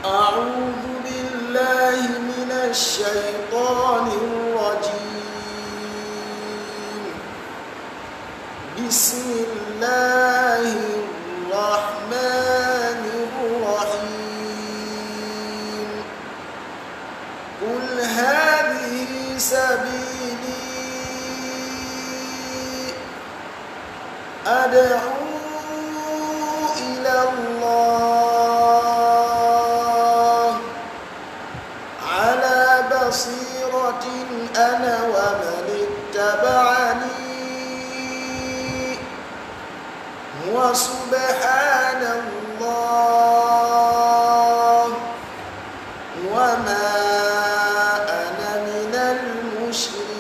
أعوذ بالله من الشيطان الرجيم. بسم الله الرحمن الرحيم. قل هذه سبيلي أدعو إلى الله على بصيرة أنا ومن اتبعني وسبحان الله وما أنا من المشركين.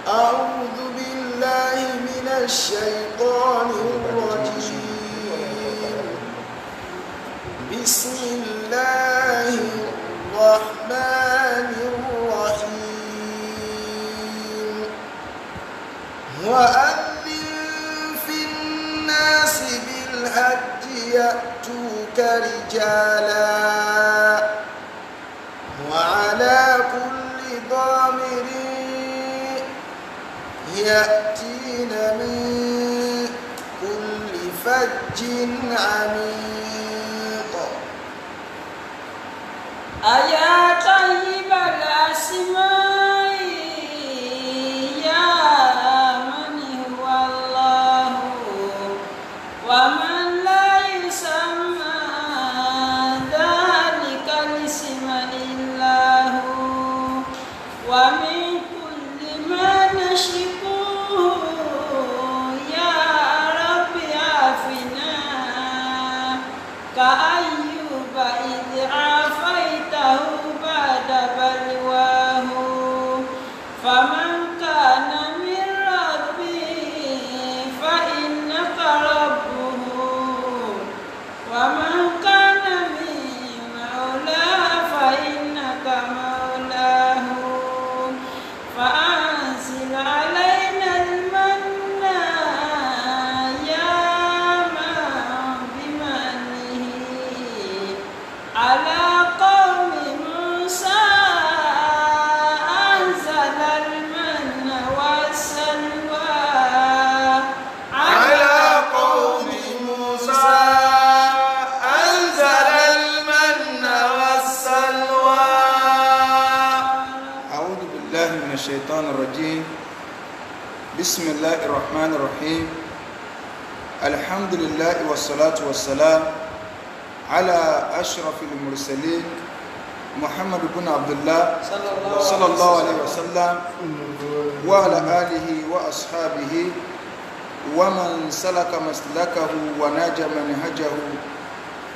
أعوذ بالله من الشيطان الرجيم. بسم الله الرحمن الرحيم. وأذن في الناس بالحج يأتوك رجالا وعلى كل ضامر يأتين من كل فج عميق. أيا طيب الأسماء يا من هو الله ومن لا يسمى ذلك الاسم إلا هو ومن كل ما نشكوه يا رب عافنا كأيوب إذ عافيته بعد بلواه. فمن كان من ربه فإنك ربه ومن كان من مولاه فإنك مولاه. فأنزل علينا المن يا من بمنه على قوم موسى أنزل المن والسلوى على قوم موسى أنزل المن والسلوى. أعوذ بالله من الشيطان الرجيم. بسم الله الرحمن الرحيم. الحمد لله والصلاة والسلام على أشرف المرسلين محمد بن عبد الله صلى الله عليه وسلم وعلى آله وأصحابه ومن سلك مسلكه وناج منهجه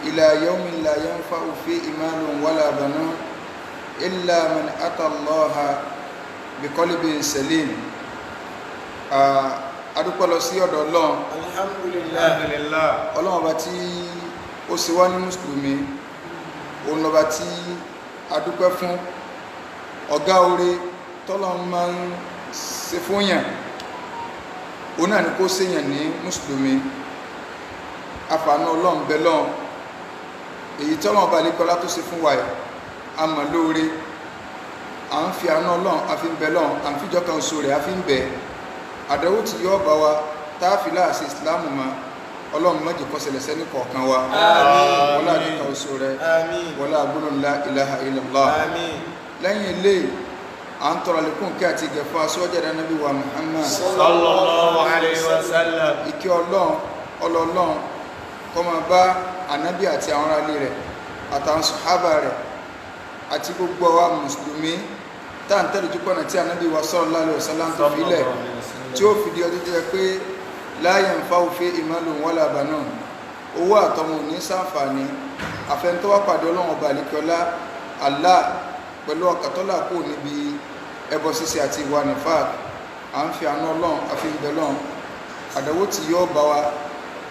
إلى يوم لا ينفع فيه مال ولا بنون إلا من أتى الله بقلب سليم. adúpẹ́ lọ sí ọ̀dọ̀ Ọlọ́run. Alhamdulillah. Ọlọ́run ọba tí ó ṣe wá ní mùsùlùmí, òun lọ́ba tí adúpẹ́ fún. Ọ̀gá oore tọ́lọ́run máa ń ṣe fún yàn, òun náà ni kó ṣèyàn ní mùsùlùmí. Àfààní Ọlọ́run bẹ lọ́run, èyí tọ́lọ́run ọba àlékọ́lá tó ṣe fún wa yìí a mọ̀ lóore. À ń fi àánú Ọlọ́run a fi ń bẹ lọ́run, à ń fìjọ kan oṣù rẹ̀ a fi ń bẹ. Àdánwò tí yóò bá wa táàfì láàṣẹ ìsìláàmù ma Ọlọ́run má jẹ́ kó ṣẹlẹ̀ sẹ́ni kọ̀ọ̀kan wa. Wọlá àdúkà oṣù rẹ̀, wọlá gbólóhùn la ilaha illallah. Lẹ́yìn ilé à ń tọrọ àlékún kí àti ìgẹ̀ fún aṣọ́jáde Ànábì wa Muhammad Sallallahu alayhi wa sallam. ìkẹ́ Ọlọ́run kó máa bá Ànábì àti àwọn ará ilé rẹ̀ àtàwọn sàhábà rẹ̀ àti gbogbo àwa mùsùlùmí tá à ń tẹ̀lé jùpọ̀nà tí Ànábì wa sallallahu alaihi wasallam tó fi lẹ̀ tí ó fi di ọdún jẹ́ pé la yanfa'u fihi malun wala banun. Owó àtọmọ ò ní ṣàǹfààní àfẹnutọ́wá pàdé Ọlọ́run ọba àlekọ́lá Allah pẹ̀lú ọkàtọ́lá kò níbi ẹbọ ṣíṣe àti ìwà nifaq. À ń fi àánú Ọlọ́run àfi ìbẹ̀ lọ́run àdánwò tí yóò bá wa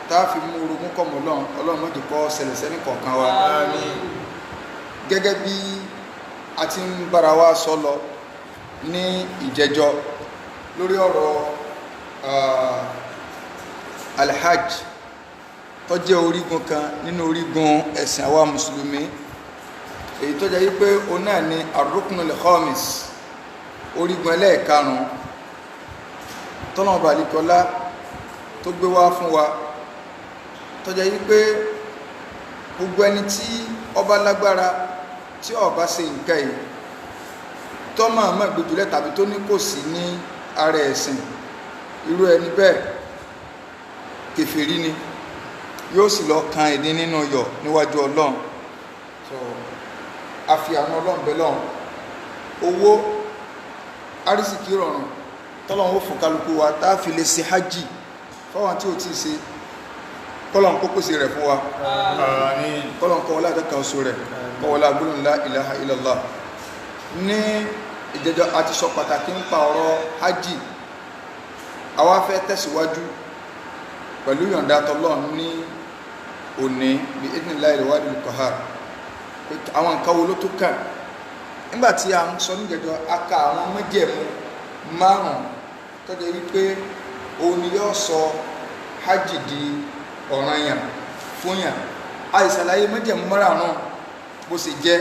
tá a fi mú orogún kọ̀mọ́ Ọlọ́run má jẹ́ kó ṣẹlẹ̀ sẹ́ni kọ̀ọ̀kan wa. Gẹ́gẹ́ bí a ti ń bára wa sọ lọ ní ìjẹjọ́ lórí ọ̀rọ̀ alhajj tó jẹ́ orígun kan nínú orígun ẹ̀sìn àwa mùsùlùmí èyí tó jẹ́ wípé òun náà ni ar-ruknul khamis orígun ẹlẹ́ẹ̀karùn-ún tọ́lọ́mọba àlìkọ́lá tó gbé wá fún wa tó jẹ́ wípé gbogbo ẹni tí ọba lágbára tí ó bá ṣe nǹkan yìí tó máa mọ̀ ìgbèjúlẹ̀ tàbí tó ní kò sí ní ara ẹ̀sìn irú ẹni bẹ́ẹ̀ kèfèrí ni yóò sì lọ kan ìdí nínú yọ̀ níwájú ọlọ́run so a fi àwọn ọlọ́run bẹ́ẹ̀ lọ́run owó arísìkí rọrùn tọ́lọ́run ó fún kálukú wa tá a fi lè ṣe hajj fáwọn tí ò tí ì ṣe kọ́lọ̀n kó pèsè rẹ̀ fún wa kọ́lọ̀n kọ́ wọlé àjọ́kà oṣù rẹ̀ kọ́ wọlé agbóhùn la ilaha illallah ní ìjẹjọ́ àti sọ pàtàkì ń pa ọ̀rọ̀ hajj àwa fẹ́ tẹ̀síwájú pẹ̀lú yọ̀ǹda tọ́lọ́run ní òní bí idhnillahi al-wahidil qahhar àwọn nǹkan wo ló tó kàn nígbàtí a ń sọ níjẹjọ́ aka àwọn májẹ̀mú márùn-ún tó jẹ́ wípé òun ni yóò sọ hajj di ọ̀ranyàn fún yàn àìsàlàyé májẹ̀mú márùn-ún bó sì jẹ́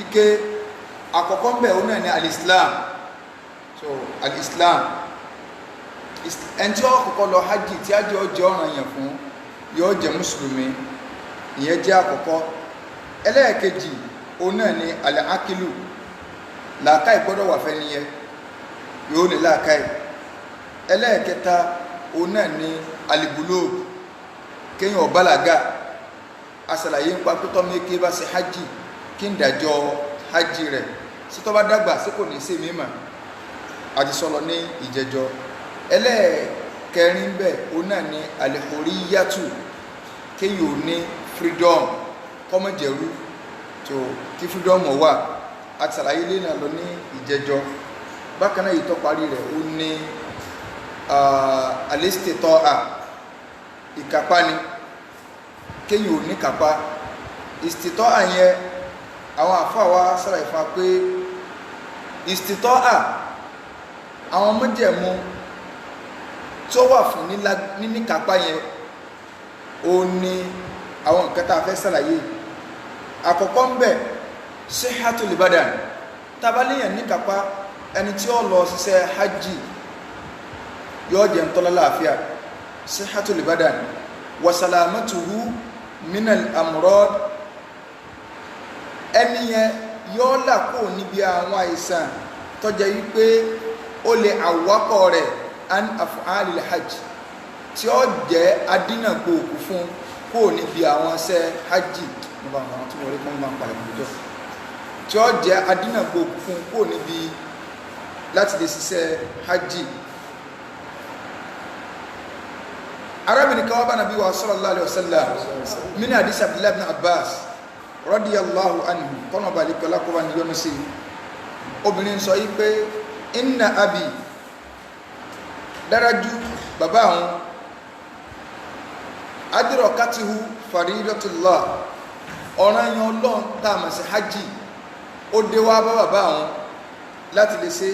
ike àkọ́kọ́ ń bẹ̀ òun náà ní al-islam so al-islam ẹni tí ó kọ́kọ́ lọ hajj tí hajj ó jẹ́ ọ̀ranyàn fún yóò jẹ́ mùsùlùmí ìyẹn jẹ́ àkọ́kọ́ ẹlẹ́ẹ̀kejì òun náà ní al-aqilu làákàì gbọ́dọ̀ wà fẹ́ niyẹn yóò ní làákàì ẹlẹ́ẹ̀kẹta òun náà ní al-bulugh kéèyàn ó bàlágà asàlàyé ń pa pítọ́ méke bá ṣe hajj kí ń dájọ́ hajj rẹ̀ sí tó bá dàgbà sí kò ní sí mímọ̀ àti sọ̀rọ̀ ní ìjẹjọ́ ẹlẹ́ẹ̀kẹrin bẹ́ẹ̀ òun náà ní al-hurriyatu kéèyàn ò ní freedom kọ́mọ̀jẹ̀rú tó kí freedom wà àti sàlàyé lẹ́nà lọ ní ìjẹjọ́ bákan náà ìtọ́ parí rẹ̀ ó ní al-istita'a ìkápá ni kéyìn ò ní kápá istita'a yẹn àwọn àfáà wa sára ìfà pé istita'a àwọn májẹ̀mú tó wà fún níní kápá yẹn ó ní àwọn nǹkan tá a fẹ́ sàlàyé àkọ́kọ́ ń bẹ̀ sihhatul badan tabaléyàn ní kápá ẹni tí ó lọ ṣiṣẹ́ hajj yóò jẹ́ ntọ́lá láàfíà sihhatul badan wa salamatuhu minal amrad ẹni yẹn yóò là kó níbi àwọn àìsàn tó jẹ́ wípé ó lè àwákọ̀ rẹ̀ an af'alil hajj tí ó jẹ́ adínàgbò òkú fún kó níbi àwọn ṣẹ́ hajj nígbà àwọn tí wọ́n rí fún máa ń palẹ̀ mọ́jọ́ tí ó jẹ́ adínàgbò òkú fún kó níbi láti lè ṣiṣẹ́ hajj arábìnrin kan wá bá nàbí wa sallallahu alaihi wasallam min hadith Abdullah ibn Abbas radiyallahu anhu kọ́nà balẹ̀kọ́ lákọ́wà ní yọ́nù sí obìnrin sọ yí pé inna abi dárájú bàbá àwọn adrakatihu faridatullah ọ̀ranyàn Ọlọ́run tá a mọ̀ sí hajj ó dé wá bá bàbá àwọn láti lè ṣe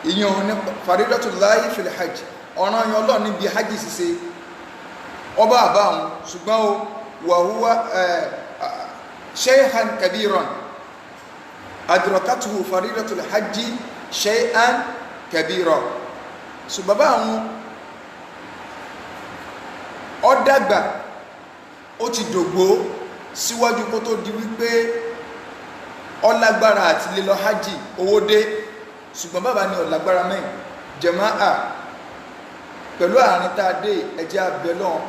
ìyàn ní faridatullahi fil hajj ọ̀ranyàn Ọlọ́run níbi hajj ṣíṣe ọba àbá àwọn ṣùgbọ́n ó wa huwa shaykhan kabiran adrakatuhu faridatul hajj shay'an kabira so bàbá àwọn ó dàgbà ó ti dògbó síwájú kó tó di wípé ó lágbára àti lè lọ hajj owó dé ṣùgbọ́n bàbá ní ó lágbára mẹ́rin jàmáà pẹ̀lú àárín tá a dé ẹjẹ́ abẹ lọ́n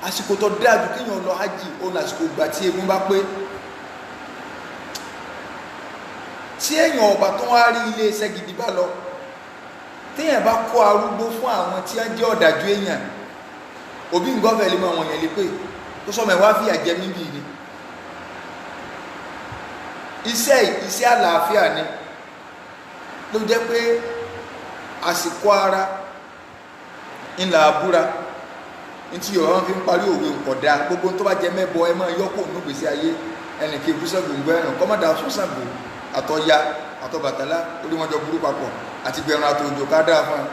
àsìkò tó dájú kíyàn lọ hajj òun àsìkò ìgbà tí egun bá pé tí èèyàn ọba tó wá rí ilé iṣẹ́ gidi bá lọ téèyàn bá kó arúgbó fún àwọn tí wọ́n jẹ́ ọ̀dájú èèyàn òbí nǹkan fẹ́ lè mọ àwọn èèyàn lè pè tó sọmọ ìwá fìyà jẹ mí bì ní iṣẹ́ àlàáfíà ni ló jẹ́ pé àsìkò ara ńlá àbúra ntí yorùbá wọn fi ń parí òwe ọ̀dà gbogbo tó bá jẹ mẹ́bọ ẹ máa yọkò nínú gbèsè ayé ẹnìkè ìbúsẹ̀ gbòǹgbò ẹ̀rùn kọ́mọ̀dà sọ́sàgbò àtọ́ya àtọ́bàtálá orí wọn jọ burú papọ̀ àti gbẹ̀rún àtòjò ká dáa fún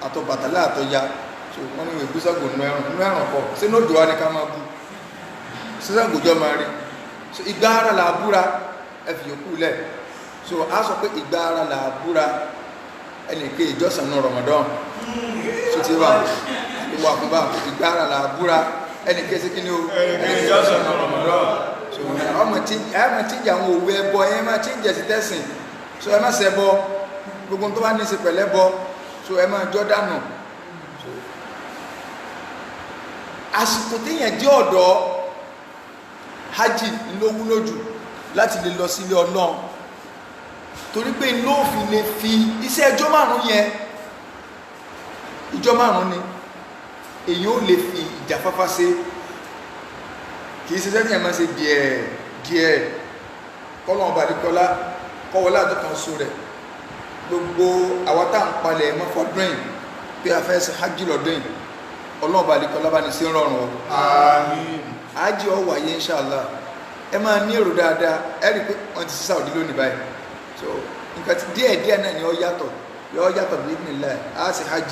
àtọ́bàtálá àtọ́ya so wọ́n ní ìgbé Ṣàngó nínú ẹ̀rùn kọ́ sínú òjò wa ní ká máa bú Ṣàngó jọ máa rí so ìgbà ara là á búra ẹ fi yòókù lẹ̀ so a sọ pé ìgbà ara là á búra ẹnìké ìjọsìn ní Ramadan so ti wà ìwà àkùnbà ìgbà ara là á búra ẹnìké sí kíní o ẹnìké ìjọsìn ní Ramadan so ọmọ tí àwọn òwe ẹbọ ẹ máa tí ń jẹ sí tẹ̀sìn so ẹ má ṣe bọ gbogbo tó bá ní í ṣe pẹ̀lẹ́ bọ so ẹ máa jọ dànù so àsìkò téèyàn jẹ́ ọ̀dọ́ hajj ló wúlò jù láti lè lọ sílé Ọlọ́run torí pé ló fi lè fi iṣẹ́ ìjọ márùn yẹn ìjọ márùn ni èyí ó lè fi ìjàfáfá ṣe kìí ṣe sẹ́yìn ẹ̀mọ́ ṣe díẹ̀ kọ́lọ̀ ọba àdìkọ́lá kọ́wọ́lá àtọ́kàn so rẹ̀ gbogbo àwátá ń palẹ̀ ẹ̀mọ́ fọdún pé a fẹ́ ṣe hajj lọ́dún ọlọ́ọ̀ba àdìkọ́lá bá ní sí rọrùn ọ àmín hajj ó wáyé inṣàlá ẹ máa ní èrò dáadáa ẹ rí pé wọ́n ti sí Saudi lónìí báyìí so nǹkan ti díẹ̀ náà ni ó yàtọ̀ bí nílẹ̀ á sì hajj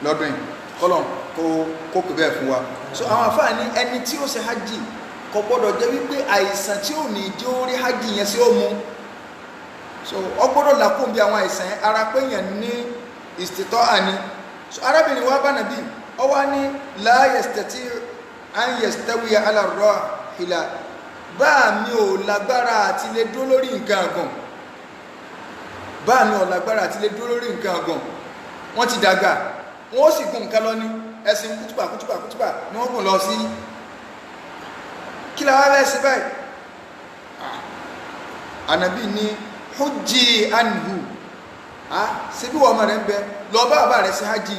lọ́dún kọ́lọ̀ kó pè bẹ́ẹ̀ fún wa so àwọn àfáà ní ẹni tí ó ṣe hajj kò gbọ́dọ̀ jẹ́ wípé àìsàn tí ò ní jẹ́ orí hajj yẹn sí ó mú so ó gbọ́dọ̀ làkún bí àwọn àìsàn yẹn ara pé yẹn ní ìsìtọ́ àní so arábìnrin wa bá nàbí ọ wá ní la yastati an yastawiya ala rahila bá mi ò lágbára àti lè dúró lórí nǹkan àgàn bá mi ò lágbára àti lè dúró lórí nǹkan àgàn wọ́n ti dàgbà wọ́n ó sì gùn nǹkan lọ ní ẹ̀sìn kútùpà ni wọ́n gùn lọ sí kí la wá bẹ́ẹ̀ sí báyìí ànàbí ní hujji anhu síbí wọ́n ọmọ rẹ̀ ń bẹ lọ bá bàbá rẹ̀ sí hajji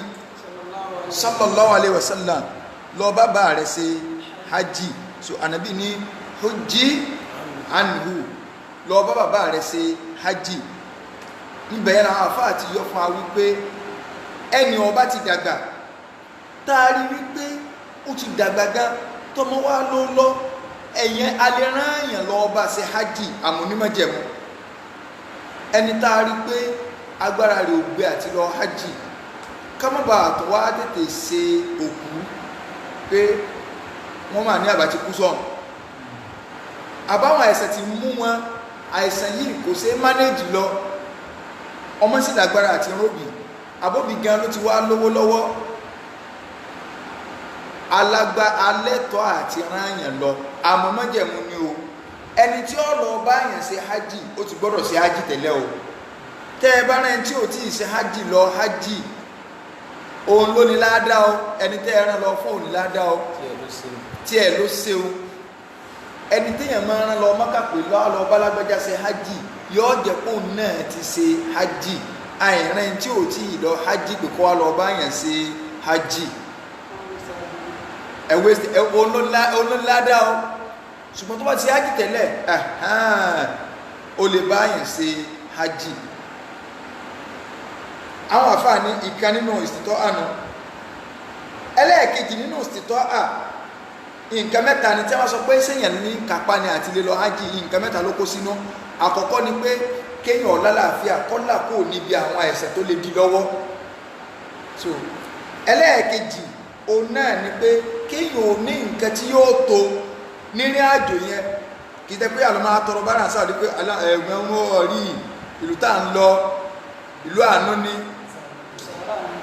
sallallahu alaihi wasallam lọ bá bàbá rẹ̀ sí hajji so ànàbí ní hujji anhu lọ bá bàbá rẹ̀ sí hajji níbẹ̀ yẹn àwọn àfáà ti yọ fún wa wípé ẹni ọba ti dàgbà táàrí wípé ó ti dàgbà gan tọmọ wá ló lọ ẹ̀yẹn alẹ́rànyàn lọ ọba ṣe hajj àmúnímọ̀jẹ̀mú ẹni táàrí pé agbára rẹ̀ ò gbé àti lọ hajj kámọ́bà tó wá tètè ṣe òkú pé wọ́n máa ní àbàtí kú sọ̀n àbáwọn àìsàn ti mú wọn àìsàn yìí kò ṣe mánéjì lọ ọmọ sì dàgbára àti róbì abóbi gan ló ti wá lówó lọ́wọ́ alẹ́tọ́ àti ráyàn lọ àmọ́mọ́jẹ̀mú ni o ẹni tí ó lọ báyàn ṣe hajj ó ti gbọ́dọ̀ ṣe hajj tẹ́lẹ̀ o tẹ́ ẹ bá rẹ̀ tí ò tí ì ṣe hajj lọ hajj òun ló ní ládá o ẹni tẹ́ ẹ rán lọ fún òun ní ládá o tí ẹ ló ṣe o ẹni téèyàn máa rán lọ mọ́kàpé lọ́wọ́ bálágbájá ṣe hajj yóò jẹ́ pé òun náà ti ṣe hajj àìrìn tí ò tí ì lọ hajj pé kó wá lọ báyàn ṣe hajj olóládá o ṣùgbọ́n tó bá ti hajj tẹ́lẹ̀ o lè báyàn ṣe hajj àwọn àfáà ní ìkan nínú ìsìtọ́ àná ẹlẹ́ẹ̀kejì nínú ìsìtọ́ à nǹkan mẹ́ta ni tí wọ́n sọ pé sẹ́yìn ní kápá ni àti lè lọ hajj nǹkan mẹ́ta ló kó sínú àkọ́kọ́ ni pé kéèyàn lálàáfíà kọ́là kò níbi àwọn àìsàn tó lè di lọ́wọ́ so ẹlẹ́ẹ̀kejì òun náà ni pé kéèyàn ò ní nǹkan tí yóò tó nírìn àjò yẹn kì í tẹ́ pé àlọ́ máa tọrọ bára sáà rí pé ẹ̀gbọ́n wọn rí ìlú tá à ń lọ ìlú àánú ni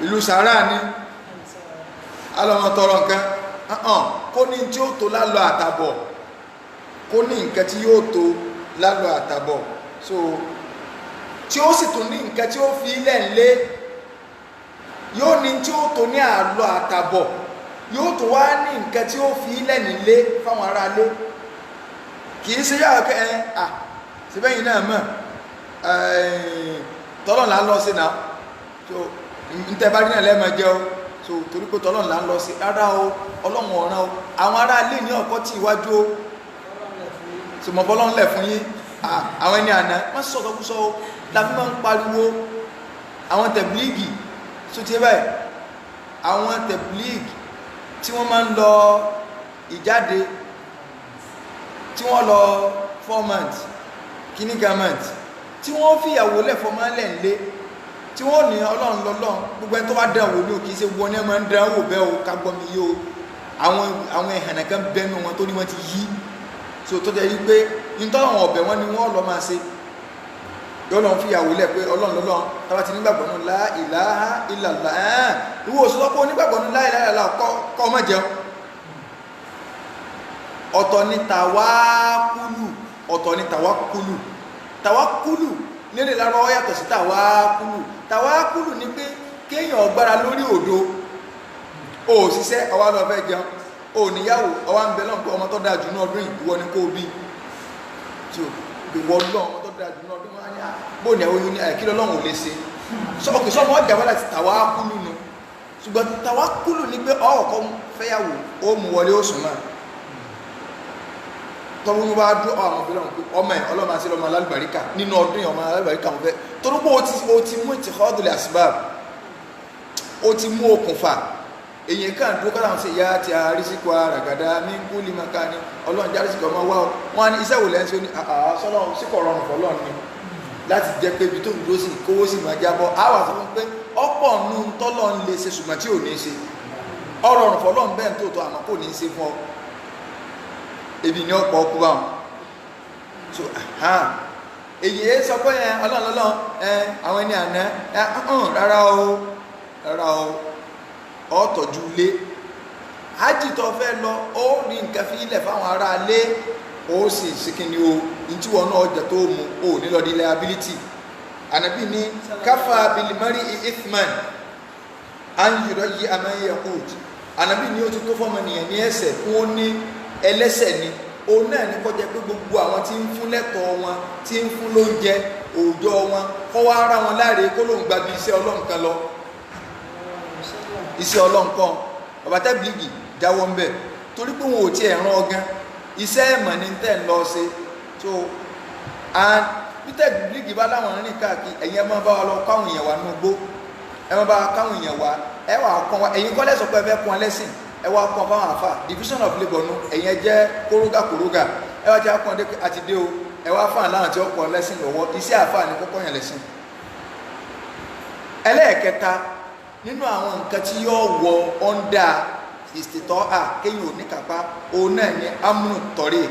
ìlú sàárà ni alọ́mọ tọrọ nǹkan kó ní tí ó tó lálọ́ àtàbọ̀ kó ní nǹkan tí yóò tó lálọ́ àtàbọ̀ so tí ó sì tún ní nǹkan tí ó fi ilẹ̀ ńlé yóò ní tí ó tó ní àlọ́ àtàbọ̀ yóò tó wá ní nǹkan tí ó fi ilẹ̀ nílé fáwọn ará lé kì í ṣe yára pé síbẹ̀yìn náà mọ̀ tọ́lọ̀ là ń lọ sí náà so ń tẹ́ bá rí náà lẹ́ẹ̀mọ jẹ́ o so torí pé tọ́lọ̀ là ń lọ sí rárá o ọlọ́run ọ̀ràn o àwọn ará lé ní ọkọ̀ tí iwájú o so mọ̀ bọ́lọ́ ńlẹ̀ fún yín àwọn ẹni àná má sọ̀tọ̀ kú sọ o làbí máa ń pariwo àwọn tẹ̀blíìgì so ti báyìí àwọn tẹ̀blíìgì tí wọ́n máa ń lọ ìjáde tí wọ́n lọ 4 months kíní government tí wọ́n fìyàwó lẹ́fọ́ máa ń lẹ̀ ńlé tí wọ́n ní ọlọ́run lọ́lọ́run gbogbo ẹni tó bá dán wò ní òkè ṣe wọ́n ní ẹ máa ń dán wò bẹ́ẹ̀ o ká gbọ́ mi yé o àwọn ẹ̀hànà kan bẹ́nu wọn tó ní wọ́n ti yí so tó jẹ́ yí pé nítọ́lọ́wọ̀n ọ̀bẹ̀ wọn ni wọ́n lọ máa ṣe yọ́lọ́run fìyàwó lẹ̀ pé ọlọ́run lọ́lọ́run tábà ti nígbàgbọ́ nù la ilaha illallah ìwọ òṣù lọ́pọ̀ onígbàgbọ́ nù la ilaha illallah kọ́ ọmọ jẹun ọ̀tọ̀ ni tàwákùlù ọ̀tọ̀ ni tàwákùlù tàwákùlù nílẹ̀ lára ọ yàtọ̀ sí tàwákùlù ni pé kéèyàn ọgbára lórí òdo o ṣiṣẹ́ ọwá lọ fẹ́ jẹun o níyàwó ọwá ń bẹ lọ́n pé ọmọ tó dáa jù ní ọdún ìwọ ni kó bí tí o ìwọ lọ́n ọmọ tó dáa jù ní ọdún wọn ni bó ní àwọn ní kí lọ́lọ́run ò lè ṣe ọkè sọmọ ọjà wọlé ti tàwákùlù nu ṣùgbọ́n tàwákùlù ni pé ọkọ̀ fẹ́yàwó ó mú wọlé ó sùn náà tọ́wọ́ wọn bá dúró àwọn obìnrin wọn pé ọmọ ẹ̀ ọlọ́mọ àti ọmọ alálùbáríkà nínú ọdún yẹn ọmọ alálùbáríkà wọn fẹ́ torí pé o ti mú ti họ́dùlẹ̀ àsìbáàb o ti mú okùnfà èyàn kan dúró kọ́lá wọn sì yá ti àrísíkò àràgàdá ní kúlì maka ni ọlọ́run já àrísíkò ọmọ wá wọn á ní iṣẹ́ wò lẹ́yìn tí ó ní sọ́lọ́ síkọ̀ rọrùn fọlọ́run ni láti jẹ́ pé ibi tó ń dúró sí kówó sì máa jábọ́ àwọn àti wọn pé ọ̀pọ̀ nù tọ́lọ́ ń lè ṣe ṣùgbọ́n tí ò ní ṣe ọ̀rọ̀rùn fọlọ́run bẹ́ẹ̀ tó tọ́ àmọ́ kò ní ṣe fún ọ ebi ni ọ̀pọ̀ ọkú bá wọn so èyí ẹ sọ pé ọlọ́ọ̀lọ́lọ́ àwọn ẹni àná rárá o ọ tọ́jú ilé hajj tó fẹ́ lọ ó rí nǹkan fi ilẹ̀ fáwọn ará ilé ó sì síkíní o ntí wọn náà ọjà tó mú o nílò di liability ànábì ní káfà bilimari ithman anyurọ yí amáyé hood ànábì ní ó ti tó fọmọ nìyẹn ní ẹsẹ̀ fún ó ní ẹlẹ́sẹ̀ ni òun náà ní kọjá pé gbogbo àwọn tí ń fún lẹ́tọ̀ọ́ wọn tí ń fún lóúnjẹ òòjọ́ wọn kọ́ wá ara wọn láre kó lóun gba bí iṣẹ́ ọlọ́run kan lọ iṣẹ́ ọlọ́run kan bàbá tẹ́bílìgì jáwọ́ ń bẹ̀ torí pé wọn ò tiẹ̀ rán ọgán iṣẹ́ ẹ̀mọ̀ ní tẹ̀ ń lọ ṣe so and bí tẹ́bílìgì bá láwọn rìn káàkiri ẹ̀yin ẹ máa bá wa lọ káwọn èèyàn wá nú gbó ẹ máa bá wa káwọn èèyàn wá ẹ wà kàn wá ẹ̀yin kọ́lẹ́sọ̀ pé ẹ fẹ́ kún ẹlẹ́sìn ẹ wá kàn fáwọn àfà division of labour nu ẹ̀yin jẹ́ kórógà ẹ wá jẹ́ akọ̀ àti dé o ẹ wá fáwọn láwọn tí ó kọ́ lẹ́sìn lọ́wọ́ iṣẹ́ àfà ní kọ́kọ́ yẹn lẹ́sìn ẹlẹ́ẹ̀kẹta nínú àwọn nǹkan tí yóò wọ ọ́ndà ìsìtọ́ kéyìn ò ní kápá òun náà ní amúnú tọ́rí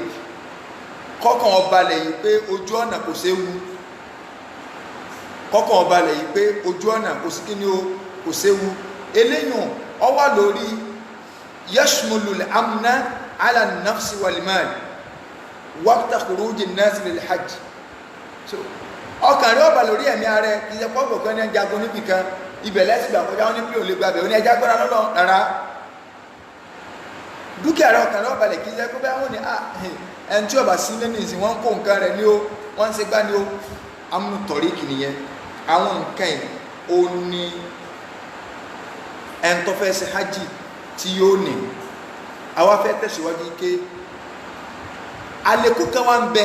kọ́kàn ọba lẹ̀ yìí pé ojú ọ̀nà kò séwu kọ́kàn ọba lẹ̀ yìí pé ojú ọ̀nà kò sí kíní o kò séwu eléyìn ó wà lórí yashmulul amna ala nafsi wal mal waqta khuruj an-nas lil hajj ọkàn rẹ ọba lórí ẹ̀mí ààrẹ ìyẹpọ̀ gbọ̀kan ní jagun níbì kan ibẹ̀ lẹ́sìn gbà kọjá wọn ní pé ò lè gbàbẹ̀ ó ní ẹja gbọ́ra lọ́lọ́ rárá dúkìá rẹ ọkàn rẹ ọba lẹ̀ kí ẹ kó bá wọn ní ẹni tí ọba sí lẹ́nu ìsìn wọn kó nǹkan rẹ ní ó wọn ń ṣe gbá ní ó amúnutọ̀rí kìnìyẹn àwọn nǹkan ẹ̀ ó ní ẹni tó fẹ́ ṣe hajj tí yóò ní àwa fẹ́ tẹ̀síwájú ike àlékún kan wá ń bẹ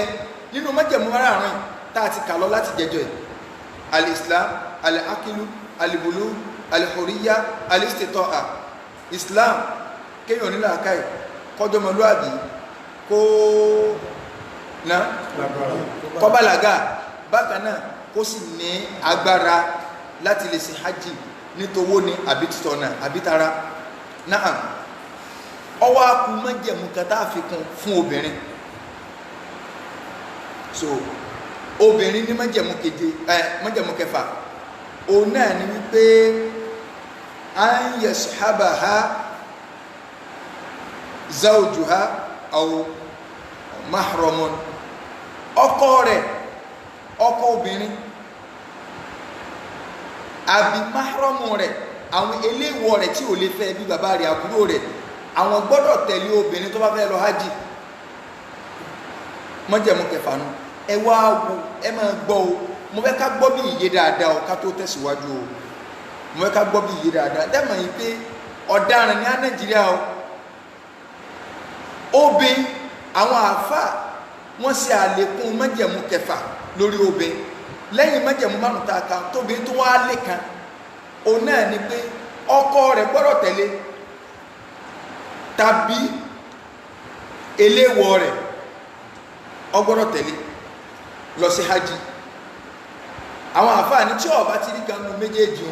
nínú májẹ̀mú márààrún tá a ti kà lọ láti jẹjọ ẹ̀ al-islam al-aqilu al-bulu al-hurriya al-istita'a islam kéèyàn nílò àkáì kọjọ́ mọ́lúàbí kó bàlágà bákan náà kó sì ní agbára láti lè ṣe hajj nítowó ni àbí títọ̀nà àbí tara náà ọwọ́ akú májẹ̀mú kan tá a fi kún fún obìnrin so obìnrin ní májẹ̀mú kẹfà òun náà ni wípé an yashabaha zawjuha aw mahramun ọkọ rẹ̀ ọkọ obìnrin àbí mahramu rẹ̀ àwọn eléwọ̀ rẹ̀ tí ò lè fẹ́ bí bàbá rẹ̀ àbúrò rẹ̀ àwọn gbọ́dọ̀ tẹ̀lé obìnrin tó bá fẹ́ lọ hajj májẹ̀mú kẹfà nù ẹ wá wo ẹ máa gbọ́ o mo fẹ́ ká gbọ́ bí ìyé dáadáa o ká tó tẹ̀síwájú o mo fẹ́ ká gbọ́ bí ìyé dáadáa dẹ́mọ̀ yìí pé ọ̀daràn ní Nàìjíríà o obìn àwọn àáfàá wọ́n ṣe àlékún májẹ̀mú kẹfà lórí obìn lẹ́yìn májẹ̀mú márùn tá a kan tóbi tó wá lè kan òun náà ni pé ọkọ rẹ̀ gbọ́dọ̀ tẹ̀lé tàbí eléwọ̀ rẹ̀ ó gbọ́dọ̀ tẹ̀lé lọ sí hajj àwọn àfáàní tí ó bá ti rí kan nínú méjèèjì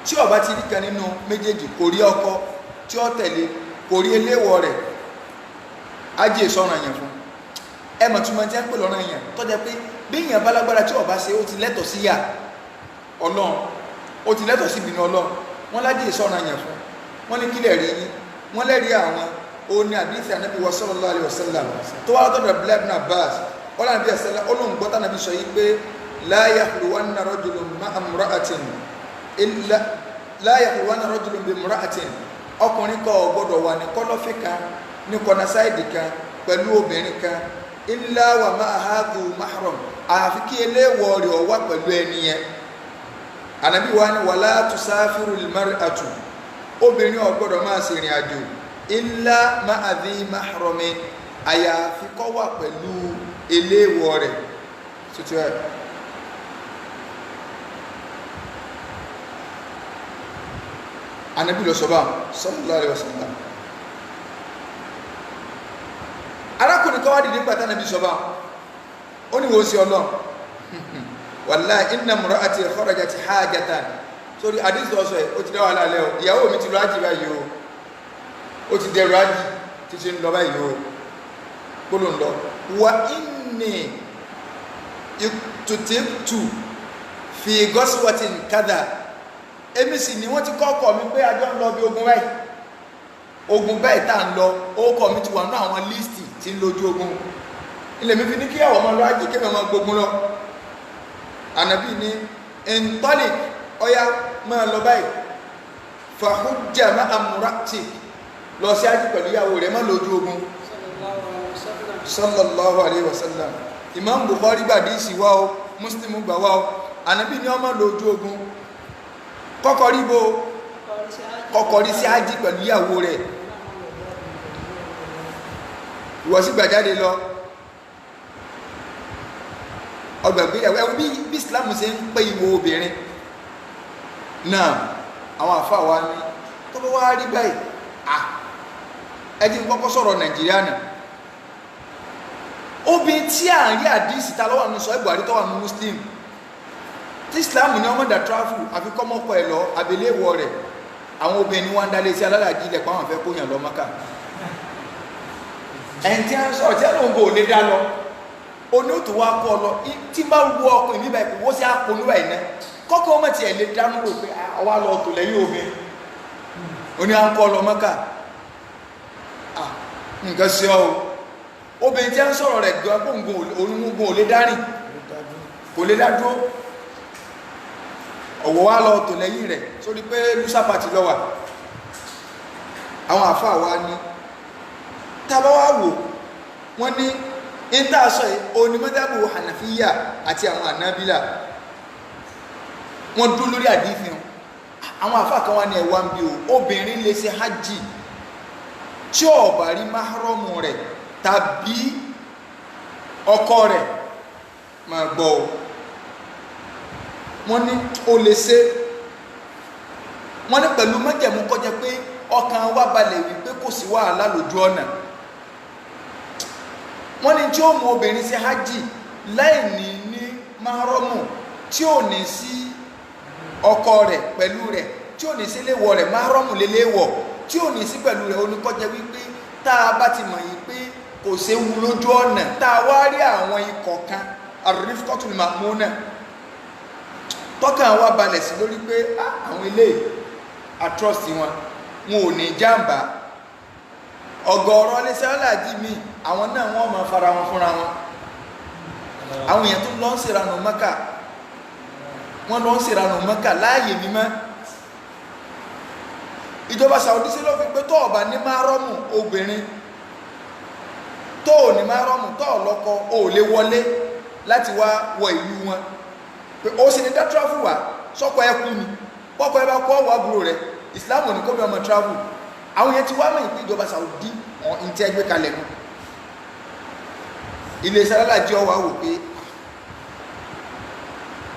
tí ó bá ti rí kan nínú méjèèjì kò rí ọkọ tí ó tẹ̀lé kò rí eléwọ̀ rẹ̀ ajé sọ́ràn yẹn fún ẹmọ̀ tí wọ́n ti ń pè lọ́ràn yẹn tó jẹ́ pé bí èèyàn bá lágbára tí ó bá ṣe ó ti lẹ́tọ̀ sí yà ọlọ́run ó ti lẹ́tọ̀ sí ìbínú ọlọ́run wọ́n lájé sọ́ràn yẹn fún wọ́n ní kílẹ̀ rí yín wọ́n lẹ́rí àwọn oní àdíṣì ànábì wa sallallahu alaihi wasallam tó wá lọ́tọ̀ Abdullah ibn Abbas wọ́n láti bí ẹ̀sẹ̀lá olóńgbọ́tà nàbí sọ yí pé la yahluwanna rajulun ma'a imra'atin illa la yahluwanna rajulun bi imra'atin ọkùnrin kan ò gbọdọ̀ wà ní kọ́lọ́fín kan ní kọ́nasáìdì kan pẹ̀lú obìnrin kan illa wa ma'aha dhu mahram àfi kí eléwọ̀ rẹ̀ wà pẹ̀lú ẹni yẹn ànábì wa ni wala tusafiru al-mar'atu obìnrin ò gbọdọ̀ máa ṣe ìrìn àjò illa ma'a dhi mahrami àyàfi kó wà pẹ̀lú eléwọ̀ rẹ̀ tuntun ẹ̀. Ànábì ló sọ bá sallallahu alaihi wasallam arákùnrin kan wá dìde pàtàkì Ànábì sọ bá ó ní wọ́n sí ọlọ́run wallahi inna imra'ati kharajat hajatan sórí àdíṣẹ́ ọ̀sọ̀ ẹ̀ ó ti dáwà lálẹ́ o ìyàwó mi ti lọ ájì báyìí o ó ti dẹ̀rọ ájì tí ṣe ń lọ báyìí o kó ló ń lọ wa inni tutiktu fi ghazwatin kadha èmi sì ni wọ́n ti kọ́kọ́ mi pé àjọ ń lọ bí ogun báyìí tá ń lọ ókọ̀ mi ti wà ní àwọn lístì tí ń lójú ogun ilẹ̀ mi fi ní kíyàwó ọmọ lọ ájì kébẹ̀ ọmọ gbógun lọ Ànábì ní ìntọ́lì ọya máa lọ báyìí fàhújà máa múrátì lọ sí ájì pẹ̀lú ìyàwó rẹ̀ má lójú ogun sallallahu alaihi wasallam Imam Bukhari gbàdí ìsìwá o Muslim gbà wá o Ànábì ní ọmọ lójú ogun kọ́kọ́rí bó kọ́kọ́rí sí ájì pẹ̀lú ìyàwó rẹ̀ ìwọ̀ sí gbàjáde lọ ọgbàgbé ẹwọ bí Islam ṣe ń pé ìwọ obìnrin náà àwọn àfáà wa ní tó bá wá rí báyìí ẹjí kọ́kọ́ sọ̀rọ̀ Nàìjíríà náà obìnrin tí à ń rí àdísì ta lọ́wọ́ nù sọ Buhari tó wà nù Muslim tí Islam ní ọmọ dà tráfù àfi kọ́mọ́kọ́ ẹ̀ lọ abẹ́lẹ́wọ̀ rẹ̀ àwọn obìnrin wọn dálé sí alálàájì ilẹ̀ pàwọn fẹ́ kóyàn lọ Mákà ẹni tí a ń sọ̀rọ̀ tí a lóun kò lè dá lọ oní òtò wa kọ́ lọ tí bá wú ọkùnrin níbà ìpò wọ́n sí àpò níbà ìná kọ́kọ́ ọmọ tí ẹ̀ lè dánú rò pé àwa lọ tò lẹ́yìn omi oní à ń kọ́ lọ Mákà nǹkan sí ọ obìnrin tí a ń sọ̀rọ̀ rẹ̀ gbọ́ onígun ò lè dárìn kò lè dá dúró ọ̀wọ̀ wá lọ tò lẹ́yìn rẹ̀ sórí pé lusa party lọ́wà àwọn àfáà wá ní tàbá wá wò wọ́n ní ìntàṣọ́ onímọ́dábù Hanafiya àti àwọn Hanabila wọ́n dúró lórí àdífihàn àwọn àfáà kan wá ní ẹ̀wà ń bí o obìnrin lè ṣe hajji tí ó bá rí máhárọ́mù rẹ̀ tàbí ọkọ rẹ̀ máa gbọ́ o wọ́n ní o lè ṣe wọ́n ní pẹ̀lú májẹ̀mú kọjá pé ọkàn wa balẹ̀ wípé kò sí wàhálà lójú ọ̀nà wọ́n ní tí ó mú obìnrin sí hajj láì ní máhárọ́mù tí ò ní sí ọkọ rẹ̀ pẹ̀lú rẹ̀ tí ò ní sí léwọ̀ rẹ̀ máhárọ́mù léléwọ̀ tí ò ní sí pẹ̀lú rẹ̀ oníkọjá wípé tá a bá ti mọ̀ yìí pé kò séwu lójú ọ̀nà tá a wá rí àwọn ikọ̀ kan ar-rifqatul ma'muna tọ́kàn wa balẹ̀ sí lórí pé àwọn ilé àtrọ́sì wọn ò ní jàmbá ọ̀gọ̀ọ̀rọ̀ lẹ́sẹ̀ aláàjì mi àwọn náà wọ́n máa fara wọn fúnra wọn àwọn èèyàn tó lọ ń ṣèranù Mákà wọ́n lọ ń ṣèranù Mákà láàyè mímọ́ ìjọba Saudi sí ló fi pé tó ọ̀bà ní máhárọ́mù obìnrin tó ní máhárọ́mù tó ọ̀lọ́kọ ò lè wọlé láti wá wọ ìlú wọn pé ó sì ní dá travel wà sọ́kọ̀ ẹkú ni pọ́kọ̀ ẹ bá kọ́ wà búrò rẹ̀ Islam ní kó bí ọmọ travel àwọn yẹn ti wá mọ̀ ìpín ìjọba Saudi ọ̀hún tí ẹgbẹ́ kalẹ̀ nù ilé sàrálà jẹ́ ọwà wò pé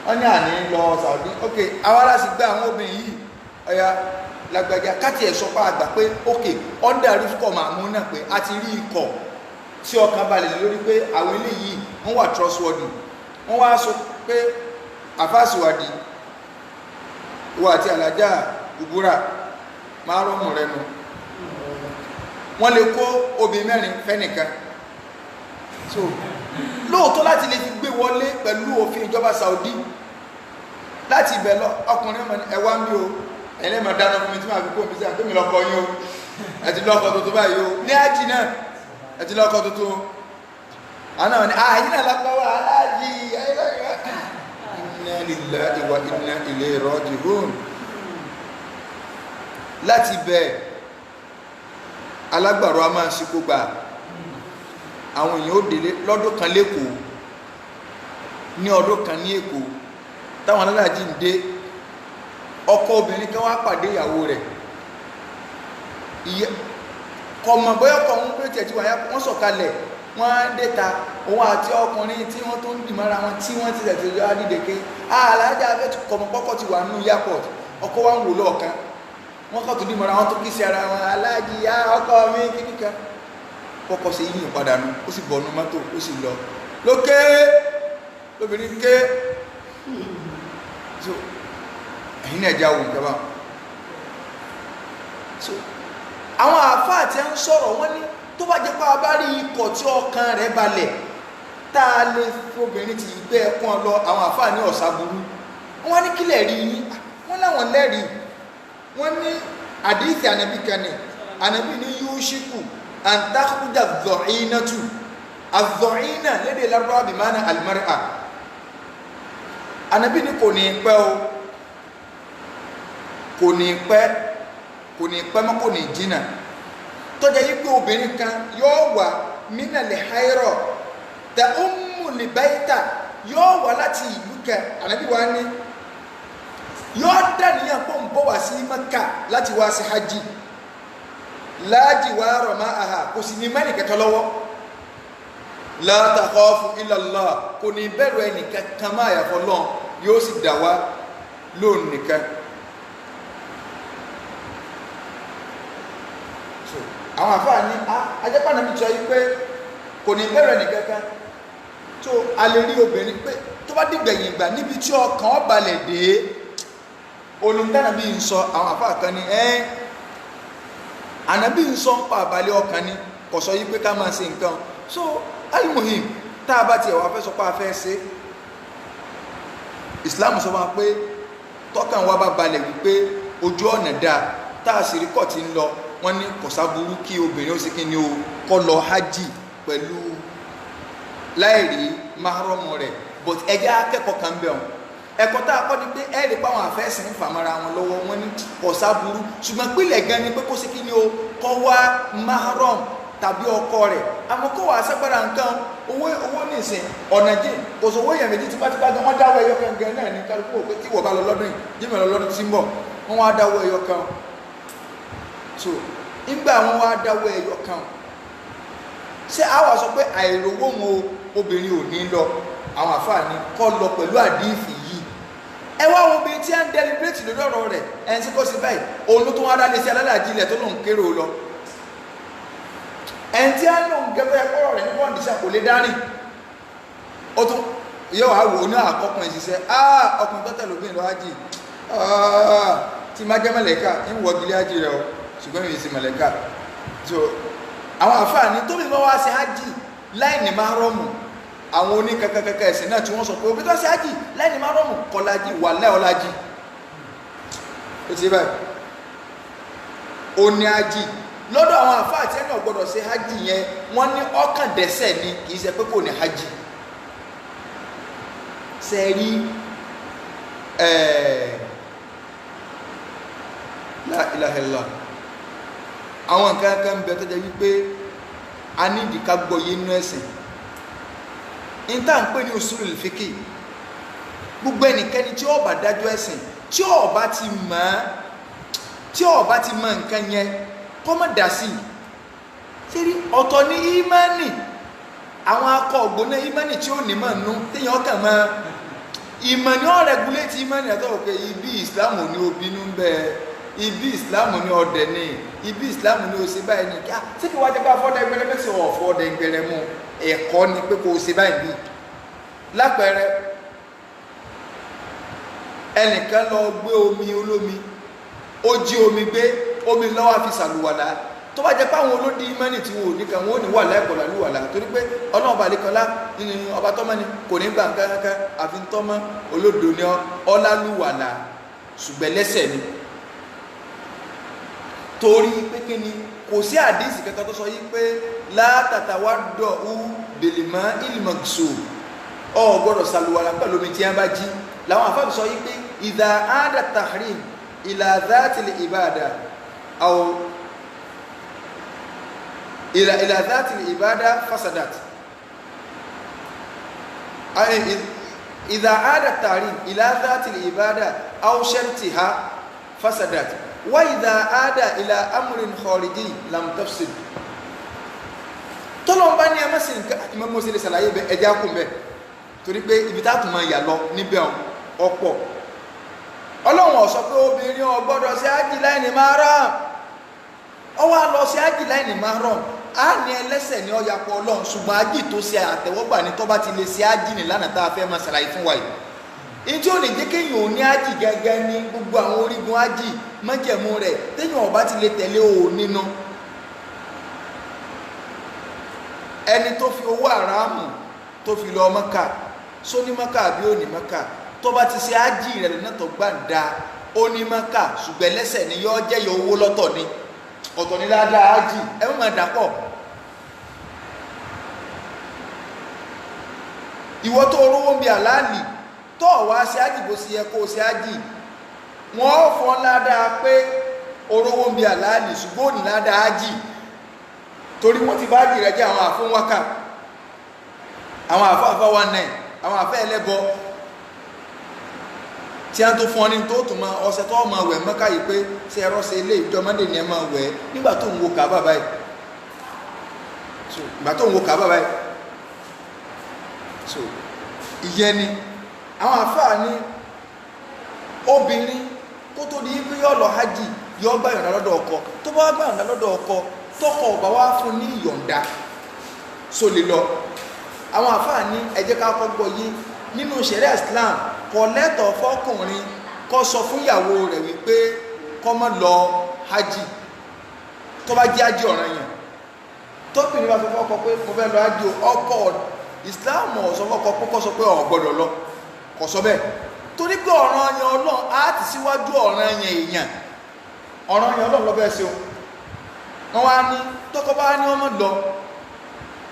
wọ́n ní àní lọ Saudi ok àwọn aláṣì gbá àwọn obìnrin yìí ọya lágbàjá káti ẹ̀ sọpá àgbà pé ok under rifkọ̀ màmú náà pé a ti rí ikọ̀ tí ọkàn balẹ̀ lórí pé àwọn ilé yìí wọ́n wà trustworthy wọ́n wá sọ pé àfáàsùwàdì wọ́n àti alájá ìbúra márùn-ún rẹ̀ nù wọ́n lè kó obì mẹ́rin fẹ́nìkan so lóòótọ́ láti lè fi gbé wọlé pẹ̀lú òfin ìjọba Saudi láti ibẹ̀ lọ ọkùnrin mọ̀ ẹwà ń bí o ẹlẹ́mọ̀ dáná fún mi tí máa fi kó omi sí àgbémi lọ́kọ yín o ẹ̀tì lọ́kọ tuntun báyìí o ní ájì náà ẹ̀tì lọ́kọ tuntun àná ni ààyè náà lápá wà aláàjì inna lillahi wa inna ilayhi raji'un láti ibẹ̀ alágbàro a máa ń ṣíkó gbà àwọn èèyàn ó délé lọ́dún kan lẹ́kọ̀ọ́ ní ọdún kan ní Èkó táwọn alálàájì ń dé ọkọ obìnrin kan wá pàdé ìyàwó rẹ̀ kọmọ bóyá kọ ń pé tẹ̀tí wáyá wọ́n sọ̀kalẹ̀ wọ́n á déta òun àti ọkùnrin tí wọ́n tó ń dì mọ́ra wọn tí wọ́n ti tẹ̀tí lọ́wọ́ dídèké aláàjà abẹ́ kọmọ pọ́kọ́ ti wà nínú airport ọkọ wa ń wò lọ́ọ̀kan wọ́n kọ́ tó dì mọ́ra wọn tó kí sí ara wọn aláàjì yá ọkọ mi kíníkan kọ́kọ́ sí yíyàn padà nù ó sì bọ̀nú mọ́tò ó sì lọ lókè lóbìnrin ké so ẹ̀yìn náà jáwò ìjọba so àwọn àfáà tí a ń sọ̀rọ̀ wọ́n ní tó bá jẹ́ pé a bá rí ikọ̀ tí ọkàn rẹ̀ balẹ̀ tá a lè fóbìnrin ti gbé ẹkún lọ àwọn àfáà ní ọ̀sà burú wọ́n ní kílẹ̀ rí yín wọ́n láwọn lẹ́rìí wọ́n ní àdíìsì ànàbí kan ní ànàbí ní yúṣíkù àǹtàkùjà zọ̀ínàtù àzọ̀ínà lédè lárúbáwá bí máa ní àlùmárìà ànàbí ní kò ní pẹ́ o kò ní pẹ́ mọ́ kò ní jìnnà tọ́jà yí pé obìnrin kan yóò wà mínà lè hairọ̀ tẹ ummu lè báyìí yóò wà láti ìlú kẹ ànábì wa ní yóò dàníyàn pọ̀ ń bọ̀ wá sí Mẹ́kà láti wá sí hajj láàjì wá rọ̀ máa àhà kò sì ní mẹ́rin kẹtọ́ lọ́wọ́ la takhafu illa Allah kò ní bẹ̀rù ẹnìkan kan máa yàfọ́ lọ́n yóò sì dà wá lóun nìkan. àwọn àfáà ní ajẹ́pá náà bí sọ yí pé kò ní bẹ̀rẹ̀ nìkankan tó a lè rí obìnrin pé tó bá dìgbẹ̀yìn ìgbà níbi tí ọkàn ó balẹ̀ dé olùdánà bí n sọ àwọn àfáà kan ní ànábì ń sọ ń pa àbálẹ̀ ọkàn ní kò sọ yí pé ká máa ṣe nǹkan so alimuhim tá a bá tiẹ̀ wá fẹ́ sọ pé a fẹ́ ṣe Islam sọ fún wa pé tọ́kàn wa bá balẹ̀ wípé ojú ọ̀nà dáa tá a sì rí kọ̀ tí ń lọ wọ́n ní kọ̀sá burú kí obìnrin ó sì kí ni o kọ́ lọ hajj pẹ̀lú láìrí maharamu rẹ̀ but ẹjẹ́ akẹ́kọ̀ọ́ kan bẹ̀ wọn ẹ̀kọ́ tá a kọ́ ni pé ẹ̀rí páwọn àfẹ́sìn ń fàmọ́ra wọn lọ́wọ́ wọn ní kọ̀sá burú ṣùgbọ́n pílẹ̀ gan ni pé kó sì kí ni o kọ́ wá maharam tàbí ọkọ rẹ̀ àmọ́ kó wà á sẹ́gbẹ́ra nǹkan owó nìsín ọ̀nà jìn kò sọ owó èèyàn méjì tipátipá gan wọ́n dáwọ́ ẹyọ kan gan náà ní kálukú òpé tí wọ́n bá lọ lọ́dún yìí jímọ̀ lọ lọ́dún tí ń bọ̀ wọ́n wá dáwọ́ ẹyọ kan so ìgbà wọn wá dáwọ́ ẹyọ kan ṣé àwa sọ pé àìrówó wọn obìnrin ò ní lọ àwọn àfáàní kọ́ lọ pẹ̀lú àdífì yìí ẹ wá wọn obìnrin tí a ń deliberate lórí ọ̀rọ̀ rẹ̀ ẹni tí kò sí báyìí òun ló tún wá dálé sí alálàájì ilẹ̀ tó lòun kéré o lọ ẹni tí a ń lòun gẹ́gẹ́ ẹ̀kọ́rọ̀ rẹ̀ ní kọ́ndíṣà kò lè dárìn ó tún yóò wá wò ó ní àkọ́kùnrin ṣiṣẹ́ ọkùnrin tó tẹ̀lé obìnrin lọ ájì tí má jẹ́ mẹ́lẹ̀ká ń wọ gílé ájì rẹ̀ o ṣùgbọ́n mi sì mẹ́lẹ̀ká so àwọn àfáàní tó bí wọ́n wá sí ájì láì ní máhárọ́mù àwọn oníkẹ́kẹ́kẹ́ ẹ̀sìn náà tí wọ́n sọ pé òbí tó sí ájì láì ní máhárọ́mù kọlájì wà lẹ́ọ̀lájì ó ti báyìí ó ní ájì lọ́dọ̀ àwọn àfáà tí ẹni ọ̀gbọ́dọ̀ sí ájì yẹn wọ́n ní ọkàn dẹ́ṣẹ̀ ni kì í ṣe pé kò ní ájì sẹ́rí la ilaha illallah àwọn nǹkan kan ń bẹ tó jẹ́ wípé a ní ìdíkà gbọ́yé inú ẹ̀sìn níta ń pè ní usulul fiqh gbogbo ẹnikẹ́ni tí ó bá dájọ́ ẹ̀sìn tí ó bá ti mọ̀ nǹkan yẹn kó má dá sí sẹ́rí ọ̀tọ̀ ní ìmánì àwọn akọ ògbóná ìmánì tí ó ní mọ̀ nú téèyàn kàn mọ́ ìmọ̀ ní ó regulate ìmánì àtọ́ òkè ibi ìsìlámù ní obìnú ń bẹ ibi ìsìlámù ní ọdẹ ní ibi ìsìlámù ní òsè báyìí ní kí á tí kí wá jẹ́ pé afọ́dẹ gbẹrẹ mẹ́sì ọ̀fọ́ ọdẹ gbẹrẹ mú ẹ̀kọ́ ni pé kò òsè báyìí bí lápẹẹrẹ ẹnìkan lọ gbé omi olómi ó jí omi gbé omi lọ́wọ́ fi ṣàlùwàlá tó bá jẹ́ pé àwọn olódi mẹ́rin tí wọn ò ní kan wọn ò ní wà láìpọ̀lá lùwàlá torí pé ọlọ́ọ̀bà àlékọ́lá nínú ọba tọ́mọ́ ni kò ní gbà kankan àfi tọ́mọ́ olódo ní ọlá lùwàlá ṣùgbẹ́ lẹ́sẹ̀ ni torí pé kí ni kò sí àdísì kankan tó sọ yí pé látàtàwá dọ̀ ú bèlèmọ́ ìlmọ̀gbìsò ọ gbọ́dọ̀ ṣàlùwàlá pẹ̀lú omi tí wọ́n bá jí làwọn àfáàbí sọ yí pé ìdá àádà tahrim ìlà dhātil ìbádà àwọn إلى ذات العبادة فسدت إذا عاد التحريم إلى ذات العبادة أو شرطها فسدت وإذا عاد إلى أمر خارجي لم تفسد tọ́lọ́n bá ní ẹmẹ́sì nǹkan ìmọ̀ mọ́ sí lè ṣàlàyé ẹjá kùn bẹ́ torí pé ibi tátù máa yà lọ níbẹ̀ ọ̀pọ̀ Ọlọ́run ó sọ pé obìnrin ò gbọ́dọ̀ sí ájì láìní mahram ó wá lọ sí ájì láìní mahram á ní ẹlẹ́sẹ̀ ní ọ̀yà pọ̀ Ọlọ́run ṣùgbọ́n ájì tó ṣe àtẹ̀wọ́gbà ní tó bá ti lè ṣe ájì ní lánàá tá a fẹ́ máa ṣàlàyé fún wa yìí èyí tí ó lè jẹ́ kéèyàn ò ní ájì gẹ́gẹ́ ní gbogbo àwọn orígun ájì májẹ̀mú rẹ̀ téèyàn ò bá ti lè tẹ̀lé òun nínú ẹni tó fi owó àràmù tó fi lọ Mẹ́kà só ní Mẹ́kà àbí ò ní Mẹ́kà tó bá ti ṣe ájì rẹ̀ lọ́nà tó gbà ń da ó ní Mẹ́kà ṣùgbọ́n ẹlẹ́sẹ̀ ni yọ́ jẹ́ yọ owó lọ́tọ̀ ni ọ̀tọ̀ ní ládàá ájì ẹ má máa dàpọ̀ ìwọ tó rówó ń bi àlàálì tó wá ṣe ájì bó ṣe yẹ kó ṣe ájì wọ́n fọ́n ládàá pé orówó ń bi àlàálì ṣùgbọ́n ò ní ládàá ájì torí wọ́n ti bá ájì rẹ̀ jẹ́ àwọn àfún wákà àwọn àfáàfá wa náà àwọn àfẹ́ ẹlẹ́bọ tí a tó fún ọ ní tó tún ma ọ̀sẹ̀ tó ma wẹ̀ Mẹ́kà yìí pé ṣe ẹ̀rọ ṣe ilé ìjọ mọ́ndé ni ẹ máa wẹ̀ nígbà tó ń wo Káàbà báyìí so ìgbà tó ń wo Káàbà báyìí so ìyẹn ni àwọn àfáà ní obìnrin kó tó di pé yọ lọ hajj yọ gbà yọ̀ǹda lọ́dọ̀ ọkọ tó bá gbà yọ̀ǹda lọ́dọ̀ ọkọ tọkọ ọba wá fún ní ìyọ̀ǹda so lè lọ àwọn àfáà ní ẹ jẹ́ ká kọ́ gbọ́ yé nínú ṣẹ̀ríà Islam kò lẹ́tọ̀ọ́ fọ́kùnrin kó sọ fún ìyàwó rẹ̀ wípé kó má lọ hajj tó bá jẹ́ hajj ọ̀ranyàn tóbìnrin bá sọ fọ́kọ pé mo fẹ́ lọ hajj ọkọ Islam ò sọ fọ́kọ kó sọ pé ò gbọ́dọ̀ lọ kò sọ bẹ́ẹ̀ torí pé ọ̀ranyàn Ọlọ́run á ti síwájú ọ̀ranyàn èèyàn ọ̀ranyàn Ọlọ́run lọ bẹ́ẹ̀ sí o wọ́n wá ní tọ́kọ bá ní ọmọ lọ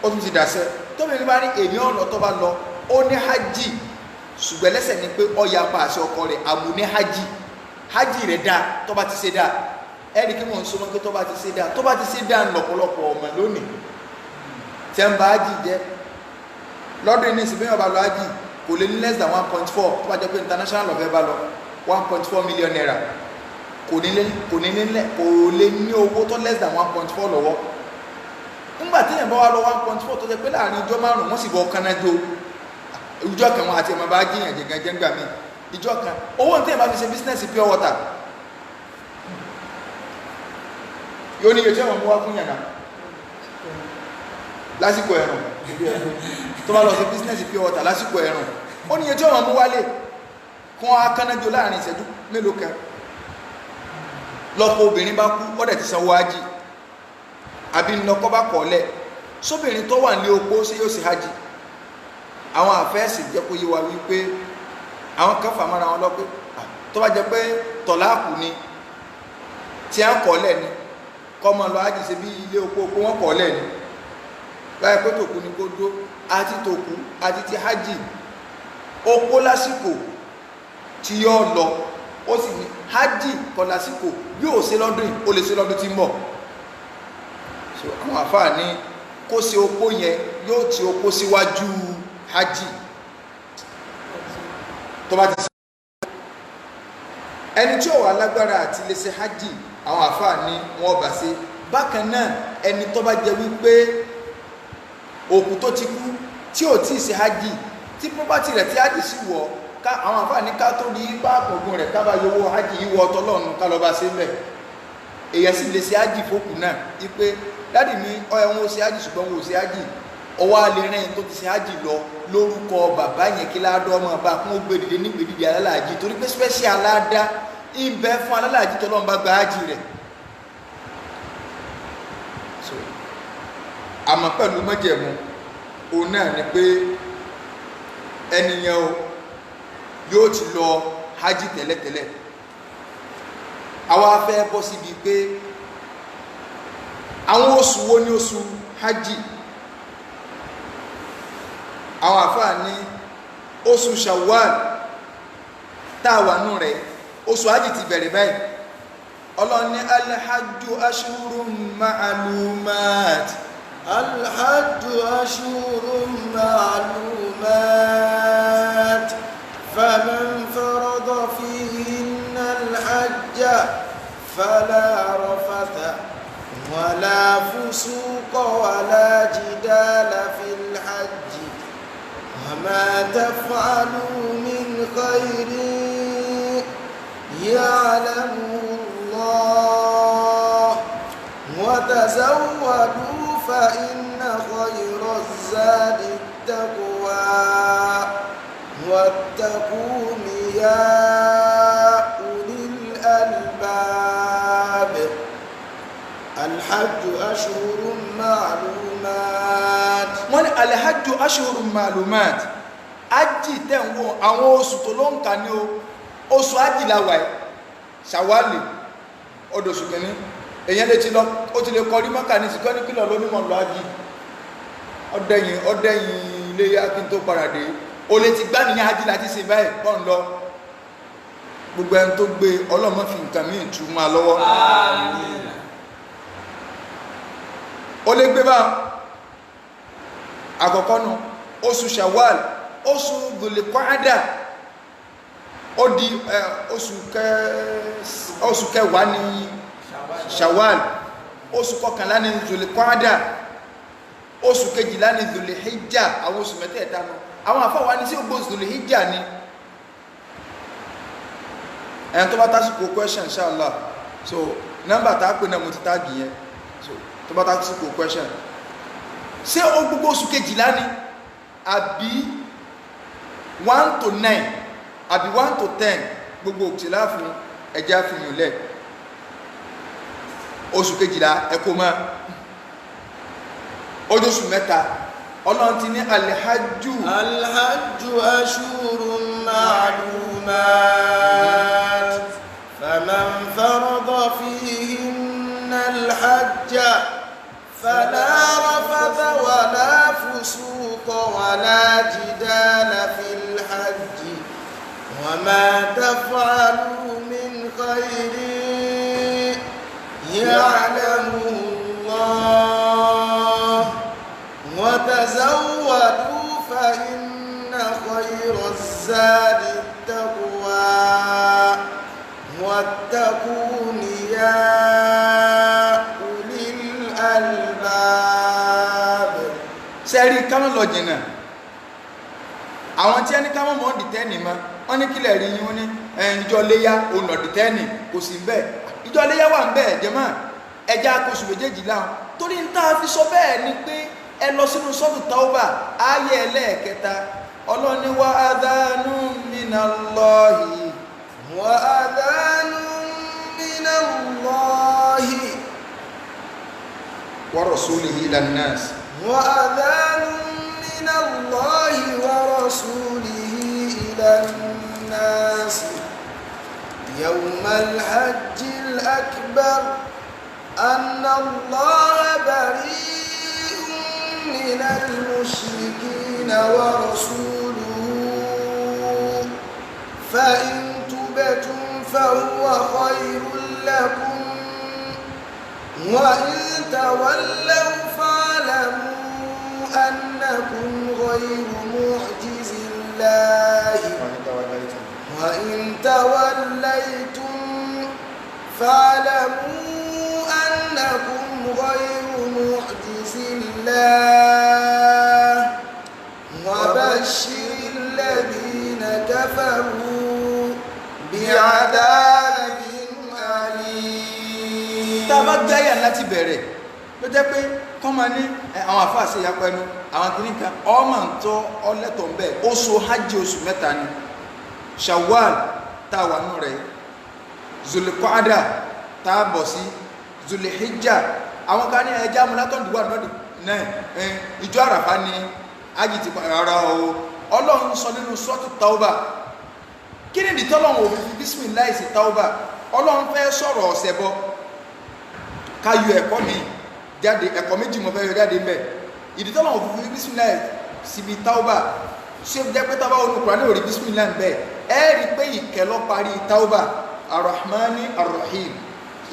ó tún ti dàṣẹ tóbìnrin bá ní èmi ọ̀lọ́ tó bá lọ ó ní hajj ṣùgbọ́n lẹ́sẹ̀ ni pé ọya pa àṣẹ ọkọ rẹ̀ àmú ní hajj rẹ̀ dáa tó bá ti ṣe dáa ẹni kí wọ́n ń sọ pé tó bá ti ṣe dáa tó bá ti ṣe dáa lọ́pọ̀lọpọ̀ ọmọ lónìí tẹ́ ń ba hajj jẹ́ lọ́dún ní ìsìn bí wọ́n bá lọ hajj kò lè ní less than 1.4 tó bá jẹ́ pé international ọ̀fẹ́ bá lọ 1.4 million naira kò lè ní owó tó less than 1.4 lọ́wọ́ nígbà tí èèyàn bá wá lọ 1.4 tó jẹ́ pé láàrin ìjọ márùn-ún wọ́n sì bọ́ kanájó ìjọ kan wọn àti ẹ̀mọ̀ bá jíyàn jẹgẹjẹ ń gbà mí ìjọ kan owó tí èèyàn bá fi ṣe bísínẹ́sì pure water yóò ní ìyẹ̀jẹ́ wọn mú wá fún yàrá lásìkò ẹ̀rùn tó bá lọ sí bísínẹ́sì pure water lásìkò ẹ̀rùn ó ní ìyẹ̀jẹ́ wọn mú wálé kún akanájó láàrin ìṣẹ́jú mélòó kan lọ́pọ̀ obìnrin bá kú ọ̀dẹ̀ ti sanwó ájì àbí ńlọkọ́ bá kọ̀ọ́lẹ̀ sóbìnrin tó wà ní opó sí yóò sì hajj àwọn àfẹ́ẹ̀sì jẹ́ kó yé wa wípé àwọn kan fàmọ́ra wọn lọ pé tó bá jẹ́ pé tọ̀láàkù ni tí a ń kọ̀ọ́lẹ̀ ni kọ́mọ lọ hajj sí bí ilé opó opó wọn kọ̀ọ́lẹ̀ ni báyìí pé tòkú ni kó dó àti tòkú àti ti hajj opó lásìkò tí yóò lọ ó sì ní hajj kọ lásìkò bí ó ṣe lọ́dún ó lè ṣe lọ́dún tí ń bọ̀ so àwọn àfáà ní kó ṣe opó yẹn yóò ti opó síwájú hajj tó bá ti ṣe ẹni tí ó wà lágbára àti lè ṣe hajj àwọn àfáà ní wọ́n bá ṣe bákan náà ẹni tó bá jẹ wípé òkú tó ti kú tí ò tí ì ṣe hajj tí pọ́pátì rẹ̀ tí hajj sì wọ̀ àwọn àfáà ní ká tó rí pápọ̀gùn rẹ̀ ká bá yọwọ́ hajj yíwọ́ ọtọlọ́run ká lọ bá ṣe mẹ́ èyàn sì lè ṣe hajj fókù náà wípé dádì mi ọyọ wọn ò ṣe hajj ṣùgbọ́n wọn ò ṣe hajj ọwọ́ alẹ́ rẹ̀ tó ti ṣe hajj lọ lórúkọ bàbá yẹn kí ládọ́ ọmọ bá kún ó gbé dìde ní gbèdìdì alálàájì torí pé special aládá ìbẹ́ fún alálàájì tó lọ́nà bá gba hajj rẹ̀. So àmọ́ pẹ̀lú májẹ̀mú òun náà ni pé ẹnìyàn o yóò ti lọ hajj tẹ́lẹ̀tẹ́lẹ̀ àwa fẹ́ bọ́ síbi pé àwọn oṣù wo ni oṣù hajj. Àwọn àfáà ní oṣù Shawwal táwà nù rẹ̀ oṣù hajj ti bẹ̀rẹ̀ báyìí. Ọlọ́run ní al-hajju ashhurun ma'lumat. Al-hajju ashhurun ma'lumat. Faman farada fihinna al-hajja fala rafatha wala fusuqa wala jidala fil hajji. وما تفعلوا من خير يعلمه الله وتزودوا فإن خير الزاد التقوى واتقون يا أولي الألباب. الحج أشهر معلومات. wọ́n ní alhajju ashhurun ma'lumat. Hajj tẹ̀ ń wo àwọn oṣù tó ló ń kà ní o oṣù hajj la wà yìí Ṣàwálì ọdọ̀ oṣù kìíní èyàn lè ti lọ ó ti lè kọrí mọ́kà ní ìsìnkú ní kílọ̀ lónímọ̀ lọ hajj ọdẹ́yìn ilé yákí tó paradé o lè ti gbá nìyàn hajj láti ṣe báyìí pọ́n lọ gbogbo ẹni tó gbé ọlọ́mọ fi nǹkan mí ìtú máa lọ́wọ́ o lè gbé bá àkọ́kọ́ nù oṣù Shawwal oṣù Dhul-Qa'dah ó di oṣù kẹwàá ní Shawwal oṣù kọkànlá ní Dhul-Qa'dah oṣù kejìlá ní Dhul-Hijjah àwọn oṣù mẹ́tẹ̀ẹ̀ta nù àwọn àfáwà ní sí ògbó Dhul-Hijjah ni ẹ̀yàn tó bá tásìkò question inshallah so nọ́mbà tá pè náà mo ti tágì yẹn so tó bá tásìkò question ṣé ó gbogbo oṣù kejìlá ni àbí 1 to 9 àbí 1 to 10 gbogbo òtìlá fún ẹjá fi yìnlẹ̀ oṣù kejìlá ẹkọ mọ́ ojóṣù mẹ́ta Ọlọ́run ti ní alhajju ashhurun ma'lumat faman farada fihinna alhajja fala rafatha wala fusuqa wala jidala fil hajji وما تفعلوا من خير يعلمه الله وتزودوا فإن خير الزاد التقوى واتقون يا أولي الألباب. sẹ́rí kámọ́ lọ jìnnà àwọn tí ẹni kámọ́ mọ́ dìtẹ́nì mọ́ wọ́n ní kílẹ̀ rí yín wọ́n ní ìjọ léyá òun lọ dìtẹ́nì kò sí bẹ́ẹ̀ ìjọ léyá wà ń bẹ́ẹ̀ jẹ́mọ́ ẹja kóṣù méjèèjì láwọn torí ń tá a fi sọ bẹ́ẹ̀ ni pé ẹ lọ sínú sọ́ọ̀tù Tawba ayé ẹlẹ́ẹ̀kẹta ọlọ́ni wa adhanun minallahi wa adhanun minallahi wa rasulihi ilan nas wa adhanun minallahi wa rasulihi ilan nas yawmal hajjil akbar anna Allaha bari'un minal mushrikina wa rasuluhu fa in tubtum fahuwa khayrun lakum wa in tawallaw fa'lamu annakum ghayru mu'jizillahi wa in tawallaytum fa'lamu annakum ghayru mu'jizillahi wa bashshiril ladhina kafaru bi'adhabin alim. tá a bá gbáyà láti bẹ̀rẹ̀ ló jẹ́ pé kọ́ máa ní àwọn àfáà ṣe ìyapa ẹnu àwọn kìíní kan ọmọ ń tọ́ ọlẹ́tọ̀ ń bẹ̀ oṣù hajj oṣù mẹ́ta ni Shawwal tá a wà nù rẹ̀ Zulqa'da tá a bọ̀ sí Zulhijja àwọn kan ní ẹja amúlátọ̀dùwà náà ìjọ àràfá ni ájì ti rárá o ọlọ́run sọ nínú sọ́tù tauba kí ni ìdí tọ́lọ́run ò fi bísímìláì sí tauba ọlọ́run fẹ́ sọ̀rọ̀ ọ̀sẹ̀ bọ́ ká yọ ẹ̀kọ́ mi jáde ẹ̀kọ́ méjì mo fẹ́ yọ jáde mbẹ́ ìdí tọ́lọ́run ò fi bísímìláì síbi tauba ṣé jẹ́ pé tábà olùkùnrin náà ò rí bísímìláì mbẹ́ ẹ rí pé ìkẹ́ ló parí tauba arrahmani arrahim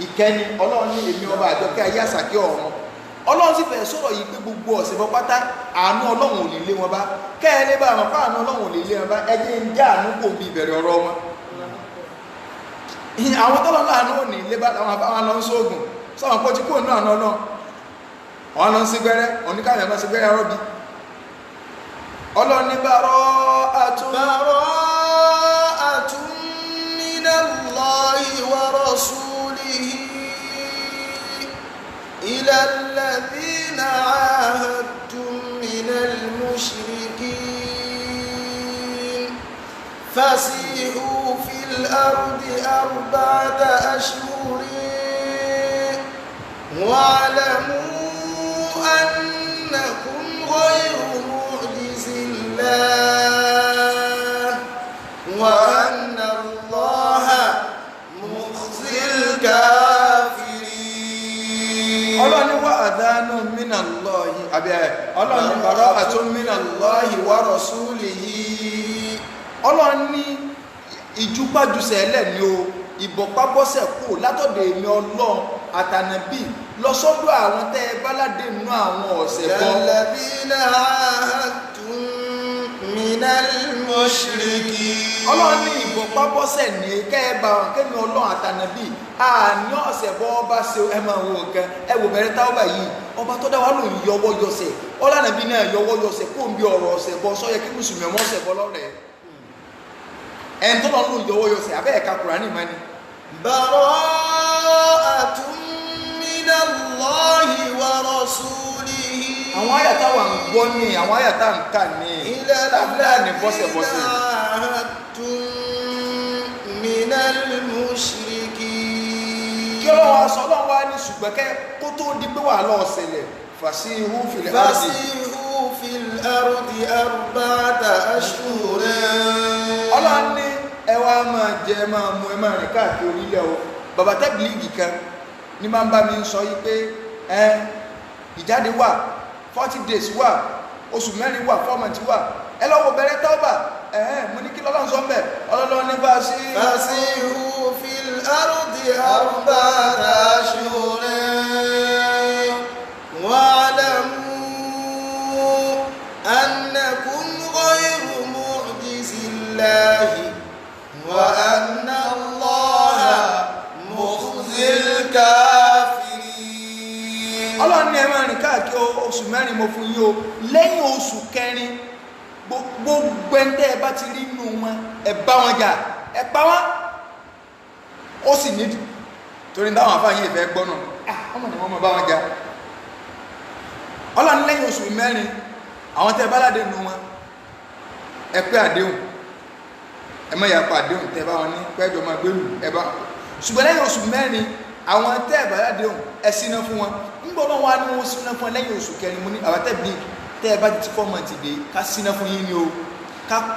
ìkẹ́ni ọlọ́run ní èmi ọba àjọkẹ́ ayé àsàkẹ́ ọ̀run ọlọ́run sì fẹ́ sọ̀rọ̀ yìí pé gbogbo ọ̀sẹ̀ bọ́ pátá àánú ọlọ́run ò lè lé wọn bá kẹ́ẹ̀lé bá àwọn fáànù ọlọ́run ò lè lé wọn bá ẹjẹ́ ń já àánú kò bí ìbẹ̀rẹ̀ ọ̀rọ̀ wọn àwọn tọ́lọ́ láàánú ò ní lé bá àwọn afáwọn lọ ń sóògùn sọ́wọ́n pọ̀ tí kò ní àná náà wọn lọ ń sí gbẹ́rẹ́ oníkàmì ẹ̀mọ́ sí gbẹ́rẹ́ rọ́bì ọlọ́run ní bara'atun minallahi wa rasulihi إلى الذين عاهدتم من المشركين فسيحوا في الأرض 4 أشهر واعلموا أنكم غير معجز الله وأن الله مخزي الكافرين. ọlọ́ni wà àdánù minallahi àbí ọlọ́ni bara'atun minallahi wa rasulihi ọlọ́ni ìjúpájúsẹ̀ ẹlẹ́ ni o ìbọ̀pábọ́sẹ̀ kú látọ̀dọ̀ èmi ọlọ́run àtànàbí lọ́sọ́dọ̀ àwọn tẹ́ ẹ báládé nínú àwọn ọ̀sẹ̀ bọ́ alladhina ahadtum minal mushrikin. ọlọ́run ní ìbọ̀pábọ́sẹ̀ ní kẹ́ ẹ bá wọn kémi ọlọ́run àtànàbí àní ọ̀sẹ̀ bọ́ ọba ṣe ẹ máa wo nǹkan ẹ wò bẹ̀rẹ̀ táwọn yìí ọba tó dá wa lòun yọwọ́ yọsẹ̀ ọlànàbí náà yọwọ́ yọsẹ̀ kó ń bí ọ̀rọ̀ ọ̀sẹ̀ bọ́ sọ́yẹ kí mùsùlùmí ọmọ ọ̀sẹ̀ bọ́ lọ́rẹ̀ẹ́ ẹn tó lọ́n lòun yọwọ́ yọsẹ̀ abẹ́ ẹ̀ka Kùránì mọ́ ni. bara'atun minallahi wa rasulihi. àwọn àyàtà wà ń gbọ́ ní àwọn àyàtà ń kà ní tábìlà ní bọ́sẹ̀bọ́sẹ̀. minal mushrikin. kí ọlọ́wọ́ aṣọ ọlọ́wọ́ wá ní ṣùgbọ́n kẹ́ kó tó di pé wà lọ́ọ̀ ṣẹlẹ̀ fasihu fil ardi. fasihu fil ardi 4 ashhurin. ọlọ́run ní ẹ wá máa jẹ máa mu ẹ máa rìn káàkiri orílẹ̀ o bàbá tẹ́bìlìgì kan ní máa ń bá mi sọ yí pé ìjáde wà 40 days wà oṣù mẹ́rin wà 4 months wà ẹ lọ́wọ́ bẹ̀rẹ̀ tọ́ba mo ní kí lọ́lọ́run sọ mbẹ̀ ọlọ́run ní fasihu fil ardi 4 ashhurin wa'lamu annakum ghayru mu'jizillahi wa anna Allaha mukhzil kafirin. ọlọ́run ní ẹ máa rìn káàkiri oṣù mẹ́rin mo fún yín o lẹ́yìn oṣù kẹrin gbogbo ẹ̀ńtẹ́ ẹ bá ti rí inú wọn ẹ bá wọn jà ẹ pa wọn ó sì nídìí torí táwọn afáàyè ìfẹ́ gbọ́ náà ọmọ ni wọ́n mọ̀ bá wọn jà ọlọ́run lẹ́yìn oṣù mẹ́rin àwọn tẹ́ bá ládé inú wọn ẹ pé àdéhùn ẹ má yàpá àdéhùn tẹ́ bá wọn ní pẹ́jọ máa gbélù ẹ bá ṣùgbọ́n lẹ́yìn oṣù mẹ́rin àwọn tẹ́ bá ládéhùn ẹ síná fún wọn nígbà náà wá ní wọn síná fún ẹ lẹ́yìn oṣù kẹrin mo ní àwọn tẹ́ bí tẹ́ ẹ bá ti 4 months dé ká síná fún yín ni o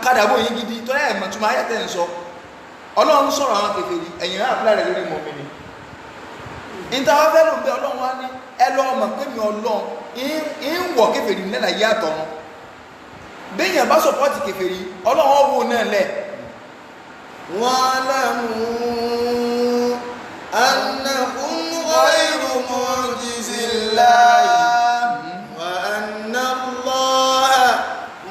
kádàbọ̀ yín gidi tọ́lá ẹ̀ mọ̀ tó máa yàtẹ̀ ń sọ ọlọ́run sọ̀rọ̀ àwọn kèfèrí ẹ̀yìn náà fúlẹ̀ rẹ̀ lórí mọ̀ mi ni níta wá fẹ́ ló ń bẹ ọlọ́run wá ní ẹ lọ́ ọmọ pé mi ọlọ́run ń wọ̀ kèfèrí nílẹ̀ yí àtọ̀run béèyàn bá sọ̀pọ̀tì kèfèrí ọlọ́run ọ̀wọ́ náà lẹ̀ wa'lamu annakum ghayru mu'jizillahi wa anna Allaha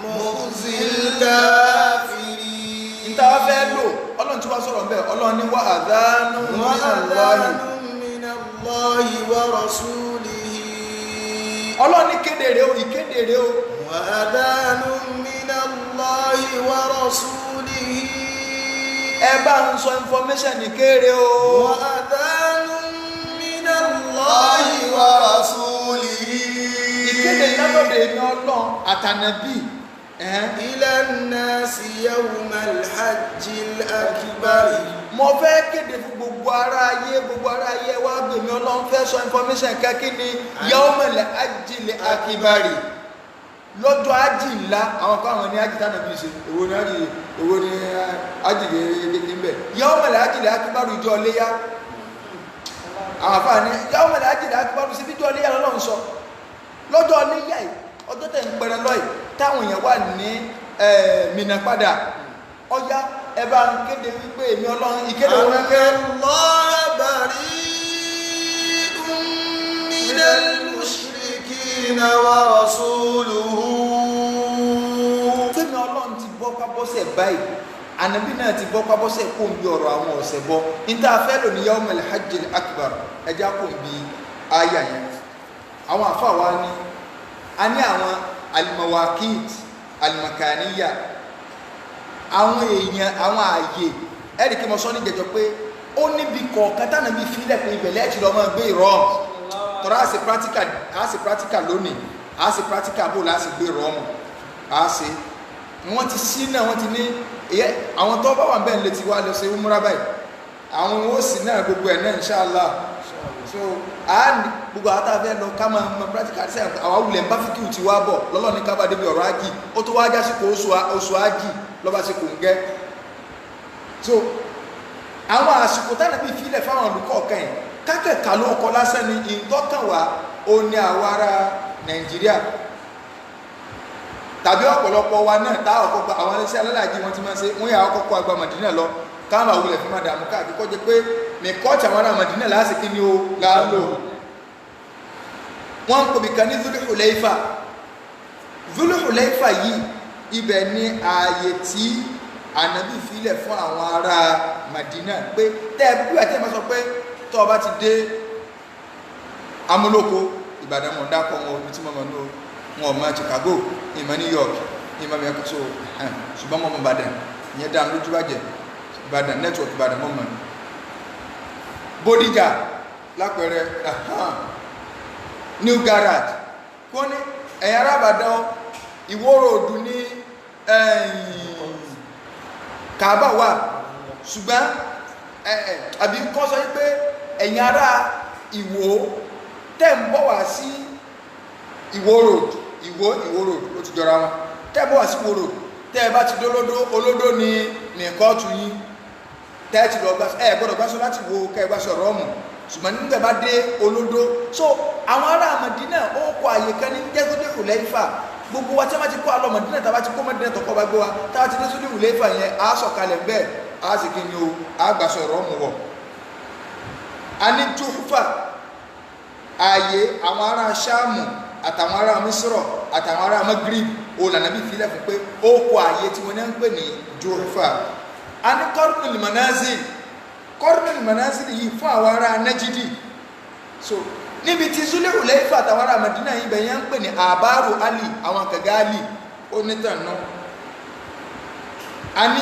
mukhzil kafirin. níta wá fẹ́ lò ọlọ́run tí wá sọ̀rọ̀ bẹ́ẹ̀ ọlọ́run ní wà àdánù minallahi wa rasulihi. ọlọ́run ní kédèrè o ìkédèrè o wa adanu minallahi wa rasulihi. ẹ bá ń sọ information ní kéré o wa adanu minallahi wa rasulihi. Ọlọ́run àtànàbí إلى الناس يوم الحج الأكبر mo fẹ́ kéde fún gbogbo ará ayé wá gbèmí Ọlọ́run fẹ́ sọ information kẹ́kí ni yawmal hajjil akibari lọ́jọ́ ájì ńlá àwọn kan àwọn ní ájì tánà bí ṣe èwo ni ájì gẹ́gẹ́ bẹ̀ yawmal hajjil akibari ìjọ léyá àwọn afáà ní yawmal hajjil akibari sí bíjọ léyá lọ́lọ́run sọ lọ́jọ́ léyá ọjọ́ tẹ̀ ń pẹ̀rẹ̀ lọ́yìí táwọn èèyàn wà ní Mínà padà ọya ẹbá ń kéde wípé èmi Ọlọ́run ìkéde wọn kẹ́ الله بريء من المشركين ورسوله tẹ́mi Ọlọ́run ti bọ́ pábọ́sẹ̀ báyìí ànábì náà ti bọ́ pábọ́sẹ̀ kó ń bí ọ̀rọ̀ àwọn ọ̀sẹ̀ bọ́ níta fẹ́ lò ní yawmal hajjil akbar ẹja kó ń bí ayà yẹn àwọn àfáà wa ní a ní àwọn alimawakit alimakaniya àwọn èèyàn àwọn ààyè ẹ̀rì kí mo sọ ní jẹjọ pé ó níbi kọ̀ọ̀kan tánà bí fílẹ̀ pé ibẹ̀lẹ̀ ẹ̀tì lọ́mọ gbé ìrọ̀ tọ́rọ àṣì practical lónìí àṣì practical bó láti gbé ìrọ̀ ọmọ àṣì wọ́n ti sí náà wọ́n ti ní àwọn tó bá wà bẹ́ẹ̀ lè ti wá lọ sí umra báyìí àwọn ó sì náà gbogbo ẹ̀ náà inshallah so gbogbo àtàfẹ́ lọ ká máa mọ practical sí àwọn awulẹ̀ ń bá fíkìú ti wá bọ̀ lọ́lọ́ ní kábà débi ọ̀rọ̀ ájì ó tó wá jásìkò oṣù ájì lọ́ba ṣe kò ń gẹ́ so àwọn àsìkò tánà bí ìfilẹ̀ fáwọn olùkọ́ ọ̀kan yìí kákẹ́kà ló kọ lásán ní ìtọ́kànwá ó ní àwọn ará Nàìjíríà tàbí ọ̀pọ̀lọpọ̀ wa náà tá ọkọ̀ gba àwọn iléeṣẹ́ alálàájì wọn ti máa ṣe wọ́n yà ọkọ̀ kọ àgbà Màdínà lọ káwọn àwulẹ̀ fún mádàmú káàkiri kọ́ jẹ́ pé mẹ́kọ́ọ̀tì àwọn ará Màdínà láàsìkí ni ó láàlò wọ́n ń pòbí kan ní Dhul Hulaifa yìí ibẹ̀ ni ààyè tí ànábì filẹ̀ fún àwọn ará Màdínà pé bí àti ẹ̀mọ́ sọ pé tó o bá ti dé Amúlòkó Ìbàdàn mọ̀ dákọ̀ wọn omi tí mo mọ̀ ní wọn ọmọ Chicago ìmọ̀ New York ìmọ̀ mi ẹ̀kọ́ so ṣùgbọ́n mọ̀ Ìbàdàn ìyẹn dáa lójú bàjẹ́ Ìbàdàn network Ìbàdàn mọ̀ mọ̀ Bódìjà lápẹẹrẹ New Garage kó ní ẹ̀yìn ará Ìbàdàn Ìwó Road ní Kaaba wà ṣùgbọ́n àbí kọ́ sọ pé ẹ̀yin ará Ìwó tẹ́ ń bọ̀ wá sí Ìwó Road Ìwó Road ó ti jọra wọn tẹ́ bọ̀ wá sí Ìwó Road tẹ́ bá ti olódó ní nìkọ́ọ̀tù yín tẹ́ ti lọ gbọ́dọ̀ gbáṣọ láti wo kẹgbáṣọ rọ́ọ̀mù ṣùgbọ́n nígbà bá dé olódó so àwọn ará Mádínà ó kọ àyè kan ní Dhul Hulaifa gbogbo wa tí a bá ti kó alọ́ Mádínà tí a bá ti kó Mádínà tọkọ bá gbé wa tí a bá ti dé Dhul Hulaifa yẹn a sọ̀kalẹ̀ bẹ́ẹ̀ a sì kí ni o a gbàṣọ rọ́ọ̀mù wọ̀ a ní Juhfa ààyè àwọn ará Ṣáàmù àtàwọn ará Mísírọ̀ àtàwọn ará Magrib o lànà bí filẹ̀ fún pé ó kọ ààyè tí wọ́n ń pè ní Juhfa a ní Qarnul Manazil yìí fún àwọn ará Najidi so níbi tí Dhul Hulaifa àtàwọn ará Mádínà yìí bẹ̀ yẹn ń pè ní àbárò Ali àwọn kàgá Ali ó nítàn náà a ní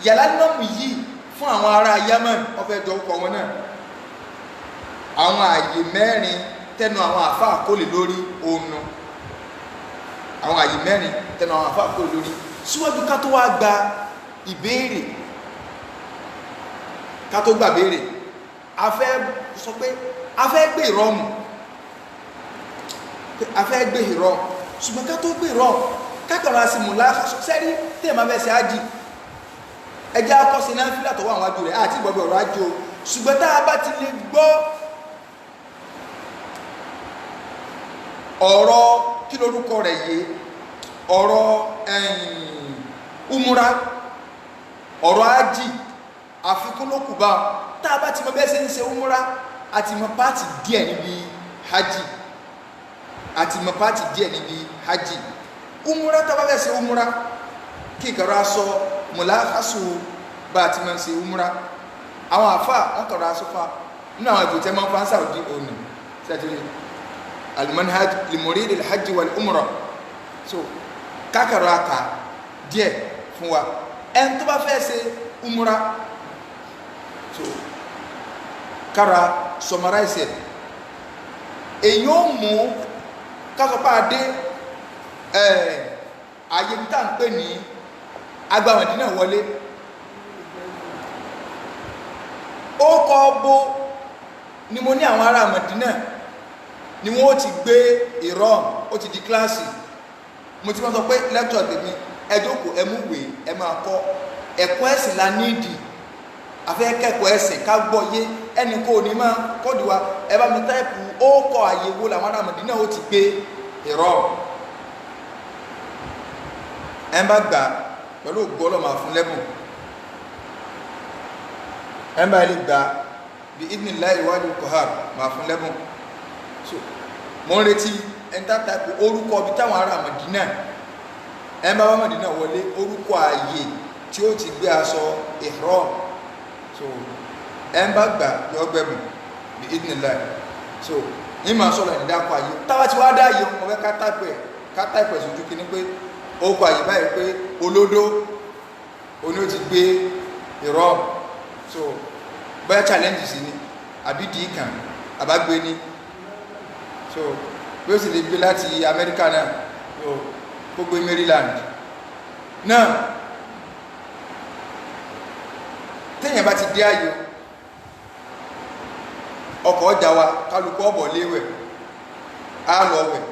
Yàlálímọ̀m yìí fún àwọn ará Yemen wọ́n fẹ́ jọ ọkọ̀ wọn náà àwọn àyè mẹ́rin tẹnu àwọn àfáà kólè lórí òun àwọn àyè mẹ́rin tẹnu àwọn àfáà kólè lórí síwájú ká tó wá gba ìbéèrè ká tó gbà béèrè a fẹ́ sọ pé a fẹ́ gbé ìrọ́mù ṣùgbọ́n ká tó gbé ìrọ́mù kákàrà sí mùlá sẹ́rí tí ẹ̀ máa fẹ́ sí ájì ẹjẹ́ akọ́sí náà fílà tó wà àwọn ajú rẹ̀ àti ìgbọ̀gbọ̀ ọ̀rọ̀ ájò ṣùgbọ́n tá a bá ti lè gbọ́ ọ̀rọ̀ kí lórúkọ rẹ̀ yé ọ̀rọ̀ umura ọ̀rọ̀ ájì àfikún ló kù bá tá a bá ti mọ bẹ́ẹ̀ ṣe ń ṣe umura àti mọ pàtì díẹ̀ níbi hajj umura tá a bá fẹ́ ṣe umura kí ìkàrọ̀ aṣọ mùláhásù bá ti mọ́ sí umra àwọn àfá wọ́n tọ̀rọ asọ́fà nínú àwọn ìbòtẹ́ mọ́ fánsá òdí òní sẹ́tìrí al-manhaj li murid al-hajj wal umra so kákàrọ̀ aka díẹ̀ fún wa ẹn tó bá fẹ́ ṣe umra so kára summarize ẹ̀ èyí ó mú kásọpá dé ààyè bí tá à ń pè ní agba Mádínà wọlé ó kọ́ bó ni mo ní àwọn ará Mádínà ni wọ́n ti gbé ìrọ́m ó ti di kíláàsì mo ti máa sọ pé lecture tèmi ẹ jókòó ẹ mú ìwé ẹ máa kọ́ ẹ̀kọ́ ẹ̀sìn la nídìí afẹ́ kẹ́kọ̀ọ́ ẹ̀sìn ká gbọ́ yé ẹnì kò ní máa kọ́dù wa ẹ bá mi táìpù ó kọ́ àyèwò làwọn ará Mádínà ó ti gbé ìrọ́m ẹ bá gbà pẹ̀lú ògbó ọlọ́mà fún lẹ́bùn ẹ bá lè gbà bí idhnillahi ìwádìí kọ̀hár máa fún lẹ́bùn so mo ń retí ẹ̀ńtà táìpù orúkọ ibi táwọn ará Mádínà ẹ bá wá Mádínà wọlé orúkọ ààyè tí ó ti gbé aṣọ ihram so ẹ bá gbà yọ gbẹ̀bùn bí idhnillahi so ní màá sọ̀rọ̀ ní dákọ̀ ààyè táwa ti wá dá ààyè wọn fẹ́ ká táìpù ẹ̀ sójú kìíní pé ó kọ àyè báyìí pé olódó oní ó ti gbé ìrọ́ so bóyá challenge sí ni àbí dì í kàn àbágbé ní so bí ó sì lè gbé láti Amẹ́ríkà náà so kó gbé Maryland náà téèyàn bá ti dé ààyè ọkọ̀ ọjà wa kálukú ọ̀bọ̀ léwẹ̀ á lọ wẹ̀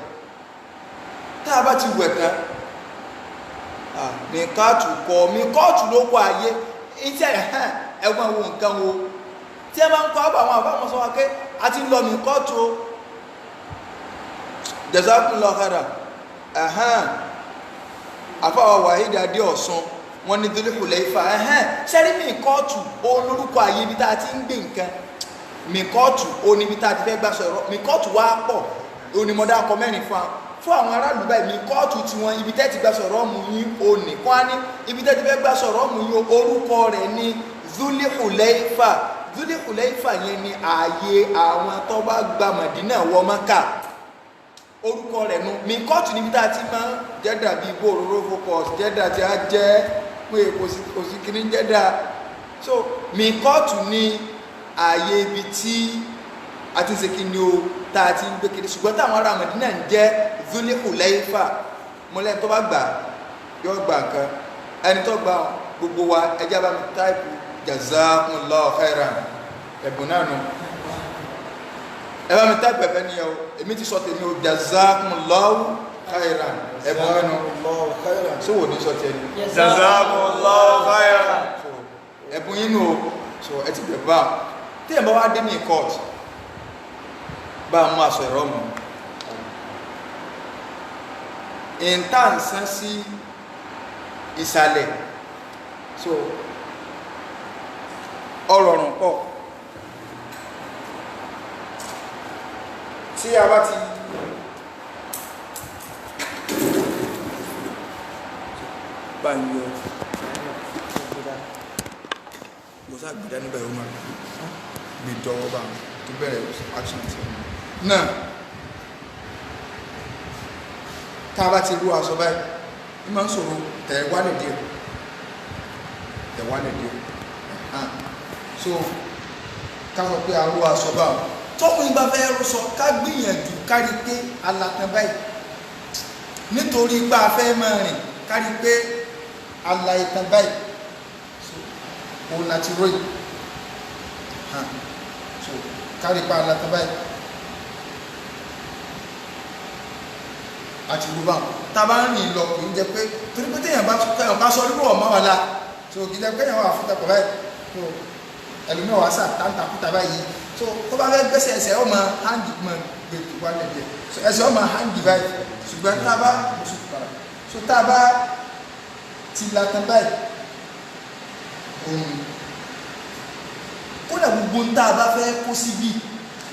tá a bá ti wẹ̀ tán mìkọ́ọ̀tù kọ́ mìkọ́ọ̀tù ló kọ́ ayé iṣẹ́ ẹ̀gbọ́n wo nǹkan wo tí ẹ bá ń kọ́ àbọ̀ àwọn àbámọ́ sọ wá pé a ti lọ mìkọ́ọ̀tù o jazakumullahu khairan àfáwà Wahid adé Ọ̀ṣun wọn ní Dhul Hulayfa ṣẹ́rí mìkọ́ọ̀tù olórúkọ ayé ibi tá a ti ń gbé nǹkan mìkọ́ọ̀tù oníbi tá a ti fẹ́ gbà sọ̀rọ̀ mìkọ́ọ̀tù wá pọ̀ onímọ̀dá akọ mẹ́rin fún àwọn aráàlú báyìí ní kóòtù tí wọ́n ibi tẹ́ ti gbà sọ̀rọ̀ ọmọ yín o ní kọ́ á ní ibi tẹ́ ti fẹ́ gbà sọ̀rọ̀ ọmọ yín orúkọ rẹ̀ ní Dhul Hulayfa Dhul Hulayfa yẹn ni ààyè àwọn tó bá gba Mádínà wọ Mákà orúkọ rẹ̀ nu mi kóòtù níbi tá a ti máa Jẹ́dà bíi bó òróró focus Jẹ́dà tí a jẹ́ pé kò sí kiri Jẹ́dà so mi kóòtù ní ààyè ibi tí a ti ń ṣe kí ni o tá a ti ń gbé kiri ṣùgbọ́n táwọn ará Mádínà ń jẹ́ Dhul Hulayfa mọ́lẹ́ tó bá gbà yọ gbà nǹkan ẹni tó gba gbogbo wa ẹjá bá mi táìpù jazakumullahu khairan ẹ̀bùn náà nù ẹ bá mi táìpù ẹ̀fẹ́ ni o èmi ti sọ tèmi o jazakumullahu khairan ẹ̀bùn náà nù ṣé wò ní sọ tèmi jazakumullahu khairan ẹ̀bùn yín nù o so ẹ ti bẹ̀ bá tí ẹ̀ bá wá dé ní court bá mú aṣọ ẹ̀rọ mú ìntànsán sí ìsàlẹ̀ so ọ̀rọ̀rùn pọ̀ tí a bá ti bá ń yọ lọ́sà gbìdá níbẹ̀ ó máa gbé dọ́wọ́ bá tó bẹ̀rẹ̀ action ti náà tá a bá ti rú aṣọ báyìí ní máa ń sọ̀rọ̀ tẹ̀wálẹ̀ díẹ̀ so ká sọ pé a rú aṣọ báwọn tọ́kùnrin bá fẹ́ rú sọ ká gbìyànjú kárí pé alatan báyìí nítorí pé a fẹ́ máa rìn kárí pé alaitan báyìí so òun láti ròyìn so kárí pé alatan báyìí àti gbogbo àwọn tàbá ń rìn lọ kìí jẹ pé torí pé téèyàn bá sọ rírò ọmọ wà láà so kìí jẹ pé èèyàn wà fún tẹkọ báyìí so ẹlòmíràn wà sáà táǹtàkùtà báyìí so tó bá fẹ́ gbẹ́sẹ̀ ẹsẹ̀ ọmọ hangi mọ gbèdú wà lẹ́jẹ̀ so ẹsẹ̀ ọmọ hangi báyìí ṣùgbọ́n tá a bá so tá a bá ti latan báyìí òun kódà gbogbo ń tá a bá fẹ́ kó síbí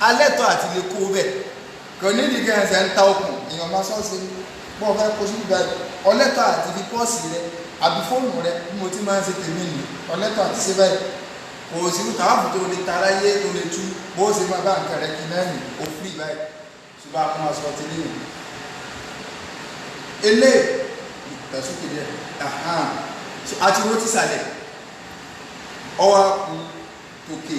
alẹ́tọ̀ àti lè kó bẹ́ẹ̀ kò ní ìdí kẹrin ṣe ń ta okùn èèyàn máa sọ́ọ̀sì bọ́ọ̀ fẹ́ kó sí ìgbà ọlẹ́tọ̀ àti fi pọ́ọ̀sì rẹ àbí fóònù rẹ bí mo ti máa ń ṣe tèmi nì ọlẹ́tọ̀ àti ṣe báyìí kò sí káwáfù tó lè tara yé tó lè tú bó ṣe máa bá nǹkan rẹ kí náà nì ó fún ìgbà yìí ṣùgbọ́n àwọn máa sọ ti nínú ilé ìtẹ̀sókè rẹ àti owó ti sàlẹ̀ ọwọ́ kù tòkè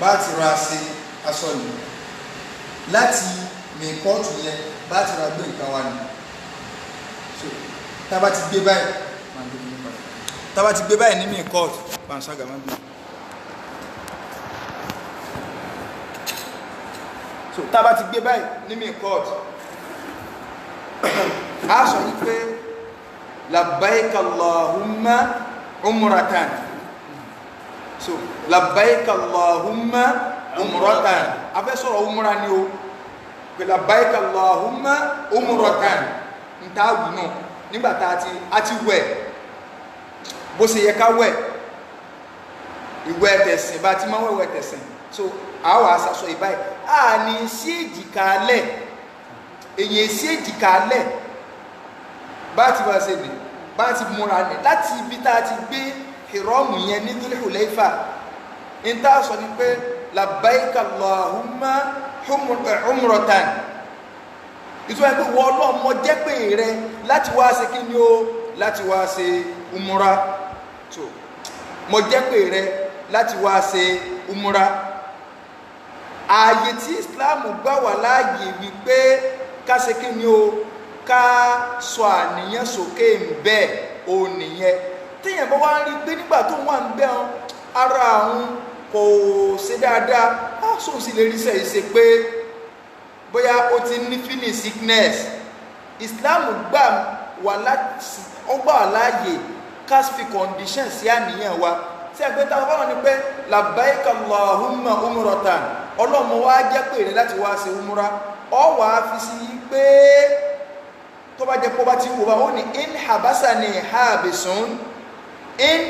bá ti ra sí aṣọ ni láti mẹ́kọ́ọ̀tù yẹn bá ti ra gbé nǹkan wa ni so tá bá ti gbé báyìí máa gbé ní padà tá bá ti gbé báyìí ní mẹ́kọ́ọ̀tù panṣágà máa gbé so tá bá ti gbé báyìí ní mẹ́kọ́ọ̀tù a sọ yí pé labbaik Allahumma umratan so labbaik Allahumma umratan afẹ́ sọ̀rọ̀ umra ni o pé labbaik Allahumma umratan ń ta wù náà nígbàtà àti wẹ̀ bó ṣe yẹ ká wẹ̀ ìwẹ̀ tẹ̀sìn bá ti máa wẹ̀wẹ̀ tẹ̀sìn so àwọn àṣàṣọ ìbáyìí a ní sí èjìká lẹ̀ èyí sí èjìká lẹ̀ bá ti wá ṣe nì bá ti múra nì láti ibi tá a ti gbé ìrọ́mù yẹn ní Dhul Hulayfa ń tá a sọ ni pé labbaik Allahumma umratan ìtura pé wọ́n lọ́mọ jẹ́ pé rẹ láti wá ṣe kí ni o láti wá ṣe umura so mo jẹ́ pé rẹ láti wá ṣe umura ààyè tí Islam gbà wà láàyè wípé ká ṣe kí ni o ká sọ àníyàn sókè ń bẹ́ ò nìyẹn tíyẹn bá wá ń rí pé nígbà tó wà ń bẹ́ ọ́n ara àwọn kò ṣe dáadáa á sóun sì lè rí sẹ́yìn ṣe pé bóyá ó ti ní feeling sickness Islam gbà wà láàyè ká fi condition sí àníyàn wa tí ẹgbẹ́ tá a fọ́nà ni pé labbaik Allahumma umratan ọlọ́mọ wa jẹ́ pé rẹ̀ láti wá ṣe umra ọ wà á fi sí pé tó bá jẹ́ pé ó bá ti wò bá ó ní in habasani habisun in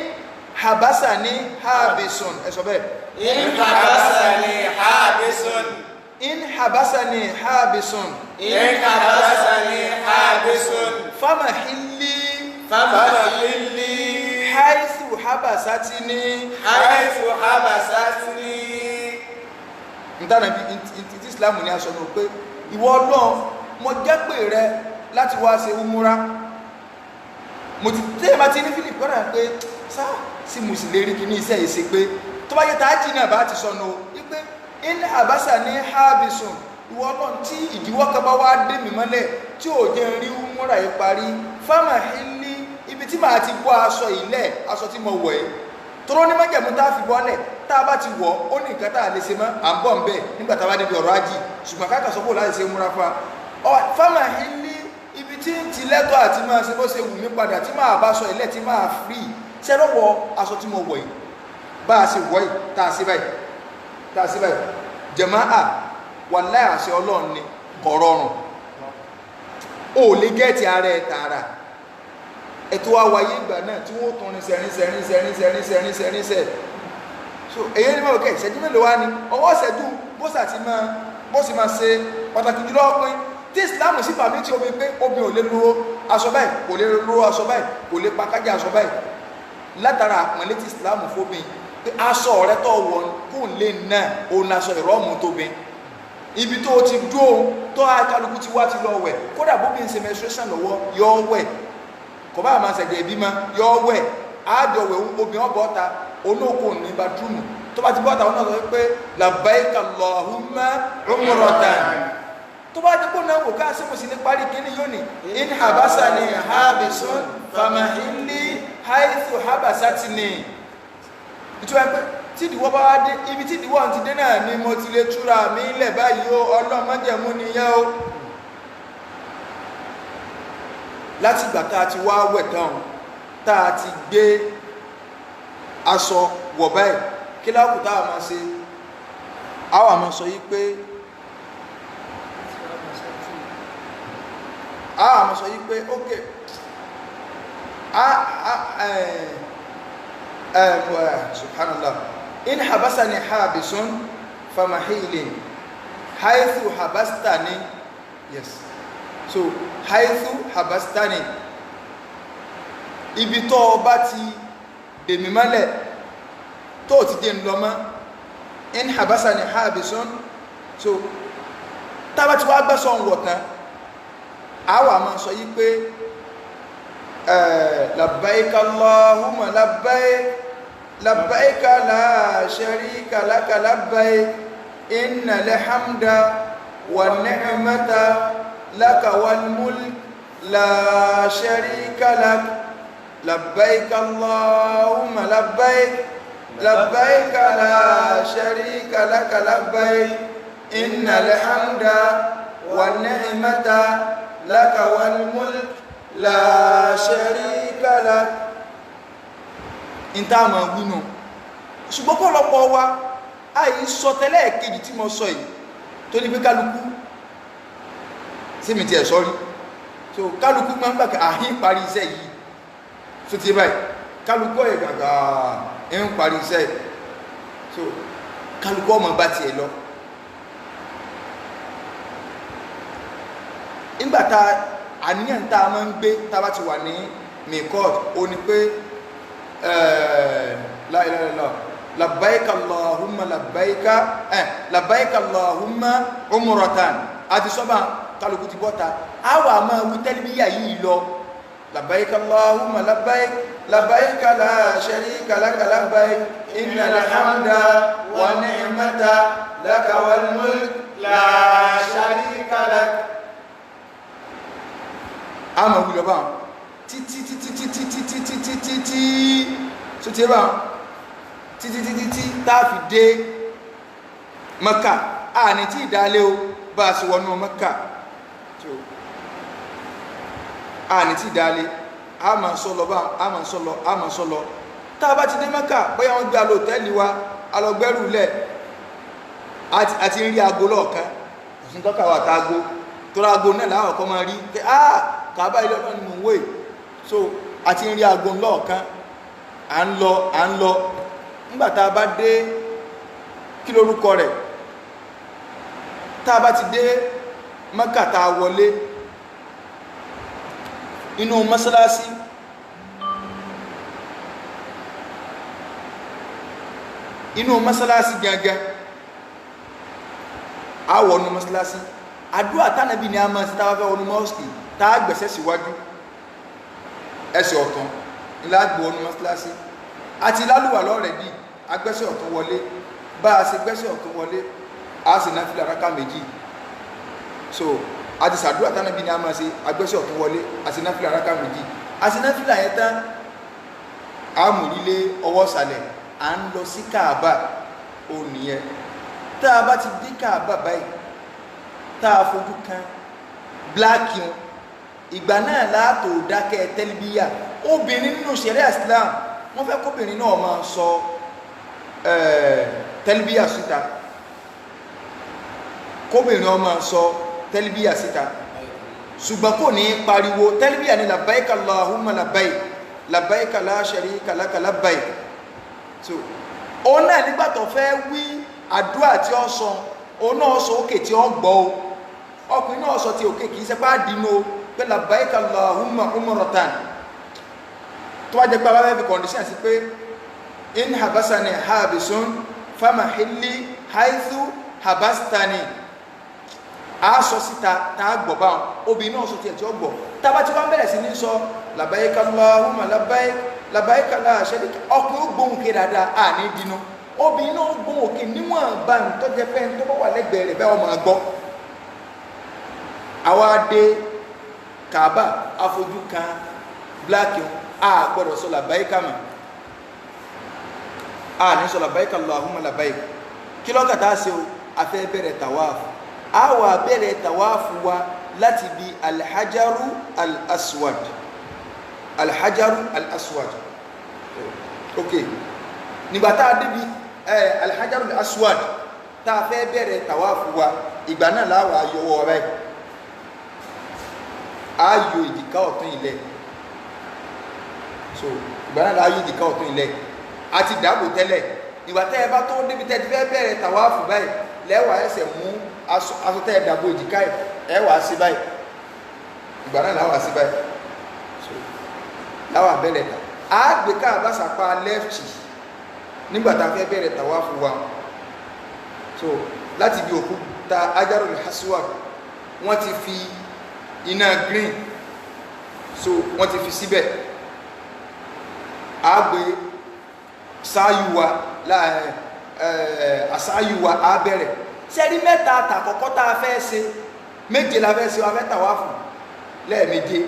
habasani habisun ẹ sọ bẹ́ẹ̀ in habasani habisun in habasani habisun in habasani habisun famahilli haythu habasatini ntana bi ti Islam ní aṣọ náà pé ìwọ Ọlọ́run mo jẹ́ pé rẹ láti wá ṣe umura mo ti tẹ́ ma ti ní Philip kọ́nà pé sáà sí mo sì lè rí kí ní iṣẹ́ ìṣe pé tó bá yẹ tààjì náà bá ti sọnù wípé in habasani habisun ìwọ Ọlọ́run tí ìdíwọ́ kan bá wá dé mi mọ́lẹ̀ tí ò jẹ́ rí umura yìí parí famahilli ibi tí màá ti bọ́ aṣọ ilẹ̀ aṣọ tí mo wọ̀ ẹ́ tọ́rọ ní májẹ̀mú tá a fi bọ́lẹ̀ tá a bá ti wọ̀ ó ní nǹkan tá a lè ṣe mọ́ à ń bọ̀ ń bẹ̀ nígbà tá a bá débi ọ̀rọ̀ ajì ṣùgbọ́n káàkà sọ bó láti ṣe múra fa famahilli ibi tí ń ti lẹ́tọ̀ àti máa ṣe bó ṣe wù mí padà tí máa bá aṣọ ilẹ̀ tí máa free ṣẹ́ lọ́wọ́ aṣọ tí mo wọ̀ yìí bá a ṣe wọ̀ yìí tá a ṣe báyìí jàmáà wallahi àṣẹ Ọlọ́run ni kò rọrùn ó lè gẹ́ẹ̀tì ara ẹ̀ tààrà ètò àwáyé ìgbà náà tí wọ́n tún rin sẹ́rin so èyí ni mọ̀ òkè ìṣẹ́jú mélòó wá ní ọwọ́ ìṣẹ́jú bó sì máa ṣe pàtàkì jùlọ ọkùnrin tí Islam sì pàmí tí omi pé obìnrin ò lè lo aṣọ báyìí kò lè lo aṣọ báyìí kò lè pakájá aṣọ báyìí látara àpọ̀nlé tí Islam fóbin pé aṣọ rẹ tó wọ̀ kó lè náà òun aṣọ ìrọ́mù tóbi ibi tó ti dúró tó kálukú ti wá ti lọ wẹ̀ kódà bóbi ń ṣe menstruation lọ́wọ́ yọ wẹ̀ kò bá máa ṣẹ̀jẹ̀ ìbí ma yọ wẹ̀ àádọ́wẹ̀ obìnrin ọ̀bọ̀ta onókò ní bàtúmù tó bá ti bọ́ta wọn náà sọ pé labbaik Allahumma umratan tó bá jẹ́ kó náà wò ká sí mo sì ní parí kíní yóò ní in habasani habisun famahilli haythu habasatini ìtura pé tí ìdíwọ́ bá wá dé ibi tí ìdíwọ́ ti dé náà ni mo ti lè túra mi lẹ̀ báyìí ó ọlọ́mọdémú nìyẹn o láti ìgbà tá a ti wá wẹ̀ tán tá a ti gbé aṣọ wọ̀ báyìí kí lákù tá a máa ṣe a wà máa sọ yí pé ok subhanallah in habasani habisun famahilin haythu habastani yes so haythu habastani ibi tó bá ti dèmí mọ́lẹ̀ tó ti dé ń lọ mọ́ in habasani habisun so tábà tí wá gbẹ́sọ̀ ń wọ̀ tán àwa máa sọ yí pé labbaik Allahumma labbaik labbaik la sharika laka labbaik innal hamda wan ni'mata laka wal mulk la sharika lak labbaik allahumma labbaik labbaik la sharika laka labbaik innal hamda wan ni'mata laka wal mulk la sharika lak. Ìta àmà wínú ṣùgbọ́n pọ̀lọpọ̀ wa àì sọ tẹ́lẹ̀ kejì tí mo sọ yìí tó ní pé kálukú sí mi ti ẹ̀ sọ́rí so kálukú máa ń gbà àhín parí iṣẹ́ yìí so ti báyìí kálukú ẹ̀ gàgà ń parí iṣẹ́ so kálukú ọmọ bá tiẹ̀ lọ nígbàtà àníyàn tá a máa ń gbé tá a bá ti wà ní mikot ó ní pé la ilaha illallah labbaik allahumma labbaik allahumma umratan àti sọ́bà kálukú ti bọ́ta a wà máa wí tẹ́lifíyà yìí lọ labbaik allahumma labbaik la sharika laka labbaik innal hamda wa ni'mata laka wal mulk la sharika lak. A máa wí lọ bá títí so ti bá títí táàfi dé Mẹ́kà a ní tí ìdálé o bá a sì wọnú Mẹ́kà a ní tí ìdálé a máa sọ́lọ bá a máa sọ́lọ tá a bá ti dé Mẹ́kà bóyá wọ́n gbé alò tẹ́lì wa alọ́gbẹ́rù lẹ̀ àti ń rí aago lọ́ọ̀kan òsùn tọ́ka wà tá aago tó rá aago náà láwọn ọkọ̀ máa rí pé Kaaba ilé ọ̀nà ni mò ń wé so àti ń rí aago lọ́ọ̀kan à ń lọ nígbàtà bá dé kí lórúkọ rẹ̀ tá a bá ti dé Mẹ́kà tá a wọlé inú mọ́sálásí gangan a wọnú mọ́sálásí àdúrà tánàbí ni a máa sí táwà fẹ́ wọnú mọ́sálásí tá a gbẹ̀sẹ̀ síwájú ẹsẹ̀ ọ̀tún ìlàgbò ọ̀nà mọ́sálásí àti lálùwà lọ́rẹ̀ bí agbẹ́sẹ̀ ọ̀tún wọlé bá a ṣe gbẹ́sẹ̀ ọ̀tún wọlé a sì náà fílà rákà méjì so a ti sàdúrà tánàbí ní a máa ṣe agbẹ́sẹ̀ ọ̀tún wọlé a sì náà fílà rákà méjì a sì náà fílà yẹn tán a mú lílé ọwọ́ sàlẹ̀ à ń lọ sí Káàbà ó nìyẹn tá a bá ti dé Káàbà báyìí tá a fojú kan bláàkì wọn ìgbà náà látò dákẹ́ tẹ́lbíyà obìnrin nínú ṣẹ̀ríà Islam wọ́n fẹ́ kóbìnrin náà máa sọ tẹ́lbíyà síta kóbìnrin náà máa sọ tẹ́lbíyà síta ṣùgbọ́n kò ní pariwo tẹ́lbíyà ní labbaik Allahumma labbaik labbaik la sharika laka labbaik so ó náà nígbàtọ̀ fẹ́ wí àdúrà tí ó sọ ó náà sọ òkè tí ó gbọ́ ọkùnrin náà sọ ti òkè kìí sẹpá dínú pé labbaik Allahumma umratan tó wá jẹ́ pé abáfẹ́ fi condition sí pé in habasani habisun famahilli haithu habastani a sọ síta tá a gbọ̀ báwọn obìnrin náà sọ tiẹ̀ tí ó gbọ̀ tábà tí wọ́n bẹ̀rẹ̀ sí ní sọ labbaik Allahumma labbaik la sharika ọkùnrin ó gbóhùn ké dáadáa à ní dínú obìnrin náà ó gbóhùn òkè níwọ̀n bá ń tọ́jẹ́ pé tó bá wà lẹ́gbẹ̀ẹ́ rẹ̀ bẹ́ẹ̀ ọmọ gbọ́ àwa dé Kaaba afojú kan bláàkì a gbọ́dọ̀ sọ labbaik mà a ní sọ labbaik Allahumma labbaik kí lọ́kàtà ṣe o afẹ́ bẹ̀rẹ̀ tàwáàfù a wà bẹ̀rẹ̀ tàwáàfù wa láti bí alhajaru al-aswad ok nígbàtà débi alhajaru al-aswad tá a fẹ́ bẹ̀rẹ̀ tàwáàfù wa ìgbà náà láwà yọwọ́ rẹ̀ a yọ ìdíkà ọ̀tún ilẹ̀ so ìgbà náà láyọ ìdíkà ọ̀tún ilẹ̀ àti dàbò tẹ́lẹ̀ ìgbàtà ẹ bá tó débi tẹ́ ti fẹ́ bẹ̀rẹ̀ tàwáàfù báyìí lẹ́wàá ẹsẹ̀ mú aṣọ tẹ́ ẹ̀dàgbò ìdíkà ẹwà sí báyìí ìgbà náà láwà sí báyìí so láwà bẹ̀rẹ̀ tà á gbé Káàbà sàpá lẹ́fìtì nígbàtà fẹ́ bẹ̀rẹ̀ tàwáàfù wa so láti bí òkúta Hajarul Aswad wọ́n ti fi iná green so wọ́n ti fi síbẹ̀ á gbé sáyùwà àsáyùwà abẹ́rẹ̀ sẹ́rí mẹ́ta àtàkọ́kọ́ tá a fẹ́ ṣe méje la fẹ́ ṣe wa fẹ́ tàwa fún lẹ́ẹ̀méje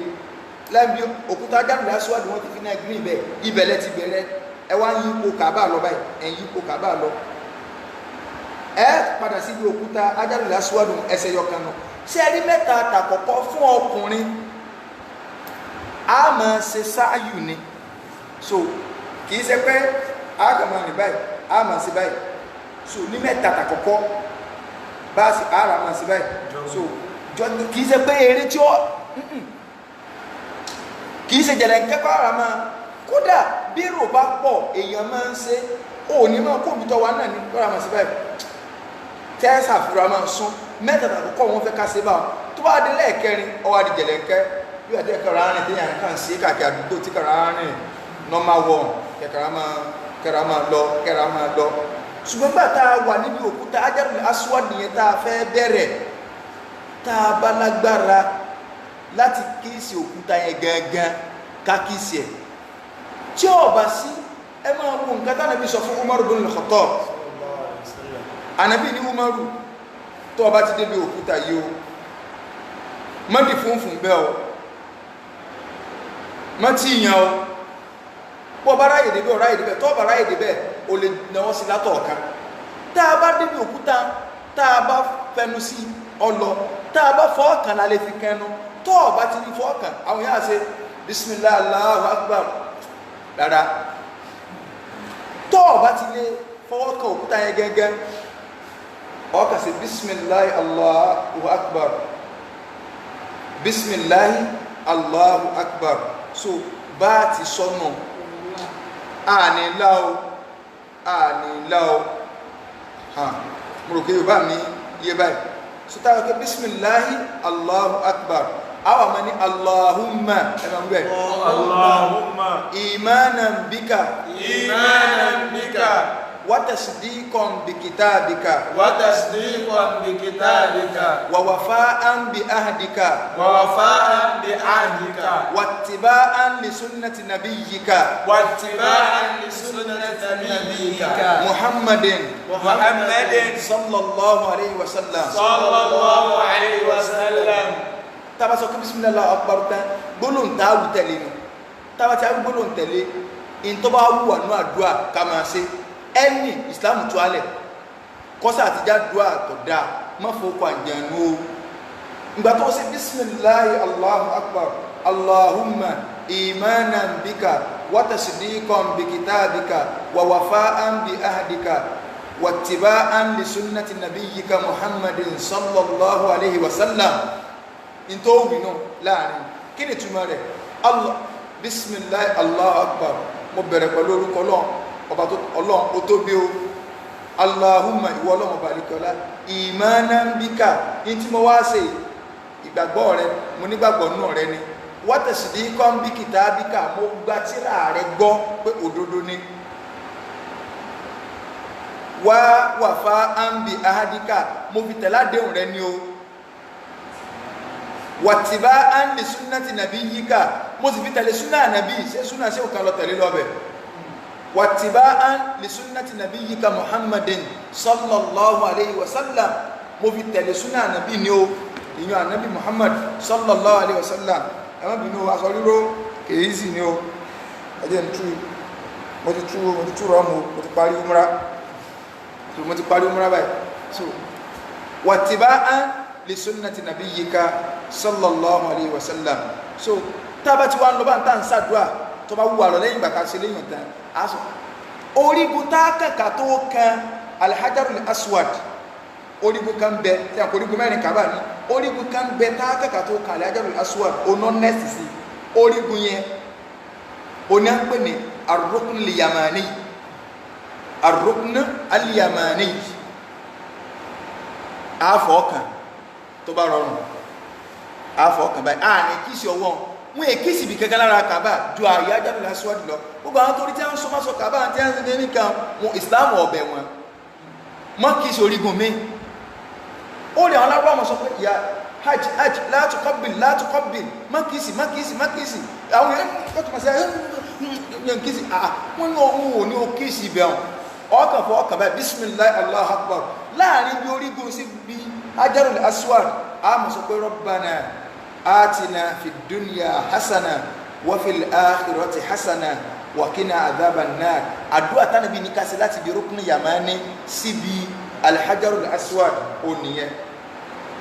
lẹ́ẹ̀mí òkúta Hajarul Aswad wọ́n ti fi náà green bẹ́ẹ̀ ibẹ̀lẹ̀ ti bẹ̀rẹ̀ ẹ wá yí ipò Kaaba lọ báyìí ẹ̀yìn ipò Kaaba lọ ẹ padà sí ibi òkúta Hajarul Aswad ẹsẹ̀ yọkan náà sẹ́rí mẹ́ta àtàkọ́kọ́ fún ọkùnrin a máa ṣe sáàyù ni so kìí ṣe pé a kàn máa rìn báyìí a máa ṣe báyìí so ní mẹ́ta àtàkọ́kọ́ bá a sì ara máa ṣe báyìí so kìí ṣe pé eré tí ó kìí ṣe jẹ̀lẹ̀ kẹ́kọ̀ọ́ ara máa kódà bí èrò bá pọ̀ èèyàn máa ń ṣe òní máa kó òbí tọ́ wa náà ní lọ́ra máa ṣe báyìí tẹ́sà fúra máa sún mẹ́ta àtàkọ́kọ́ wọn fẹ́ ká ṣe báwọn tó bá dé lẹ́ẹ̀kẹrin ọwọ́ adìjẹ̀lẹ̀ kẹ́ bí wàá dé kẹrọ arìn téèyàn kàn sí káàkiri àdúgbò tí kẹrọ arìn normal one kẹrọ máa lọ ṣùgbọ́n gbà tá a wà níbi òkúta Hajarul Aswad yẹn tá a fẹ́ bẹ̀rẹ̀ tá a bá lágbára láti kíìsì òkúta yẹn gangan ká kíìsì ẹ̀ tí ó bá sí ẹ máa wo nǹkan tá Ànábì sọ fún Umar bin al-Khattab Ànábì ní Umaru tó o bá ti débi òkúta yìí o mọ́dì fún bẹ́ẹ̀ o mọ́ tí ìyàn o pọ̀ bá ráyè débẹ̀ ọ̀ráyè débẹ̀ tọ́ bá ráyè débẹ̀ o lè náwọ́ sí látọ̀ ọ̀kan tá a bá débi òkúta tá a bá fẹnu sí ọlọ tá a bá fọ́ ọ̀kan la lè fi kẹnu tọ́ ọ bá ti ní fọ́ ọ̀kan àwọn yáà ṣe bismillah Allahu akbar rárá tọ́ ọ bá ti lè fọwọ́ kan òkúta yẹn gẹ́gẹ́ ọkà sí bismillah Allahu akbar bismillah Allahu akbar so bá ti sọ́nà àníláò mo rò pé Yorùbá mi yé báyìí so táwọn kẹ́ bismillahi Allahu akbar àwọn ọmọ ní Allahumma ẹ̀mọ̀ ń bẹ̀ Allahumma imanan bika وتصديقا بكتابك ووفاء بعهدك واتباعا لسنة نبيك محمد صلى الله عليه وسلم tàbá sọ pé bismillah Allahu akbar tán gbólóhùn tá a wù tẹ̀lé nu tàbá tí a gbólóhùn tẹ̀lé in tó bá wù wà ní àdúrà ká máa ṣe ẹni Islam tó alẹ̀ kọ́sà àtijọ́ àdúrà tó dáa má fọkọ̀ àjànú o ìgbà tó ṣe bismillah Allahu akbar Allahumma imanan bika wa tasdiqan bi kitabika wa wafa'an bi ahdika wa ittiba'an li sunnati nabiyyika Muhammadin sallallahu alayhi wa sallam into wino láàrin kí ni túmọ̀ rẹ̀ Allah bismillah Allahu akbar mo bẹ̀rẹ̀ pẹ̀lú orúkọ ọba tó Ọlọ́run ó tó bí o Allahumma ìwọ Ọlọ́run ọba àríkọlá imanan bika in tí mo wá ṣe ìgbàgbọ́ rẹ mo nígbàgbọ́ náà rẹ ni wa tasdiqan bi kitabika mo gba tírà rẹ gbọ́ pé òdodo ni wa wafa'an bi ahadika mo fi tẹ̀lé àdéhùn rẹ ni o wattiba'an li sunnati nabiyyika mo sì fi tẹ̀lé súnà nàbí ṣe súnà ṣe òkà lọ tẹ̀lé lọ́bẹ̀ wattiba'an li sunnati nabiyyika Muhammadin sallallahu alayhi wa sallam mo fi tẹ̀lé súnà nàbí ni o ìyàn ànábì Muhammad sallallahu alayhi wa sallam ẹ̀mọ́ bínú aṣọ ríro kèyí sì ni o ẹjẹ́ ń tú mo ti tú rọ́mù mo ti parí umra báyìí so wattiba'an li sunnati nabiyyika sallallahu alayhi wa sallam so tábà tí wà ń lọ bá ń tàn sàdúrà tó bá wùwà lọ lẹ́yìn ìgbàkà sí lẹ́yìn ọ̀tán aṣọ orígun tá kàkà tó kan al-Hajarul Aswad orígun kan bẹ tí a kò orígun mẹ́rin kàbà ní orígun kan bẹ tá kàkà tó kan al-Hajarul Aswad oná nẹ́ẹ̀sì sí orígun yẹn oní à ń pè ní ar-rukn al-yamani ar-rukn al-yamani àfọ̀ọ́kàn tó bá rọrùn àfọ̀ọ́kàn báyìí àní kìsì ọwọ́ wọn èkìsì bí kankan lára kàbà ju àyè Hajarul Aswad lọ gbogbo àwọn torí tí wọ́n sọ máa sọ kàbà àti ẹ̀sìn ní nìkan wọn Islam ọ̀bẹ̀ wọn mọ́ kìsì orígun mi ó rí àwọn aláwọ̀ àwọn sọ pé ìyá hajj látùkọ́bìl má kìsì àwọn èèyàn kọ́ tó máa ṣe yẹn kìí sí wọ́n ní ohun ò ní o kìí sí ibẹ̀ ọkàn fọ ọkàn báyìí bismillah Allahu akbar láàrin bí orígun sí bí Hajarul Aswad a mọ̀ sọ pé Rabbana atina fid dunya hasana wa fil akhirati hasana wa qina adhaban nar àdúrà tánàbí ní kásí láti bí rukun yamani síbi al-Hajarul Aswad òníyẹn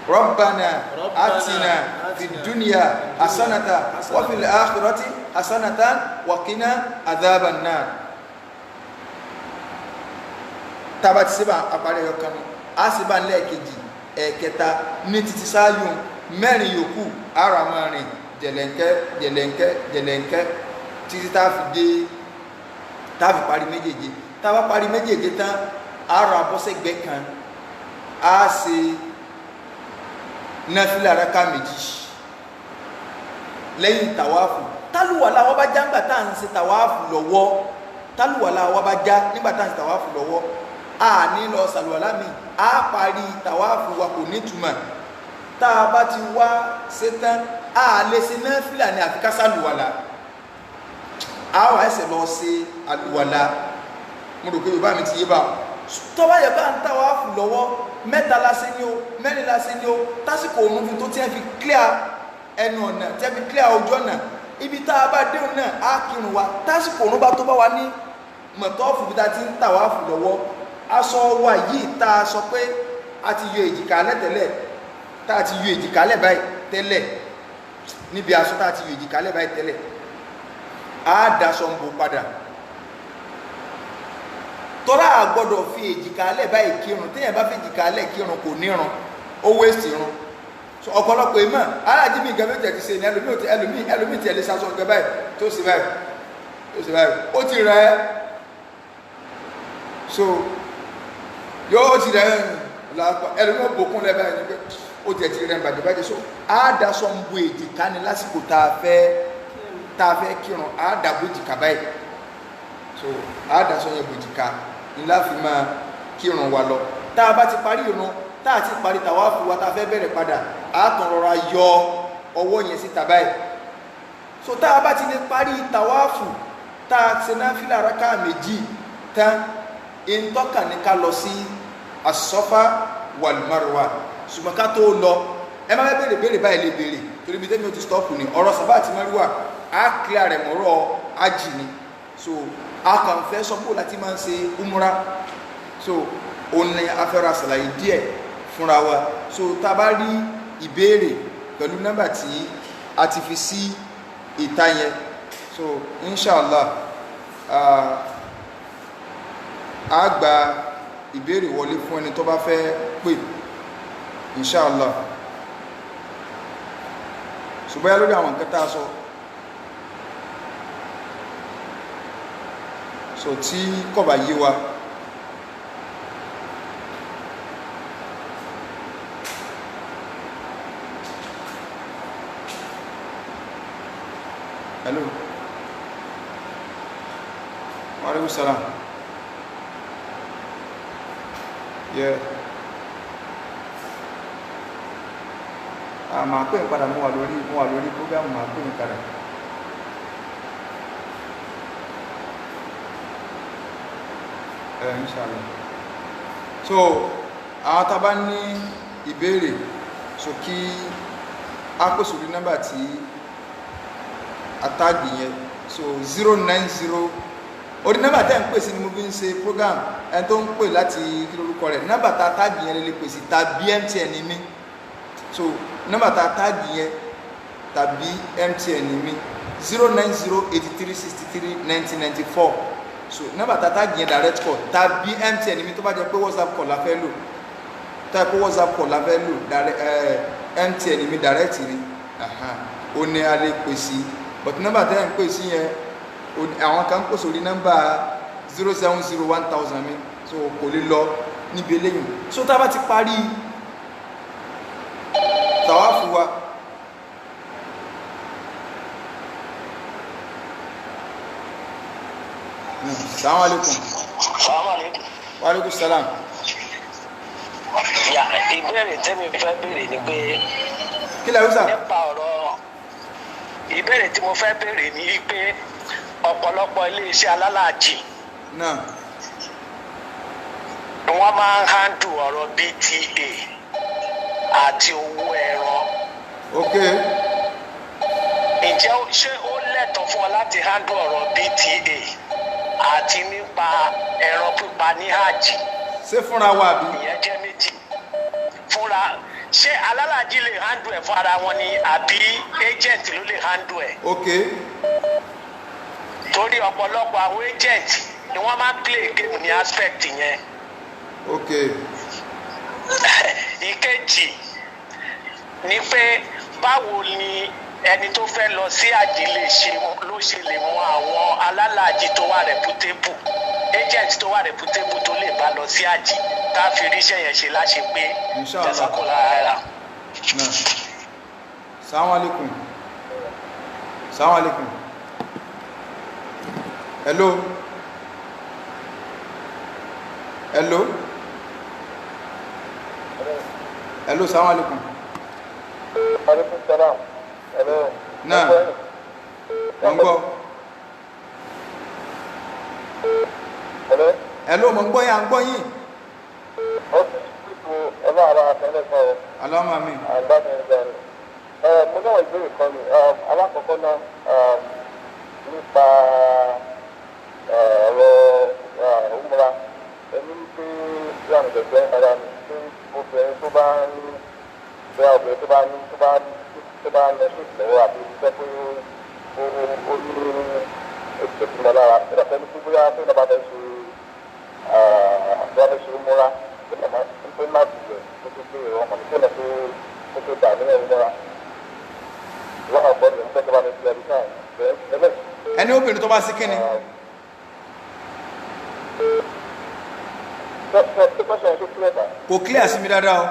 Rabbana atina fid dunya hasanata wa fil akhirati hasanatan wa qina adhaban nar tabati seba apare yokan a sì bá lẹ́ẹ̀kejì ẹ̀kẹta ní títí sáyùn mẹ́rin yòókù ara mẹ́rin jẹ̀lẹ̀ǹkẹ́ títí tá fi dé tá fi parí méjèèje tá bá parí méjèèje tán ara bọ́sẹ̀gbẹ́ kan a ṣe náfílà rákà méjì lẹ́yìn tàwáfù tálùwàlá wọ́n bá já nígbà tá à ń ṣe tàwáfù lọ́wọ́ tálùwàlá wọ́n bá já nígbà tá à ń ṣe tàwáfù lọ́wọ́ a ní lọ sàlùwàlá mi a parí tàwáfù wa kò nítumọ̀ tá a bá ti wá sétán a lè ṣe náfílà ní àfikà sàlùwàlá a wà ẹsẹ̀ lọ ṣe àlùwàlá mo rò pé yorùbá mi ti yé bá tó bá yẹ bá ń tàwáfù lọ́wọ́ mẹ́ta lásán ni ó mẹ́rin lásán ni ó tásìkò òun fi tó tí ẹ fi clear ẹnu ọ̀nà tí ẹ fi clear ojú ọ̀nà ibi tá a bá déhùn náà á kírun wa tásìkò òun bá tó bá wa ní mọ̀tọ́ọ̀fù bí ta ti ń tàwáfù lọ́wọ́ aṣọ wa yìí tá a sọ pé a ti yọ èjìká lẹ̀ tẹ́lẹ̀ tá a ti yọ èjìká lẹ̀ báyìí tẹ́lẹ̀ níbi aṣọ tá a ti yọ èjìká lẹ̀ báyìí tẹ́lẹ̀ á daṣọ ń bò padà tọ́lá àgbọ́dọ̀ fi èjìká lẹ̀ báyìí kírun téèyàn bá fi èjìká lẹ̀ kírun kò nírun ó wéṣì run ọ̀pọ̀lọpọ̀ ìmọ̀ aláàjí mi nǹkan méjì ti ṣe ní ẹlòmíì tí ẹ lè ṣaṣọ nǹkan báyìí tó sì báyìí ó ti rẹ̀ ẹ́ so yóò ti rẹ̀ ẹlòmíì bòkún lẹ́ báyìí ní pé ó ti ẹ̀ ti rẹ̀ bàjẹ́ so àádáṣọ ń bo èjìká ni lásìkò tá a fẹ́ kírun àádàbò èjìká báyìí so àádáṣọ yẹn bo èjìká ni láfi máa kírun wa lọ tá a bá ti parí ìrun tá a ti parí tàwáfù wa tá a fẹ́ bẹ̀rẹ̀ padà a tàn rọra yọ ọwọ́ yẹn síta báyìí so tá a bá ti lè parí tàwáfù tá a ṣe náfílà rákà méjì tán ìntọ́kà ní ká lọ sí as-Safa wal-Marwa ṣùgbọ́n ká tó lọ ẹ má bẹ̀rẹ̀ béèrè báyìí lè béèrè torí bí tẹ́mi ó ti stọ́ọ̀pù ní ọ̀rọ̀ Safa àti Marwa á kílẹ̀ rẹ̀ mọ́rọ̀ ájì ni so a kàn fẹ́ sọ pé láti máa ń ṣe umra so òun ni a fẹ́ ra ṣàlàyé díẹ̀ fúnra wa so tá a bá rí ìbéèrè pẹ̀lú nọ́mbà tí a ti fi sí ìta yẹn so inshallah a gba ìbéèrè wọlé fún ẹni tó bá fẹ́ pè inshallah ṣùgbọ́n yá lórí àwọn nǹkan tá a sọ so tí kò bá yé wa hello wa alaikum salam yeah máa pè ń padà mú wà lórí program máa pè ń padà inshallah so àwọn tá bá ní ìbéèrè so kí a pè sórí nọ́mbà tí àtàgì yẹn so 090 orí nọ́mbà tẹ́ ń pè sí ni mo fi ń ṣe program ẹni tó ń pè láti kí lórúkọ rẹ̀ nọ́mbà tá àtàgì yẹn lè pè sí tàbí MTN ní mi so nọ́mbà tá àtàgì yẹn tàbí MTN ní mi 09083631994 so nọ́mbà tá àtàgì yẹn direct call tàbí MTN ní mi tó bá jẹ́ pé WhatsApp call la fẹ́ lò tó yẹ pé WhatsApp call la fẹ́ lò MTN ní mi direct rí ó ní a lè pè sí but nọ́mbà tẹ́ ń pè sí yẹn àwọn kan kò sórí nọ́mbà 0701000 mi so kò lè lọ níbi eléyìn so tá bá ti parí tàwáfù wa assalamu alaikum wa alaikum salam ya ìbéèrè tẹ́mi fẹ́ béèrè ni pé kí lẹ wíṣà nípa ọ̀rọ̀ ìbéèrè tí mo fẹ́ béèrè ni pé ọ̀pọ̀lọpọ̀ ọ̀pọ̀lọpọ̀ iléeṣẹ́ alálàájì náà wọ́n máa ń handle ọ̀rọ̀ BTA àti owó ẹran. ok Ǹjẹ́ ṣé ó lẹ́tọ̀ọ́ fún ọ láti handle ọ̀rọ̀ BTA àti nípa ẹran pípa ní hajj? ṣé fúnra wa àbí. Ìyẹn jẹ́ méjì. Fúnra ṣé alálàájì lè handle ẹ̀ fún ara wọn ni àbí agent ló lè handle ẹ̀? ok Torí ọ̀pọ̀lọpọ̀ àwọn agent ni wọ́n máa ń play game ní aspect yẹn. ok Ìkejì ni pé báwo ni ẹni tó fẹ́ lọ sí àjì ló ṣe lè mọ àwọn alálàájì tó wà reputable, agent tó wà reputable tó lè bá lọ sí àjì tá a fi ríṣẹ́ yẹn ṣe láṣẹ pé Inshallah. jazakallah khairan. náà salamu alaikum salamu alaikum hello hello hello salamu alaikum Alaikum salam. Hello. náà mo ń gbọ́ Hello. hello mo ń gbọ́ yín à ń gbọ́ yín Ọlọ́run àtẹ̀lẹ́ kan o. alama mi Àgbàdo ìgbàlè. Mo náà ìbéèrè kan ni. Alákọ̀ọ́kọ́ náà nípa ọ̀rọ̀ òmùra. Ẹni pé bí àwọn ìjọba ara mi pé obìnrin tó bá ń bẹ́ obìnrin tó bá ń lọ sí ìtẹ̀wọ́ àti ìṣẹ́ pé ó ní ètò ìmọ̀ lára. Nígbà tó ní pé bóyá tó náà bá fẹ́ ṣe àbúrò ṣe òmùra. Nítorí má ti lè tó tó pé ìwọ̀n kan tó lọ tó tó dà nínú ìmúra. Ìwọ̀n àpọ̀ ní ìgbẹ́ tó bá ní ti ẹbí náà. ẹni obìnrin tó bá sí kíni kò clear sí mi dáadáa o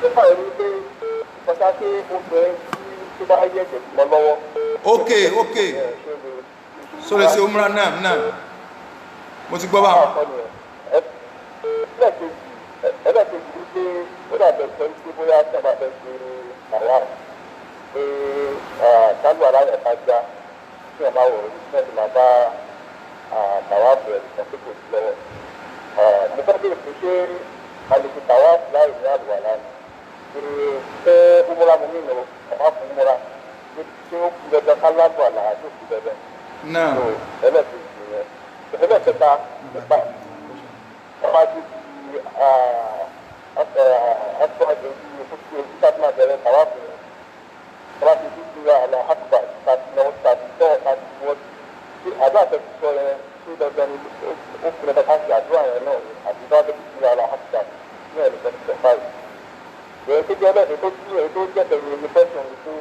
Nípa ìlú pé ọ̀sá pé obìnrin tí bá yẹ ẹ̀jẹ̀ mọ́ lọ́wọ́. ok ok sọ̀rọ̀ sí omura náà mo ti gbọ́ bá wọn Ẹlẹ́kejì wípé ó dàbẹ̀ pé bóyá tí a bá fẹ́ ṣe àwa pé kálù aláyẹ̀ bá já tí wọ́n máa wọ̀ ọ́ ní ẹ̀sìn máa bá tàwa bẹ̀rẹ̀ nìkan tó kò sí lọ́wọ́. Mo fẹ́ bèèrè pé ṣé àlejò tàwa láì ní àlùwà lánàá pé múra mo nínú ọ̀pá fún múra tí ó kú dandan ká lábọ̀ àlà àti òkú dandan. náà Ẹlẹ́kejì yẹn. Ẹlẹ́kẹta nípa ọba ti di aṣáájú ojú ìfúnṣe ìtàkùn àbẹ̀rẹ̀ tàwa fún un. Ọba ti di àlọ́ àkùbà tàbí náà tàbí tọ́ àti wọ́n ti àdó àtẹ̀kù sọ yẹn tí dandan ni ó fi dandan ká ṣe àdúrà yẹn náà àti náà tẹ̀kù sí àlọ́ àkùbà ní ẹ̀rọ tẹ̀kù tẹ̀ báyìí. Ìyẹn tó jẹ́ bẹ́ẹ̀ tó tí èyí tó jẹ́ tẹ̀lé ní fẹ́sùn ní pé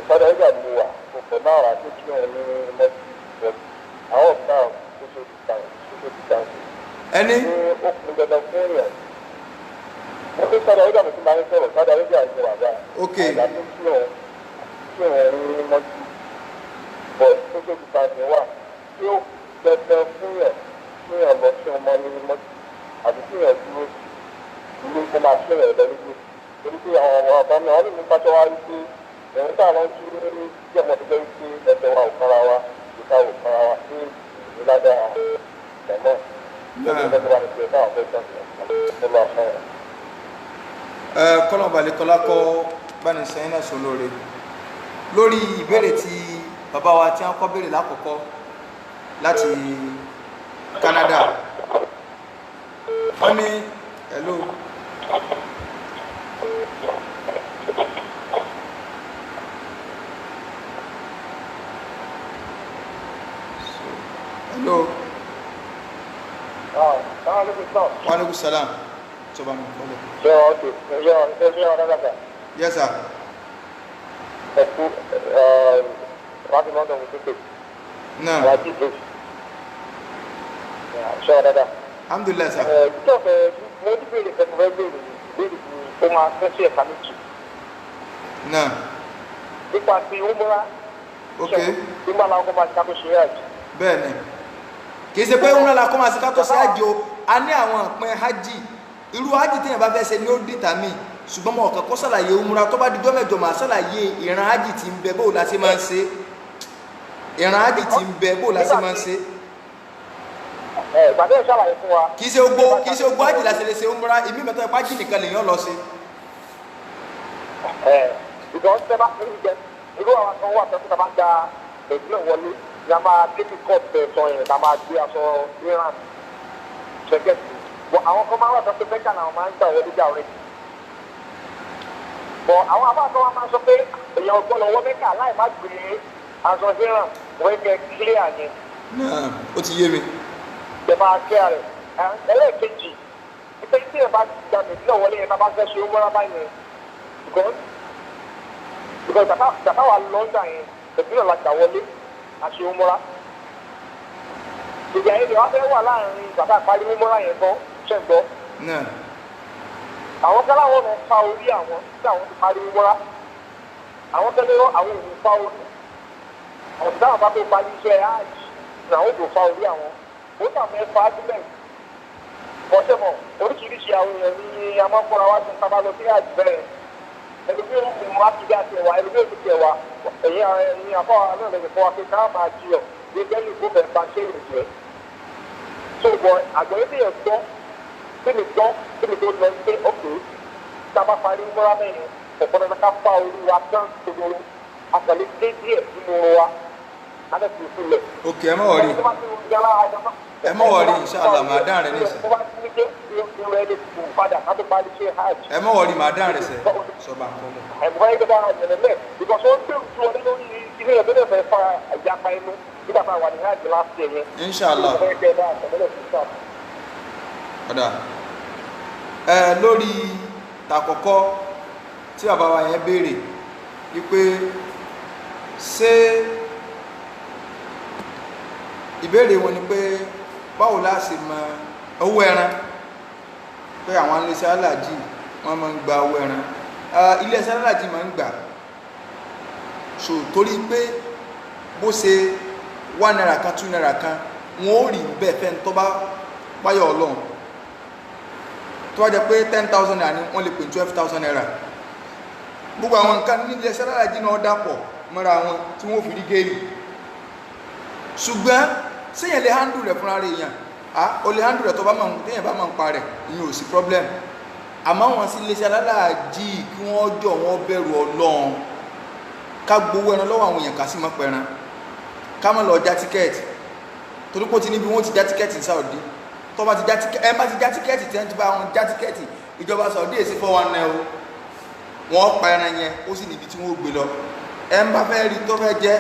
sọ́dọ̀ ẹ̀gbà mi wà kò náà àti kí wọ́n ní mẹ́tì àwọn ọ̀gá social distance. ẹni Ní ó kún dandan fún yẹn. Mo fi sọ́dọ̀ ẹ̀gbà mi tí máa ń sọ̀rọ̀ sọ́dọ̀ ẹ̀gbà mi wà báyìí. ok Àgbà tó kí wọ́n ní mọ́tì. Bọ̀ social distance wà tí ó dandan fún yẹn lọ sí ọmọ ní mọ́tì àti kí yẹn dúró ilé kó máa ṣe rẹ̀ lẹ́nu gbé. Torí pé àwọn ọ̀gá mi àwọn ènìyàn bá tọ́ wá rí pé ẹ̀rín táwọn ń tún ní bí ọmọ tó jẹ́ wípé ẹsẹ̀ wa ò kára wa ìka ò kára wa ní ìlànà ìtẹ̀mọ́. Lọ́dún tó bá ní pé táwọn fẹ́ sọ́ọ̀tì ló lọ fún ẹ̀. kọ́nà balẹ̀kọ́lá kọ́ báni sẹ́yìn náà sọ lóore lórí ìbéèrè tí bàbá wa tí wọ́n kọ́ béèrè lákòókọ́ láti Canada wọ́n ní hello hello wa alaikum salam tó bá mi kọ́lẹ̀ Ṣé wọ́n ti ṣe wọn dáadáa? yes sir Ẹ̀kú láti London ní títì náà láti ìlú. Ṣé wọn dáadáa? alhamdulillah sir Ìjọba mo ti béèrè kẹ́kọ̀ọ́ fẹ́ béèrè tó máa fẹ́ sí ẹ̀ka méjì. náà Nípa ti Umura. ok Nígbà máa ń kọ́ máa ṣe àkóso rẹ̀ àjò. bẹ́ẹ̀ ni kì í ṣe pé ń rán kọ́ máa sí ká tó sí hajj o a ní àwọn ìpín hajj irú hajj téèyàn bá fẹ́ ṣe ní ó dìtà mí ṣùgbọ́n mo kàn kọ́ sàlàyé umura tó bá di jọ́ mẹ́jọ máa sàlàyé ìran hajj tí ń bẹ bóò la ṣe máa ń ṣe ìran ájì ti ń bẹ bó lásì máa ń ṣe ìgbàdé ìṣàlàyé fún wa. kì í ṣe gbogbo ájì láti lè ṣe umra ìmí mẹ́tọ́ ipá jì nìkan lèyàn lọ sí. ìgbọ̀n tẹ́ bá ń jẹ irú àwọn kan wà tó kí ta bá gba ìpínlẹ̀ wọlé ni a máa débi kọ́ọ̀tù ẹ̀sọ́ yẹn ta máa gbé aṣọ ríran ṣẹ́gẹ́sì. bọ̀ àwọn kan máa wà tó pé mẹ́kà náà máa ń gbà wọlé jà rẹ̀. bọ̀ àwọn abáàtọ̀ wa máa sọ pé èèyàn ọgbọ́n lọ́wọ́ mẹ́kà láì má gbé aṣọ ríran wọ́n kẹ́ clear yẹn. náà ó ti yé mi. Ẹ máa clear rẹ̀. ẹlẹ́ẹ̀kejì ìpè tí ẹ bá gba ìpínlẹ̀ wọlé yẹn bá fẹ́ ṣe owó rábà yẹn because bàtà wà lọ́ńdà yẹn ìpínlẹ̀ la gbà wọlé àti umura. ìgbà yẹn ni wọ́n fẹ́ wà láàrin bàtà parí umura yẹn gan ṣẹ́gbọ́. àwọn kẹ́láwọ́ náà fa orí àwọn tí àwọn ti parí umura. àwọn kẹ́lẹ́ àwọn òun fa orí. ọ̀sán táwọn bá tó parí iṣẹ́ áàjì ní àwọn òun fa orí àwọn. ó tàbí ẹ̀fọ́ ájúmẹ̀ntì. bọ́sẹ̀mọ̀ oríṣiríṣi àwọn èèyàn ní amáfọ́ra wá sí sábà lọ sí áàjì bẹ́ẹ̀. ẹlòmíì ń kún wá síbi àti ẹwà ẹlòmíì ń kún ẹwà ẹ̀yìn àbọ̀ náà lè fọwọ́ pé ká máa jí ọ ní bẹ́ẹ̀ni kó bẹ̀rẹ̀ bá ṣe lè jẹ́. so bọ̀ àgbẹ̀rẹ̀ tí yẹn gbọ́ tí mi tó lọ sí òkè tá a bá parí múra mẹ́rin ọ̀pọ̀ náà ká fa orí wa tán gbogbo àtàlẹ́ dé díẹ̀ nínú wa alẹ́ fi sílẹ̀. ok ẹ mọ̀ wọ̀rí inshallah máa dán rẹ̀ nísìn. ẹ mọ̀ wọ̀rí máa dán rẹ̀ sẹ́ sọba àkọlẹ̀. ẹ̀bùn ayé gbọ́dọ̀ àwọn ènìyàn lẹ̀ because ó ń gbé òtún ọdún lórí ilé ẹ̀ bẹ́ẹ̀ fẹ́ fa ìjàpá inú nígbà tá a wà ní hajj last year yẹn. inshallah ọ̀dà lórí tàkọ́kọ́ tí bàbá wa yẹn béèrè wípé ṣé ìbéèrè wọn ni pé báwo la ṣe mọ owó ẹran pé àwọn iléeṣẹ́ aláàjì wọ́n máa ń gba owó ẹran iléeṣẹ́ aláàjì máa ń gbà so torí pé bó ṣe $1 kan $2 kan wọ́n ó rí bẹ́ẹ̀ fẹ́ tó bá páyọ̀ ọlọ́run tó wá jẹ́ pé 10,000 naira ni wọ́n lè pè 12,000 naira gbogbo àwọn nǹkan ní iléeṣẹ́ aláàjì náà dàpọ̀ mọ́ra wọn tí wọ́n fi rí géèlì ṣùgbọ́n síyàn lè handle rẹ̀ fúnra rẹ̀ èèyàn o lè handle rẹ̀ tó bá téèyàn bá máa ń pa rẹ̀ ìyẹn ò sí problem àmọ́ wọn sí iléeṣẹ́ alálàájì kí wọ́n jọ wọ́n bẹ̀rù ọlọ́run ká gbowó ẹran lọ́wọ́ àwọn èèyàn ká sì mọ́ pẹran ká má lọ já tíkẹ́ẹ̀tì torí pé ó ti níbi wọ́n ti já tíkẹ́ẹ̀tì ní Saudi tó bá ti já tíkẹ́ẹ̀tì ẹ bá ti já tíkẹ́ẹ̀tì tí wọ́n ti bá wọn já tíkẹ́ẹ̀tì ìjọba Saudi èsì 419 o wọ́n pa ẹran yẹn ó sì níbi tí wọ́n gbé lọ ẹ ń bá fẹ́ rí tó fẹ́ jẹ́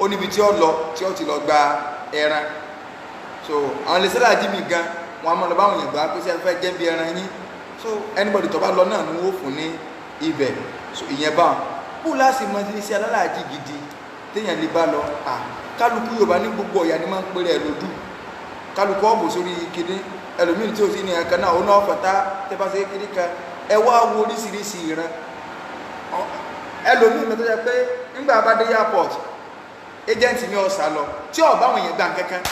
ó níbi tí ó lọ tí ó ti lọ gba ẹran so àwọn ilé sẹ́lá jíbi gan wọn a máa lọ bá àwọn èèyàn gbà pé sẹ́lá fẹ́ jẹ́ bí ẹran yín so anybody tó bá lọ náà ni wọ́n fún ní ibẹ̀ so ìyẹn bá bó láti mọ ilé iṣẹ́ alálàájì gidi téèyàn lè bá lọ kálukú Yorùbá ní gbogbo ọ̀yà ni máa ń pèrè ẹ̀ lódù kálukú ọ̀bù sórí kéde ẹlòmíì tí ò sí ní ẹ̀ka náà ó náà fọ̀tá tẹ́ bá ṣe kéde kan ẹ wá wo oríṣiríṣi ìran ẹlòmíì mẹ́tọ́ jẹ́ pé nígbà bá dé airport agent ní ọ̀sà lọ tí ọ̀bá àwọn èèyàn gbà kankan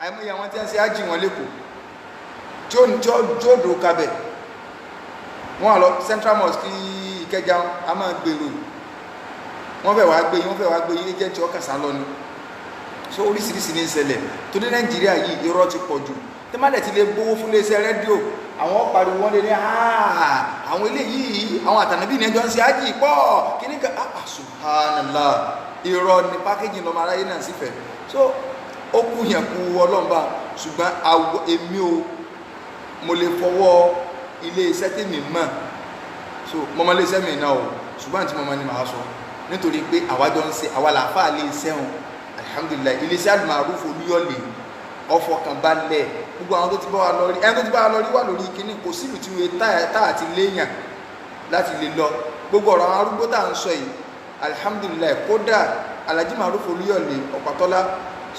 àìmọye àwọn tí wọ́n ṣe ájì wọn lẹ́kọ̀ọ́ tí ó dò kabẹ̀ wọ́n lọ Central Mosque Ìkẹjà a máa gbèrò wọ́n fẹ́ wá gbé yín agent ọkàsá lọ ni so oríṣiríṣi ní ìṣẹ̀lẹ̀ tó dé Nàìjíríà yìí irọ́ ti pọ̀ jù tí má dẹ̀ ti lè gbówó fún iléeṣẹ́ rédíò àwọn pariwo wọn lè ní àwọn eléyìí àwọn àtànàbí ní ẹjọ́ ń ṣe ájì pọ̀ kí ní ká subhanallah irọ́ ni pákéjì lọ́mọ aráyé náà sì fẹ́ so ó kú yẹn kú ọlọ́mbà ṣùgbọ́n èmi o mo lè fọwọ́ ilé iṣẹ́ tèmi mọ̀ so mọ́mọ́ ilé iṣẹ́ mi náà o ṣùgbọ́n tí mọ́mọ́ ni màá sọ nítorí pé àwájọ ń ṣe àwa làáfà ilé iṣẹ́ wọn alhamdulillah ilé iṣẹ́ Al-Maruf Olúyọ̀lé ọfọkànbalẹ̀ gbogbo àwọn tó ti bá wa lọ rí ẹni tó ti bá wa lọ rí wà lórí kíní kò sílùú tí wọ́n tá àti léèyàn láti lè lọ gbogbo ọ̀rọ̀ àwọn arúgbó tá à ń sọ yìí alhamdulillah kódà Alhaji Maruf Olúyọ̀lé Ọ̀pátọ́lá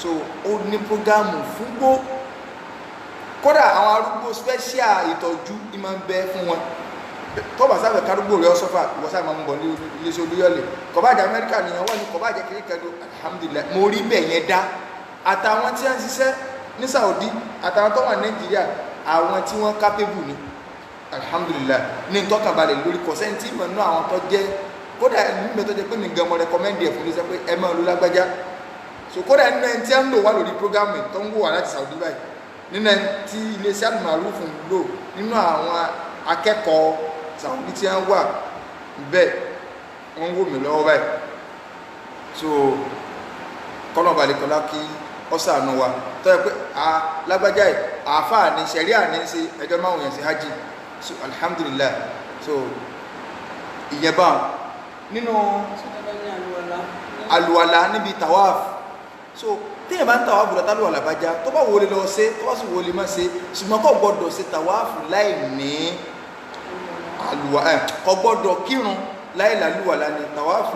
so ó ní prógámù fún gbó kódà àwọn arúgbó special ìtọ́jú ìmọ̀ ń bẹ fún wọn tó bá sáfẹ́ kárúgbó rẹ̀ ọ́sọ́fà ìwọ́sá máa ń bọ̀ ní iléeṣẹ́ Olúyọ̀lé kọ̀bájà Amẹ́ríkà nìyẹn wọ́n ní kọ̀bájà kékeré alhamdulillah mo rí bẹ̀ yẹn dá àtàwọn tí wọ́n ń ṣiṣẹ́ ní Saudi àtàwọn tó wà Nàìjíríà àwọn tí wọ́n capable ni alhamdulillah ní tọ́kànbalẹ̀ lórí kọ̀sẹ́ntì mọ̀ nínú àwọn tó jẹ́ kódà nígbà tó jẹ́ pé mi gan mo recommend ẹ̀ fún iléeṣẹ́ pé ẹ máa lo lágbájá so kódà nínú ẹni tí a ń lò wá lórí programme tó ń wò wá láti Saudi báyìí nínú ẹni tí iléeṣẹ́ Al-Maruf ń lò nínú àwọn akẹ́kọ̀ọ́ Saudi tí a ń wà bẹ́ẹ̀ wọ́n ń wò mí lọ́wọ́ báyìí so kọ́nà balẹ̀kọ́lá kí ọ́sàánú wa tó yẹ pé lágbájá ẹ̀ àáfàá ní ṣẹ̀ríà ní ṣe ẹjọ́ máa wòyàn sí hajj so alhamdulillah so ìyẹn bá nínú àlùwàlá níbi tawaf so téèyàn bá ń tawaf bùrọ̀ tálùwàlá bá já tó bá wọlé lọ ṣe tó bá sì wọlé má ṣe ṣùgbọ́n kò gbọ́dọ̀ ṣe tawaf láì ní àlùwàlá kò gbọ́dọ̀ kírun láì lálùwàlá ní tawaf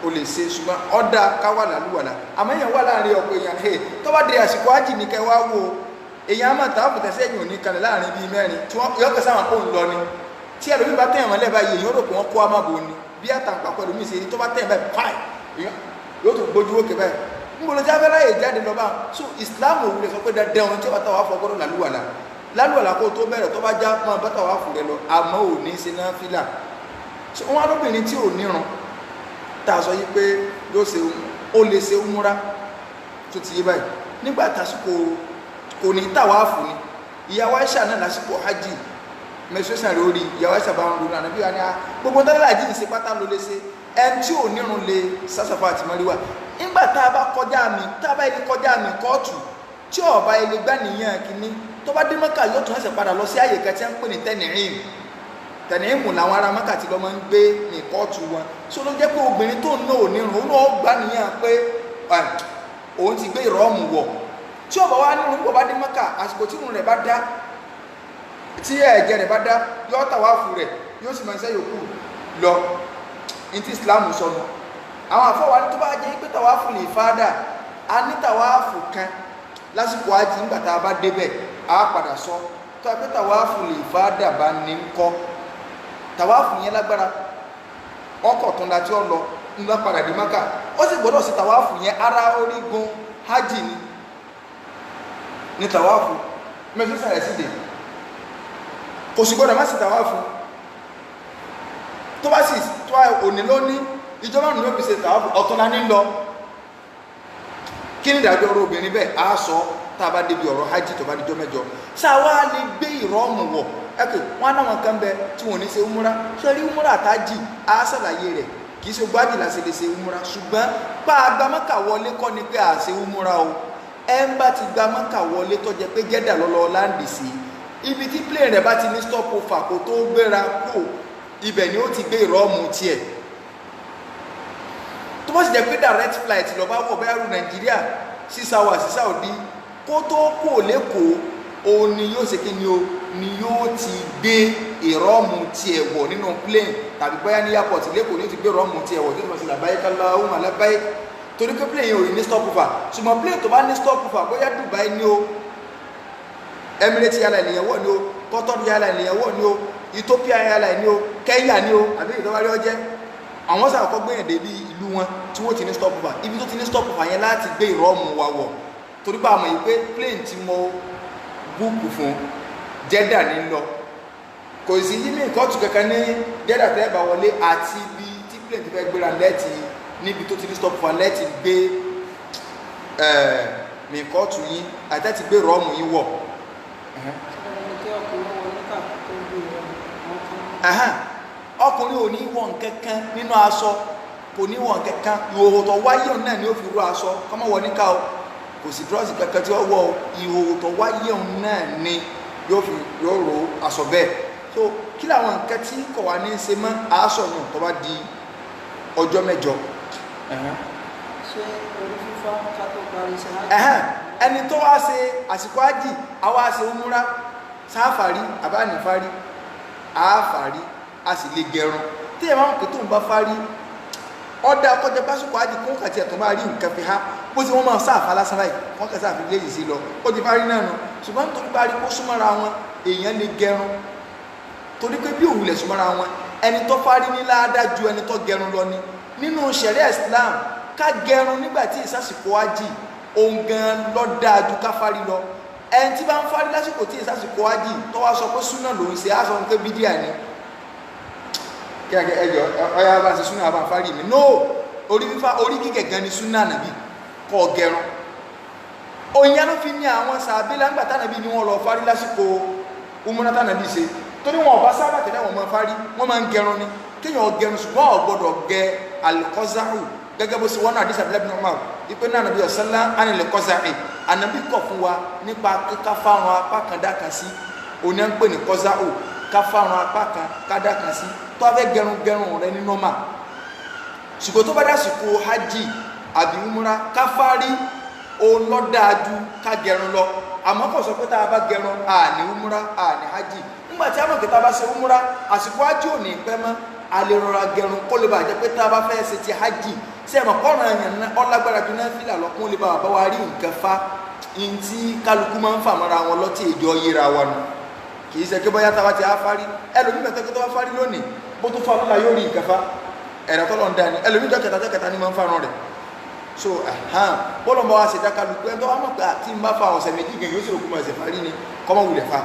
o lè ṣe ṣùgbọ́n ọ̀dà káwà lálùwàlá àmọ́ èèyàn wà láàrin ọ̀pọ̀ èèyàn hey tó bá dé àsìkò ájì ní kẹwàá wo èèyàn á máa tààbù tẹ̀sẹ̀ èèyàn ò ní kalẹ̀ láàrin bíi mẹ́rin tí wọ́n yọ kẹsàn-án kó ń lọ ni tí ẹlòmí bá tẹ̀yàn mọ́lẹ̀ báyìí èèyàn rò pé wọ́n kó àmàbò ni bí àtàǹpàpọ̀ ẹlòmí ṣe tó bá tẹ̀yàn báyìí fáì yóò tó gbójú òkè báyìí níbo ló jáfẹ́ láyè jáde lọ bá so Islam òun lè sọ pé dandan ohun tí wọ́n tàwa fọgbọ́dọ̀ lálùwàlá kó tó bẹ̀rẹ̀ tó bá já máa bá tàwa fù rẹ lọ àmọ́ ò ní ṣe náà fílà so wọn arúbìnrin tí ò nírun tá a sọ yí pé yóò ṣe ó lè ṣe umura tó ti yé báyìí nígbà tásìkò kò ní tàwa fù ni ìyàwó Aisha náà lásìkò hajj menstruation lórí ìyàwó Aisha bá ń ronú ànábì wa ní gbogbo tẹ́lẹ̀ àjí ìṣe pátá ló lè ṣe ẹni tí ò nírun lè sásàfà àti mọ́ríwá nígbà tá a bá kọjá mi tá a bá ilé kọjá mi kóòtù tí ọba ilé gbá nìyẹn kìíní tó bá dé Mọ́kà yóò tún ẹsẹ̀ padà lọ sí àyè kan tí wọ́n ń pè ní tẹ̀nìrìmù làwọn ará Mọ́kà tí lọ́ máa ń gbé ní kóòtù wọn so ló jẹ́ pé obìnrin tó ń ná ònírun òun náà gbá nìyẹn pé òun ti gbé ìrọ́ọ̀mù wọ̀ tí ọba wa nírun bọ̀ bá dé Mọ́kà àsìkò tí irun rẹ̀ bá dá tí ẹ̀jẹ̀ rẹ̀ bá dá yóò tàwáàfù rẹ̀ yóò sì máa ṣe yòókù lọ ní ti Islam sọnù àwọn àfọwà ní tó bá jẹ́ pé tàwáàfù lè fádà a ní tàwáàfù kan lásìkò ajé nígbà tá a bá débẹ̀ a padà sọ tó a pé tàwáàfù lè fádà bá ní ń kọ́ tàwáàfù yẹn lágbára ọkọ̀ tó ń da tí ó lọ ńlá padà dé Mákà ó sì gbọ́dọ̀ sí tàwáàfù yẹn ara orígun hajj ní tàwáàfù mẹ́fíṣà rẹ̀ sí dè kò sì gbọ́dọ̀ má sì tàwáàfù tó bá sì tó òní ló ní ìjọba nínú òbí ṣe tàwáàfù ọ̀tún lá ní lọ kí ni ìdájọ́ ọ̀rọ̀ obìnrin bẹ́ẹ̀ á sọ tá a bá débi ọ̀rọ̀ hajj tó bá dijọ́ mẹ́jọ sáwá lè gbé ìrọ́mù wọ̀ ẹ̀kẹ́ wọn náà wọn kan bẹ tí wọn ò ní ṣe umura ṣe rí umura àtàjì á ṣàlàyé rẹ̀ kì í ṣe gbájì láti lè ṣe umura ṣùgbọ́n pa agbámọ́kà wọlé kọ́ ni pé à ṣe umura o ẹ̀ ń bá ti gbámọ́kà wọlé tó jẹ́ pé jẹ́dà lọ́lọ́ láǹdì sí ibi tí plane rẹ̀ bá ti ní stop over kó tó gbéra kó ibẹ̀ ni ó ti gbé ìrọ́mù tiẹ̀ tó bá sì jẹ́ pé direct flight lọ bá wọ̀ bẹ́ẹ̀ rú Nàìjíríà 6 hours sí Saudi kó tó kó lẹ́kọ̀ọ́ òun ni yóò ṣe kí ni o ni yóò ti gbé ìrọ́mù tiẹ̀ wọ̀ nínú plane tàbí bóyá ní airport lẹ́kọ̀ọ́ ni yóò ti gbé ìrọ́mù tiẹ̀ wọ̀ tó ti mọ̀ sí labbaik Allahumma labbaik torí pé plane yẹn ò ní stop over ṣùgbọ́n plane tó bá ní stop over bóyá Dubai ni o Emirates airline nìyẹn wọ̀ ni o Qatar airline nìyẹn wọ̀ ni o Ethiopia airline ni o Kenya ni o àbí ìdọ́wárí ọjẹ́ àwọn sàkọ́ gbéyàn débi ìlú wọn tí wọ́n ti ní stop over ibi tó ti ní stop over yẹn láti gbé ìrọ́mù wa wọ̀ torí pé àmọ̀ yìí pé plane tí mo búùkù fún Jeddah ní lọ kò sí yí ní ìkọ́tù kankan ní Jeddah tẹ́ bá wọlé àti ibi tí plane ti fẹ́ gbéra lẹ́ẹ̀tì níbi tó ti ní stop over lẹ́ẹ̀tì gbé mìkọ́tù yín àtẹ́tì gbé ìrọ́mù yín wọ̀ ọkùnrin ò ní wọ nǹkankan nínú aṣọ kò ní wọ nǹkankan ìhòòhò tó wáyé òun náà ni ó fi rú aṣọ kọ́mọ́ wọ níkà o kò sí dírọ́ọ̀sì kankan tí ó wọ ìhòòhò tó wáyé òun náà ni yóò ro aṣọ bẹ́ẹ̀ so kí làwọn nǹkan tí kò wá ní ṣe mọ́ aṣọ yàn tó bá di ọjọ́ mẹ́jọ. ṣé orí fífọ́ ká tó parí ṣe á. ẹni tó wá ṣe àsìkò ájì àwa ṣe umura sáfàrí àbánifárí àáfàrí a sì lè gẹrun tí ẹ máa ń pè tó ń bá fárí ọdá kọjá pásùkò ájì kó kàtí ẹ̀tọ́ bá rí nǹkan fi há bó ti wọ́n máa sáàfà lásán báyìí wọ́n kẹsà fi léyìí sí lọ ó ti fárí náà nù ṣùgbọ́n nítorí parí kó súnmọ́ra wọn èèyàn lè gẹrun torí pé bí òwúlẹ̀ súnmọ́ra wọn ẹni tó fárí ní láàdá ju ẹni tó gẹrun lọ ni nínú ṣẹ̀ríà Islam ká gẹrun nígbà tí ìsásìkò ájì òun gan lọ dáa ju ká fárí lọ ẹni tí bá ń fárí lásìkò tí ìsásìkò ájì tó wá sọ pé súnà lòún ṣe á sọ pé bídíà ni kí ẹjọ ọya bá ṣe súnà bá fárí mi no orí fífá orí gígẹ̀ gan ni súnà nàbí kọ́ gẹrun òyìn ló fi ní àwọn sàbí lágbàtà nàbí ni wọ́n lọ fárí lásìkò umrata nàbí ṣe torí wọn ọba sábà tẹ̀lé wọn máa fárí wọn máa ń gẹrun ni kéèyàn gẹrun ṣùgbọ́n ò gbọ́dọ̀ gẹ alikọ́sáhù gẹ́gẹ́ bó ṣe wọ́n náà àdìsá bílẹ̀ bí normal ipe náà nàbí ọ̀sánlá ánilẹ̀kọ́sáhì ànàbí kọ̀ fún wa nípa kíká fáwọn apá kan dákan sí òní à ń pè ní kọ́sáhù ká fáwọn apá kan ká dákan sí tó a fẹ́ gẹrun rẹ ní normal ṣùgbọ́n tó bá dásìkò hajj àbí umra ká fárí òun lọ dáadu ká gẹrun lọ àmọ́ kò sọ pé tá a bá gẹrun àní umra àní hajj nígbà tí a mọ̀ pé tá a bá ṣe umra àsìkò hajj ò ní pẹ́ mọ́ a lè rọra gẹrun kó lè bàjẹ́ pé tá a bá fẹ́ ṣe ti hajj ṣe mọ̀ kọ́ra yẹn ọlágbára ju náà fìlà lọ́kùn lè bá wà bá wa rí nǹkan fa ntí kálukú máa ń fà mọ́ra wọn lọ́tí ìjọ yíra wa nù kì í ṣe kí bóyá tá a bá ti á fárí ẹlòmíì mẹ́tọ́ kí tó bá fárí lónìí bó tó fa lọ́la yóò rí nǹkan fa ẹ̀rọ tó lọ́n dání ẹlòmíì jọ kẹta ni máa ń fáràn rẹ̀ so bọ́lọ̀ bá wa ṣe dá kálukú ẹ̀ tó wá mọ̀ pé àti ń bá fa ọ̀sẹ̀ méjì gẹ̀ yóò sì rò kú mọ̀ ẹ̀sẹ̀ fárí ni kọ́mọ wulẹ̀ fa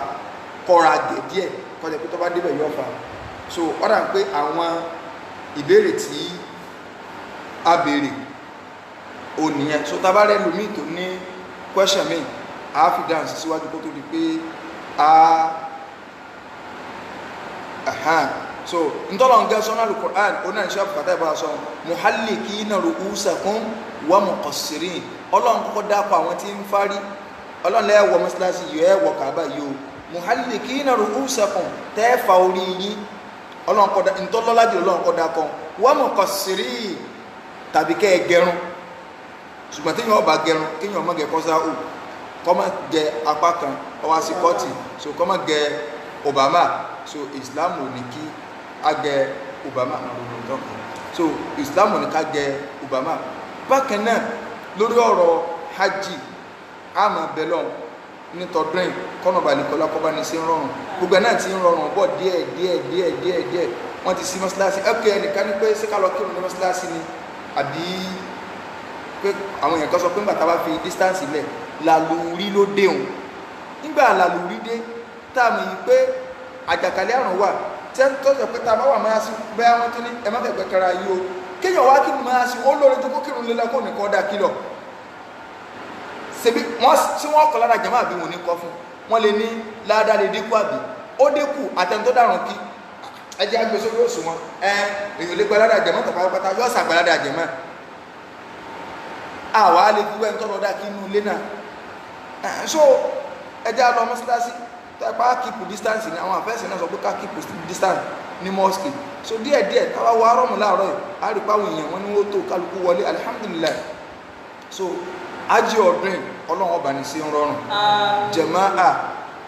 kọ́ra gẹ̀ díẹ̀ kọ́jà pé tó bá débẹ̀ yóò fa so ọ̀dà pé àwọn ìbéèrè tí a béèrè ò nìyẹn so tabarẹ́ lomi tó ní question mi a fi dáhùn sí síwájú kó tó di pé so ntọ́lọ̀ ń gẹ́ sọ́nà al-Qur'an onáà ṣe àbùkátà ìbára sọ muhallikina ru'usakum wa muqassirin ọlọ́run kọ́kọ́ dápọ̀ àwọn tí ń fárí ọlọ́run lẹ́wọ̀ mọ́sálásí yóò ẹ̀wọ̀ kàbá yóò muhallikina ru'usakum tẹ́ẹ̀fà orí yín ọlọ́run kọ́ dá ntọ́lọ́lájú ọlọ́run kọ́ dákọ̀ wa muqassirin tàbí kẹ́ ẹ gẹrun ṣùgbọ́n tí yóò bá gẹrun kí yóò mọ́ gẹ kọ́sá ò kọ́mọ́ gẹ apá kan ọwọ́ àsìkọ́tì so kọ́mọ́ gẹ Obama so Islam ò ní kí agẹ Obama so Islam ò ní ká gẹ Obama bákan náà lórí ọ̀rọ̀ hajj àmọ́ bẹ́lọ̀ nítọ́dún kọ́nà balẹ̀kọ́lá kọ́ba ní sí ń rọrùn gbogbo náà ti ń rọrùn bọ̀ díẹ̀ wọ́n ti sí mọ́sálásí ẹ̀kẹ́ ẹnìkan ní pé ṣé ká lọ kírun ní mọ́sálásí ni àbí pé àwọn èèyàn kan sọ pé nígbà tá a bá fi distance lẹ̀ làlùrí ló dé òun nígbà làlùrí dé tá a mọ̀ yìí pé àjàkálẹ̀ àrùn wà tí tó sọ pé tá a bá wà máa sí bẹ́ẹ̀ wọ́n tún ní ẹ má fẹ̀gbẹ́ kára yìí o kéèyàn wá kírun máa sí ó lóore tó kó kírun lé lọ́kọ́ nìkan dá kílọ̀ ṣebí tí wọ́n kọ́ lára jàmáà àbí wọn ní kọ́ fún wọn lè ní ládàá lè dínkù àbí ó dínkù àtẹni tó dàrún kí ẹjẹ́ agbésó yóò sùn wọn èyàn lè gba ládàá jàmáà tàbí pátá yóò sàgbà ládàá jàmáà àwa lè fi wẹ́n tọ́lọ́dá kí inú ilé náà so ẹjẹ́ alọ́ mọ́sálásí tẹ́pá keep distance ní àwọn àfẹ́sẹ̀ náà sọ pé ká keep distance ní mosque so díẹ̀díẹ̀ táwa wọ arọ́mù láàárọ̀ yìí a rí páwọn èèyàn wọn ní wọ́n tó kálukú wọlé alhamdulillah so ájí ọ̀dún ọlọ́run ọba ní sí ń rọrùn jàmáà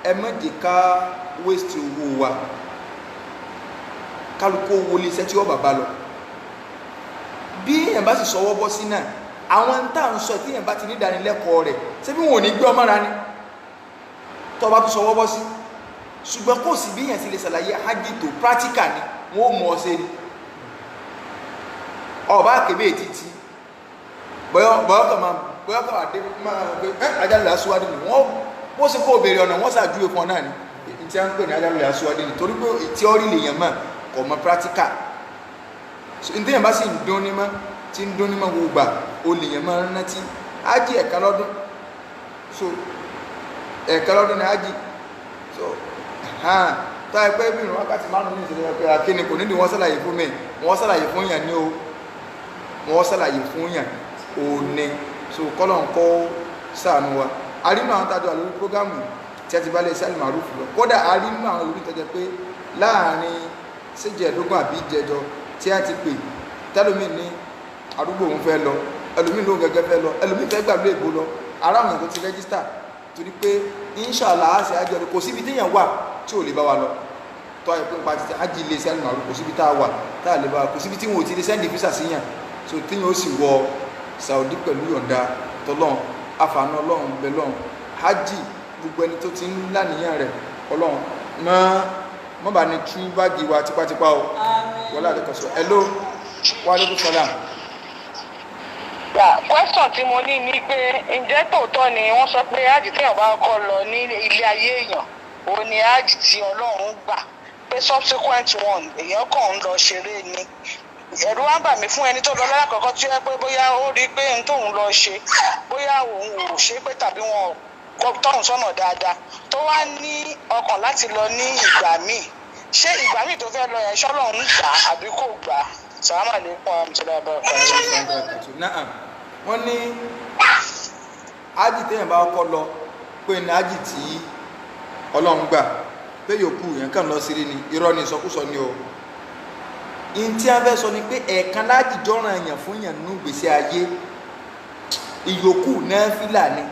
ẹ má jẹ́ ká waste owó wa kálukú wọlé iṣẹ́ tí ó bàbá lọ bí èèyàn bá sì sọwọ́ bọ́ sí náà àwọn ń tà ń sọ tí èèyàn bá ti ní ìdánilẹ́kọ̀ọ́ rẹ̀ ṣé bí wọn ò ní gbé ọmọ ra ni tó bá tó sọwọ́ bọ́ sí ṣùgbọ́n kò sí bí èèyàn ti lè ṣàlàyé hajj tó practical ni wọ́n mọ̀ ọ́ sí ni ọba àkèbè títí bọ́yọ́kọ̀ àdé máa gbé ajálùlẹ̀ aṣíwájú ni wọ́n bó ṣe kó béèrè ọ̀nà wọ́n ṣàdúró fún ọ náà ni tí a ń pè ní ajálùlẹ̀ aṣíwájú ni torí pé tíọ́rì lèèyàn mọ̀ kò mọ̀ practical ní téèyàn bá sì ń dún ní mọ́ tí ń dún ní mọ́ gbogbo gbà ó lèèyàn máa ń rántí ájì ẹ̀ka lọ́dún so ẹ̀ka lọ́dún ni ájì so tó ẹ pé bíi wákàtí márùn-ún ní ìṣẹ̀lẹ̀ pé akéne kò nídìí wọ́n ṣàlàyé fún mi wọ́n ṣàlàyé fún yàn ní o wọ́n ṣàlàyé fún yàn ò ní so kọ́lọ̀ ń kọ́ sàánú wa a rí nínú àwọn tájọ àlórí prógámù tí a ti bá lè sẹ́lì màrúfù lọ kódà a rí nínú àwọn olórí tọ́jẹ́ pé láàrin síjẹ̀ẹ́dógún àbí ìjẹjọ tí a ti pè tẹ́lómi ní àdúgbò òun fẹ́ lọ ẹlòmí ló gẹ́gẹ́ fẹ́ lọ ẹlòmí fẹ́ gbàgbé èbó lọ ara àwọn èèyàn tó ti rẹ́gísítà torí pé inṣàlá á ṣe àjọ kò síbi téèyàn wà tí ò lè bá wa lọ tó ayọ̀ pé nípa títí ájì ilé iṣẹ́ àlùmọ̀ọ́rù kò síbi tá a wà tá a lè bá wa kò síbi tí wọn ò ti lè sẹ́ndì físà síyàn so téèyàn ó sì wọ Saudi pẹ̀lú yọ̀ǹda tọ́lọ́run àfààní ọlọ́run bẹ lọ́run hajj gbogbo ẹni tó ti ń láníyàn rẹ̀ ọlọ́run mọ́ bá ní tú báàgì wa tipátipá o wọlé àdékọ̀sọ hello wa alaikum salam. Question tí mo ní ni pé ǹjẹ́ tòótọ́ ni wọ́n sọ pé ájì téèyàn bá kọ́ lọ ní ilé ayé èèyàn òun ni ájì tí ọlọ́run gbà pé subsequent one èèyàn kàn ń lọ ṣeré ni ẹ̀rù wá ń bà mí fún ẹni tó lọ lálákọ̀ọ́kọ́ tí ó yẹ pé bóyá ó rí pé n tóun lọ ṣe bóyá òun ò ṣe pé tàbí wọn ò tọ́hún sọ́nà dáadáa tó wá ní ọkàn láti lọ ní ìgbà míì ṣé ìgbà míì tó fẹ́ lọ yẹn ṣọ́lọ́run gbà àbí kò gbà sàlámù àlékún àmìtọ́lá bá ọkọ̀ náà wọ́n ní ájì téèyàn bá kọ́ lọ pé ní ájì tí ọlọ́run gbà pé yòókù yẹn kàn lọ sírí ni irọ́ ni ìsọkúsọ ni o in tí a fẹ́ sọ ni pé ẹ̀ẹ̀kan láti jọ́ràn èèyàn fún èèyàn nínú ìgbésí ayé ìyókù náà fìlà ni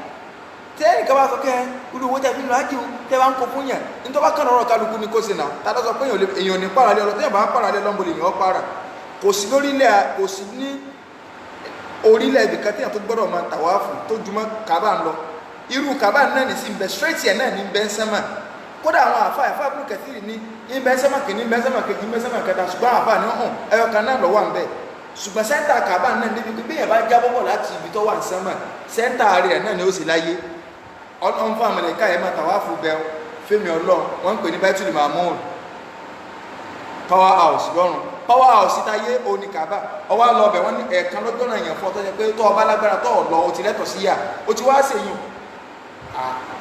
tẹ́ẹ̀rì kan bá sọ kẹ́ irú owó tẹ́ fi lọ ájì tẹ́ bá ń kó fún yàn nítorí bá kàn lọ́rọ̀ kálukú ni kò sí náà tá a lọ sọ pé èèyàn ní pàrọ̀ lé ọlọ́ tẹ́yàn bá ń pàrọ̀ lé lọ́nbọ̀lì èèyàn pàrà kò sí lórílẹ̀ kò sí ní orílẹ̀ ibì kan tẹ́yàn tó gbọ́dọ̀ máa tàwa fún tó jùmọ̀ kábà ń lọ irú kábà náà ní sí ń bẹ straight yẹn náà ní bẹ́ ń sẹ́mà kódà àwọn àfa àbúrò kẹtìrì ní ìbẹ́ sẹ́mà kìíní ìbẹ́ sẹ́mà kejì ìbẹ́ sẹ́mà kẹta ṣùgbọ́n àfa ní hàn ẹyọ kan náà lọ́wọ́ à ń bẹ̀ ṣùgbọ́n sẹ́ńtà kábà náà níbi pé bíyẹn bá jábọ́ bọ̀ láti ibi tó wà ń sẹ́mà sẹ́ńtà rẹ̀ náà ni ó sì láyé ọlọ́run fún àmàlẹ́ká yẹn máa tàwa fún bẹ́ẹ̀ fẹ́mi ọlọ́run wọ́n ń pè ní Baitul Mamur power house lọ́run power house táyé òní kábà ọwọ́ lọ bẹ̀ wọ́n ní ẹ̀ẹ̀kan lọ́jọ́ náà yẹn fún ọ tó yẹ pé tó ọba lágbára tó lọ o ti lẹ́tọ̀ sí yà o ti wá sèyìn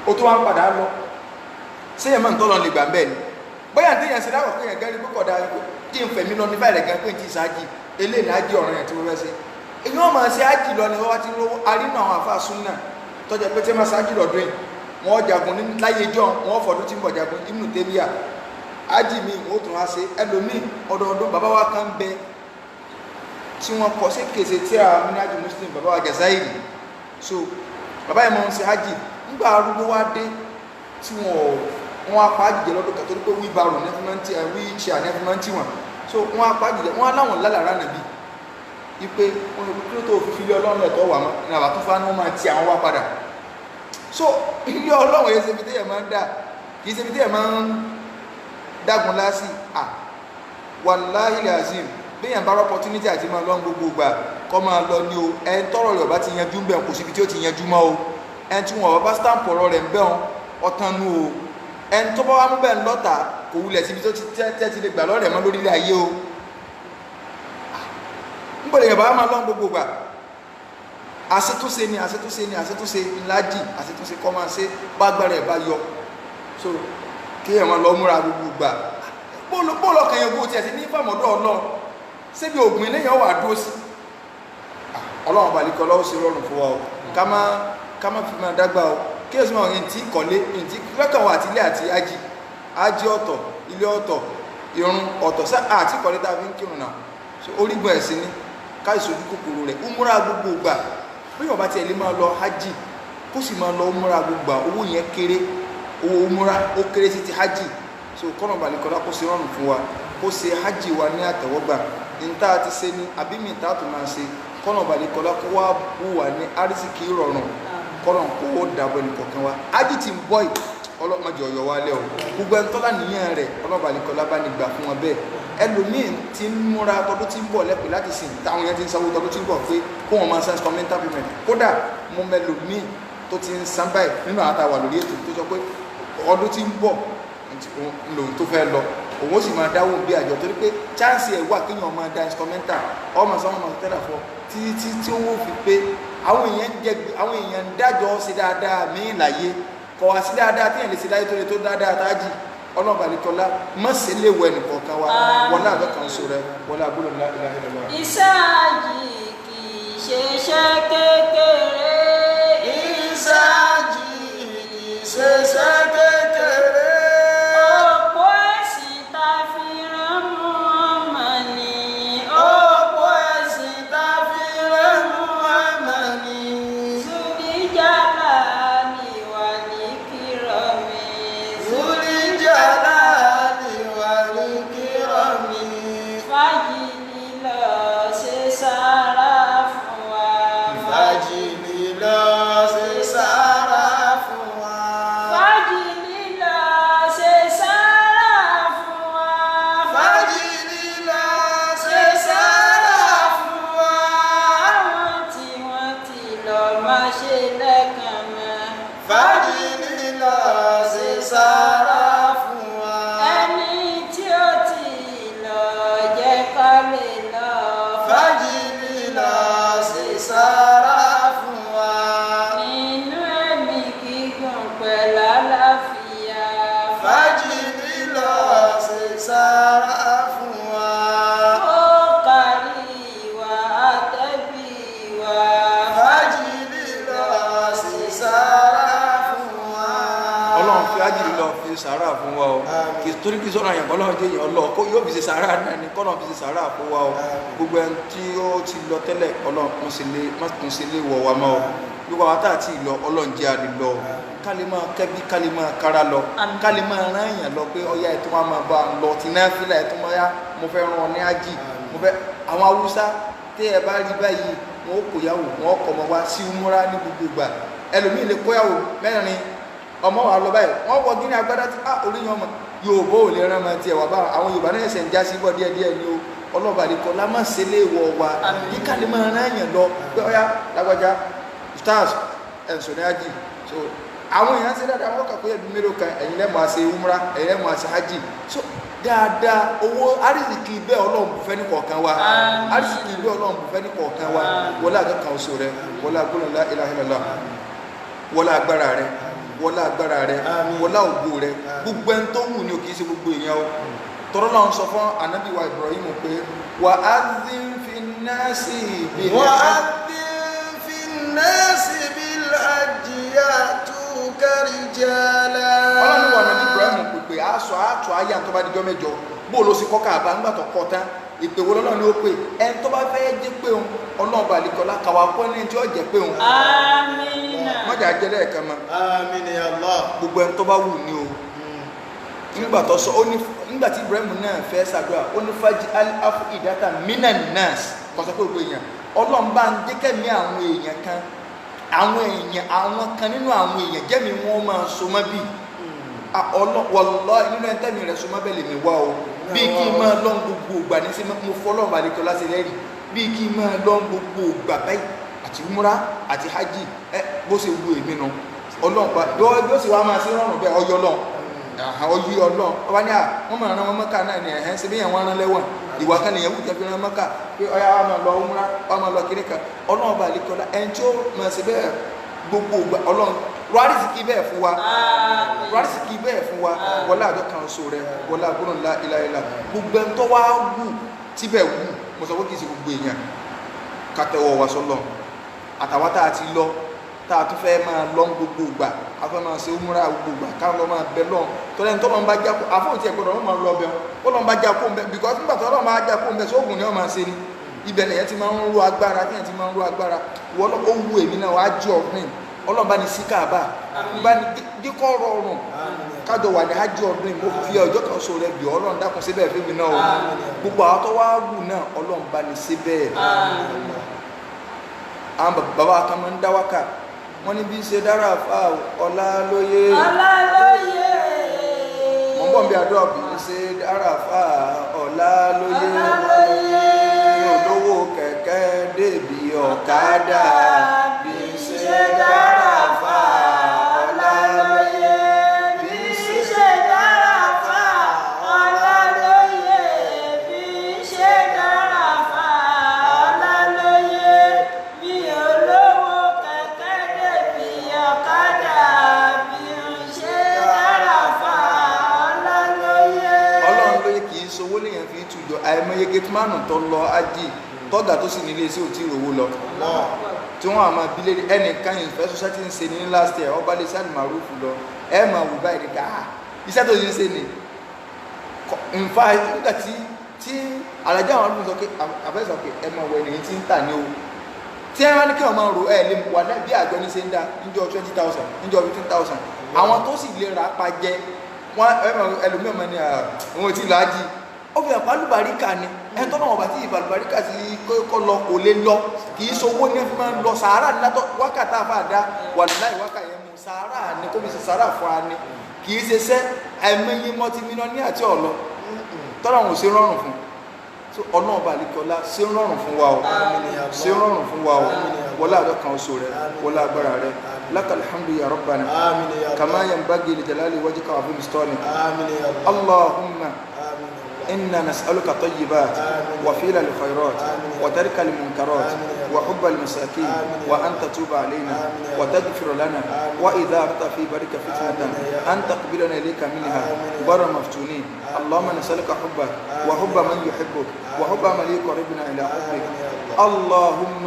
o tó wá ń padà lọ sẹ́yìn máa ń tọ́lọ́ lè gbà bẹ́ẹ̀ ni bóyá tí yẹn ṣe láwọ̀ pé yẹn gẹ́rí púpọ̀ dáa kí n fẹ̀mí lọ ní báyìí rẹ̀ gan pé n ti ṣáájì eléyìí ájì ọ̀ràn yẹn tí wọ́n fẹ́ ṣe èyí wọ́n máa ṣe ájì lọ ni wọ́n wá ti rówó arínú àwọn àfa súnà tọ́jà pé tí wọ́n máa ṣáájì lọ́dún yìí wọ́n jagun ní láyé jọ wọ́n fọdún tí ń bọ̀ jagun Ibn Taymiyyah ájì mi wọ́n tún wá ṣe ẹlòmíì ọdọọdún bàbá wa kan bẹ tí wọ́n kọ sí kèsè tí a Minhaj Muslim bàbá wa Jazairi so bàbá yẹn máa ń ṣe ájì nígbà arúgbó wá dé tí wọ́n apá àjìjẹ lọ́dún kan tó ní pé wíbarò nẹ́fúnmẹ́ntì wíìchìá nẹ́fúnmẹ́ntì wọn so wọ́n apá àjìjẹ wọ́n aláwọn lálàrá nàbí ipe wọn lè kí ló tó fi ilé ọlọ́run ẹ̀tọ́ wà mọ́ ní àbátúfá ni wọ́n máa ti àwọn wá padà so ilé ọlọ́run yẹn ṣe fi téèyàn máa ń dà kì í ṣe fi téèyàn máa ń dágun lásì à wallahi azim béèyàn bá opportunity àti máa lọ gbogbo gbà kọ́ máa lọ ní o ẹni tọ́rọ̀ rẹ̀ ọba ti yanjú ń bẹ̀ kò síbi tí ó ti yanjú mọ́ o ẹni tí wọn bá stamp ọ̀rọ̀ rẹ̀ ń bẹ̀ wọn ọ̀tàn nù o ẹni tó bá wà mú bẹ́ẹ̀ lọ́tà kò wulẹ̀ síbi tó ti lè gbà lọ́rẹ̀ mọ́ lórílẹ̀ ayé o ń gbọ́dọ̀ yẹn bá máa lọ gbogbo gbà àṣetúnṣe ni ńlájì àṣetúnṣe kọ́ máa ṣe bá gbára ẹ̀ bá yọ so kí ẹ̀wọ̀n lọ múra gbogbo gbà bóòlù kan yẹn bó tiẹ̀ sí ní fàmọ́dọ́ ọlọ́run síbi ògùn eléyàn wà dúró sí ọlọ́run balẹ̀kọ́ lọ́wọ́ sí rọrùn fún wa o ká má fi máa dágbà o kí èsì máa yẹn tí kọ́lé tí lọ́kàn wà àti ilé àti ájí ọ̀tọ̀ ilé ọ̀tọ̀ irun ọ̀tọ̀ sá àti kọ́lé tá a fi ń kírun náà so orígun ẹ̀sìn ni ká ìṣojú kòkòrò rẹ̀ umura gbogbo gbà bí wọ́n bá tiẹ̀ lè máa lọ hajj kó sì máa lọ umura gbogbo gbà owó yẹn kéré owó umura ó kéré sí ti hajj so kọ́nà balẹ̀kọ́lá kó ṣe rọrùn fún wa kó ṣe hajj wa ní àtẹ̀wọ́gbà níta ti ṣe ní àbímí ìta tó máa ṣe kọ́nà balẹ̀kọ́lá kó wá bú wa ní arísìkì rọrùn kọ́nà kó dàbọ̀ ẹnìkọ̀ọ̀kan wa hajj ti ń bọ̀ yìí ọlọ́mọdé ọ̀yọ́ wa lẹ́ o gbogbo ẹni tọ́lá nìyẹn rẹ̀ ọlọ́ba balẹ̀kọ́lá bá ní gbà fún wọn bẹ́ẹ̀ ẹlòmíì ti ń múra tọdún tí ń bọ̀ lẹ́pẹ́ láti sìn táwọn yẹn ti ń sanwó tọdún tí ń bọ̀ pé kó wọn máa san instrumental payment kódà mo mẹlòmíì tó ti ń san báyìí nínú àwọn àtàwà lórí ètò tó sọ pé ọdún tí ń bọ̀ lòun tó fẹ́ lọ òun ó sì máa dáwó bí àjọ torí pé chance ẹ̀ wà kéèyàn máa da instrumental ọmọ sanwó máa tẹ́lẹ̀ fọ títí tí wọ́n fi pé àwọn èèyàn ń dájọ́ sí dáadáa míì láyé kọ̀ wá sí dáadáa tí èèyàn lè ṣe láyé tó lè tó dáadáa tájì ọlọ́ọ̀bà nìkọlá mọ́sẹ̀ lè wọ ẹnìkọ̀ọ̀kan wa wọlé àbẹ́kan so rẹ wọlé àbúrò ńlá ìlànà. iṣẹ́ àjì kì í ṣe iṣẹ́ kékeré. iṣẹ́ àjì kì í ṣe iṣẹ́ kékeré. òpó ẹ̀sìn tá a fi rán Muhammad ni. òpó ẹ̀sìn tá a fi rán Muhammad ni. Zulijala ni wà ní kírọ̀mì. Zulijalali wal ikrami. Fájìlì lọ ṣe sára. sàárà fún wa. nínú ẹ̀mí gígùn pẹ̀lú àlàáfíà. Fàájì lílọ ṣe sàárà fún wa. ó kárí ìwà àtẹ̀bí wa. Fàájì lílọ ṣe sàárà fún wa. Ọlọ́run fi ájìrì lọ fi sàárà fún wa o kì í torí kí sọ́nà àyànbọ́ Ọlọ́run jẹ́ èèyàn lọ kó yóò fi ṣe sàárà náà ni kọ́nà fi ṣe sàárà fún wa o gbogbo ẹni tí ó ti lọ tẹ́lẹ̀ Ọlọ́run má tún sí lé wọ̀ wá mọ́ o gbogbo àwọn táà tí ì lọ Ọlọ́run jẹ́ àdì lọ o ká lè máa kẹ́bí ká lè máa kára lọ ká lè máa rán èèyàn lọ pé ọyá ẹ̀ tó máa bá a lọ tí náà fílà ẹ̀ tó máa yá mo fẹ́ rán ọ ní ájì mo fẹ́ àwọn Haúsá tí ẹ bá rí báyìí wọn ó kóyàwó wọn ó kọ́ ọmọ wa sí umura ní gbogbo ìgbà ẹlòmíì lè kóyàwó mẹ́rin ọmọ wa lọ báyìí wọn wọ gíní agbádá tí oríyan ọmọ Yorùbá ò lè rán ọmọ tiẹ̀ wà bá àwọn Yorùbá náà ṣẹ̀ ń já sí bọ́ díẹ̀díẹ̀ ni o ọlọ́ba àdìkọ lámàṣẹ́lẹ̀ wọ̀ wa ní ká lè máa rán èèyàn lọ pé ọyá lágbájá stars ẹ̀sùn ní ájì so àwọn èèyàn ṣe dáadáa wọn kà pé ẹbí mélòó kan ẹ̀yin lẹ́mọ̀ àṣẹ umra ẹ̀yin lẹ́mọ̀ àṣẹ hajj so dáadáa owó arísìkì bẹ́ẹ̀ Ọlọ́run bù fẹ́ ní kọ̀ọ̀kan wa arísìkì bẹ́ẹ̀ Ọlọ́run bù fẹ́ ní kọ̀ọ̀kan wa wọlé àgọ́kàn oṣù rẹ wọlé agbóhùn la ilaha illallah wọlé agbára rẹ wọlé agbára rẹ wọlé ògo rẹ gbogbo ẹni tó wù ní òkè ṣe gbogbo èèyàn o tọrọ náà ń sọ fún anabi wa Ibrahim pé wà á dín fi nẹ́ẹ̀sì bí ọlọ́run wà nàbí Ibrahim pèpè aṣọ àtọ̀ ayé àtọ́ bá dijọ́ mẹ́jọ bóòlù sí kọ́kà àbá ńgbà tó kọ́ tán ìpè wo lọ́lọ́run ni ó pè ẹni tó bá fẹ́ jẹ́ pé òun ọlọ́run bá lè kọ́lá kàwá pọ́ ní tí ó jẹ́ pé òun. Amina. mọ́jà jẹ́ lẹ́ẹ̀kan mọ́. Àmín ya Allah. gbogbo ẹni tó bá wù ní o nígbà tó sọ ó ní nígbà tí Ibrahim náà fẹ́ ṣàdúrà ó ní fájì aláfù ìdáta minan nas kọ́sọ́ pé gbogbo èèyàn ọlọ́run bá ń jẹ́ kẹ́mi àwọn èèyàn kan nínú àwọn èèyàn jẹ́mi wọ́n máa so mọ́ bíi wọ́lọ́ nínú ẹ̀ńtẹ́mi rẹ̀ so mọ́ bẹ́ẹ̀ lè mi wá o bí kí n máa lọ́n gbogbo ògbà ní sí mo fọ́lọ́ balẹ̀kọ́ láti lẹ́rìí bí kí n máa lọ́n gbogbo ògbà báyìí àti múra àti hajj bó ṣe wu èmi nu ọlọ́ọ̀pá bí ó sì wá máa sí rọrùn bẹ́ẹ̀ ọyọ́ lọ́n ọyí ọlọ́ọ̀ ọba ní à wọ́n máa rán wọn mọ́kà náà ní ẹ̀hẹ́n ṣe bí yẹn wọ́n rán lẹ́wọ̀n ìwà kan nìyẹn wùjẹ́ fi rán mọ́kà pé ọyá wa máa lọ múra wa máa lọ kiri kan ọlọ́ọ̀ balẹ̀kọ́ la ẹni tí ó máa ṣe bẹ́ẹ̀ gbogbo ògbà ọlọ́ọ̀ rọ́ọ̀rìsìkì bẹ́ẹ̀ fún wa rọ́ọ̀rìsìkì bẹ́ẹ̀ fún wa wọlé àjọ kan so rẹ wọlé àgbọ̀nà ńlá ìlàìlà gbogbo ẹni tó wá wù tíbẹ̀ wù mo sọ pé kì í ṣe gbogbo èèyàn kàtẹ́wọ̀ wá sọ́lọ̀ àtàwọn tá a ti lọ tá a tún fẹ́ máa lọ gbogbo ìgbà a fẹ́ máa ṣe umura gbogbo ìgbà káwọn lọ máa bẹ lọ́n tọ́lẹ̀ tó lọ́n bá já kó àfọ̀n tí ẹ̀ gbọ́dọ̀ wọ́n máa lọ bẹ ó lọ́n bá já kó ń bẹ because nígbà tó lọ́n bá já kó ń bẹ sóògùn ni wọ́n máa ṣe ni ibẹ̀ lẹ́yìn tí máa ń ro agbára tí yẹn ti máa ń ro agbára wọ́n ó wu èmi náà wàá jẹ́ ọ̀gbìn ọlọ́run bá ní sí káàbà bá ní díkọ́ rọrùn kájọ wà ní hajj ọdún mo fi ọjọ́ kan so rẹ bí ọlọ́run dákun síbẹ̀ fẹ́mi náà o gbogbo àwọn tó wá wù náà ọlọ́run bá ní síbẹ̀ àwọn bàbá kan máa ń dá wákà wọ́n ní bí ṣe dára fà ọlá lóye mọ̀ ń bọ̀ bí àdúrà bí ṣe dára fà ọlá lóye ní olówó kẹ̀kẹ́ débi ọ̀kadà bí ṣe dára fà ọlá lóye bí ṣe dára fà ọlá lóye bí ṣe dára fà ọlá lóye bí olówó kẹ̀kẹ́ débi ọ̀kadà bí ṣe dára fà ọlá lóye. ọlọ́run lóye kì í sowó lèèyàn fi tùjọ àìmọye gẹ́tìmánù tó lọ ájì tọ́gà tó sì nílé sí òtí ìrówó lọ tí wọ́n àmà bílé ẹnìkan ìfẹ́ society ń ṣe ní last year ọba lè sáàlì màrúfù lọ ẹ máa wù báyìí ká iṣẹ́ tó yẹ ṣe ni nfa nígbà tí alájà àwọn ọdún sọ pé àbẹ́sọ̀ pé ẹ máa wọ ẹnìyàn tí ń tà ní o tí ẹ wá ní kí wọ́n máa ro ẹ lè wà náà bí àjọ ní ṣe ń dá níjọ́ 20,000 níjọ́ 15,000 àwọn tó sì lè ra apá jẹ wọn ẹlòmíràn máa ní àwọn ò tí ì lọ ájì ó fi hàn pálùbáríkà ni ẹni tó náà wọ́n bá tí ìbàlùbáríkà sí kọ́ lọ kò lè lọ kì í sowó ní ẹfí máa ń lọ sàárà ní látọ̀ wákàtà àfàdá wà láì wákà yẹn mú sàárà ní kó fi ṣe sàárà fún wa ni kì í ṣe sẹ́ ẹ̀mẹ́yẹ mọ́tìmínà ní àti ọ̀lọ́ tọ́lá wọn ò ṣe rọrùn fún so ọ̀nà ọba àlekọ́lá ṣe rọrùn fún wa o ṣe rọrùn fún wa o wọlé àjọ kan oṣù rẹ wọlé agbára rẹ lakal hamdu ya rabbana kama yanbaghi li jalali wajhika wa azimi sultanik allahumma إنا نسألك طيبات وفعل الخيرات وترك المنكرات وحب المساكين وأن تتوب علينا وتغفر لنا وإذا أردت في بارك فتنة أن تقبلنا إليك منها غير مفتونين. اللهم نسألك حبك وحب من يحبك وحب من يقربنا إلى حبك. اللهم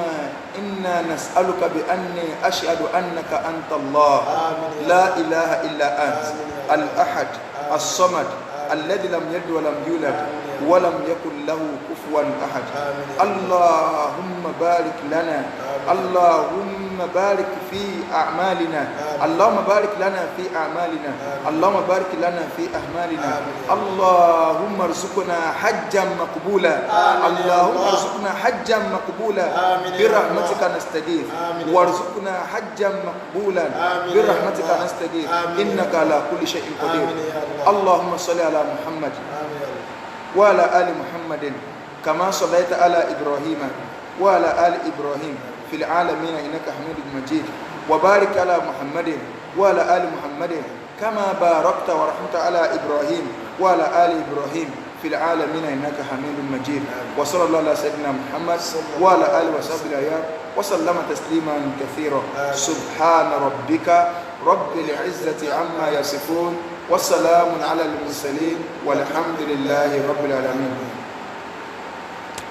إنا نسألك بأني أشهد أنك أنت الله لا إله إلا أنت الأحد الصمد الذي لم يلد ولم يولد ولم يكن له كفوا أحد. اللهم بارك لنا، اللهم بارك في أعمالنا، اللهم بارك لنا في أعمالنا، اللهم بارك لنا في أعمالنا. اللهم ارزقنا حجا مقبولا، اللهم ارزقنا حجا مقبولا برحمتك نستغيث، وارزقنا حجا مقبولا برحمتك نستغيث إنك على كل شيء قدير. اللهم صل على محمد وعلى آل محمد كما صليت على إبراهيم وعلى آل إبراهيم في العالمين إنك حميد مجيد، وبارك على محمد وعلى آل محمد كما باركت ورحمت على إبراهيم وعلى آل إبراهيم في العالمين إنك حميد مجيد. وصلى الله على سيدنا محمد وعلى آله وصحبه الأخيار وسلم تسليما كثيرا. سبحان ربك رب العزة عما يصفون وسلام على المرسلين والحمد لله رب العالمين.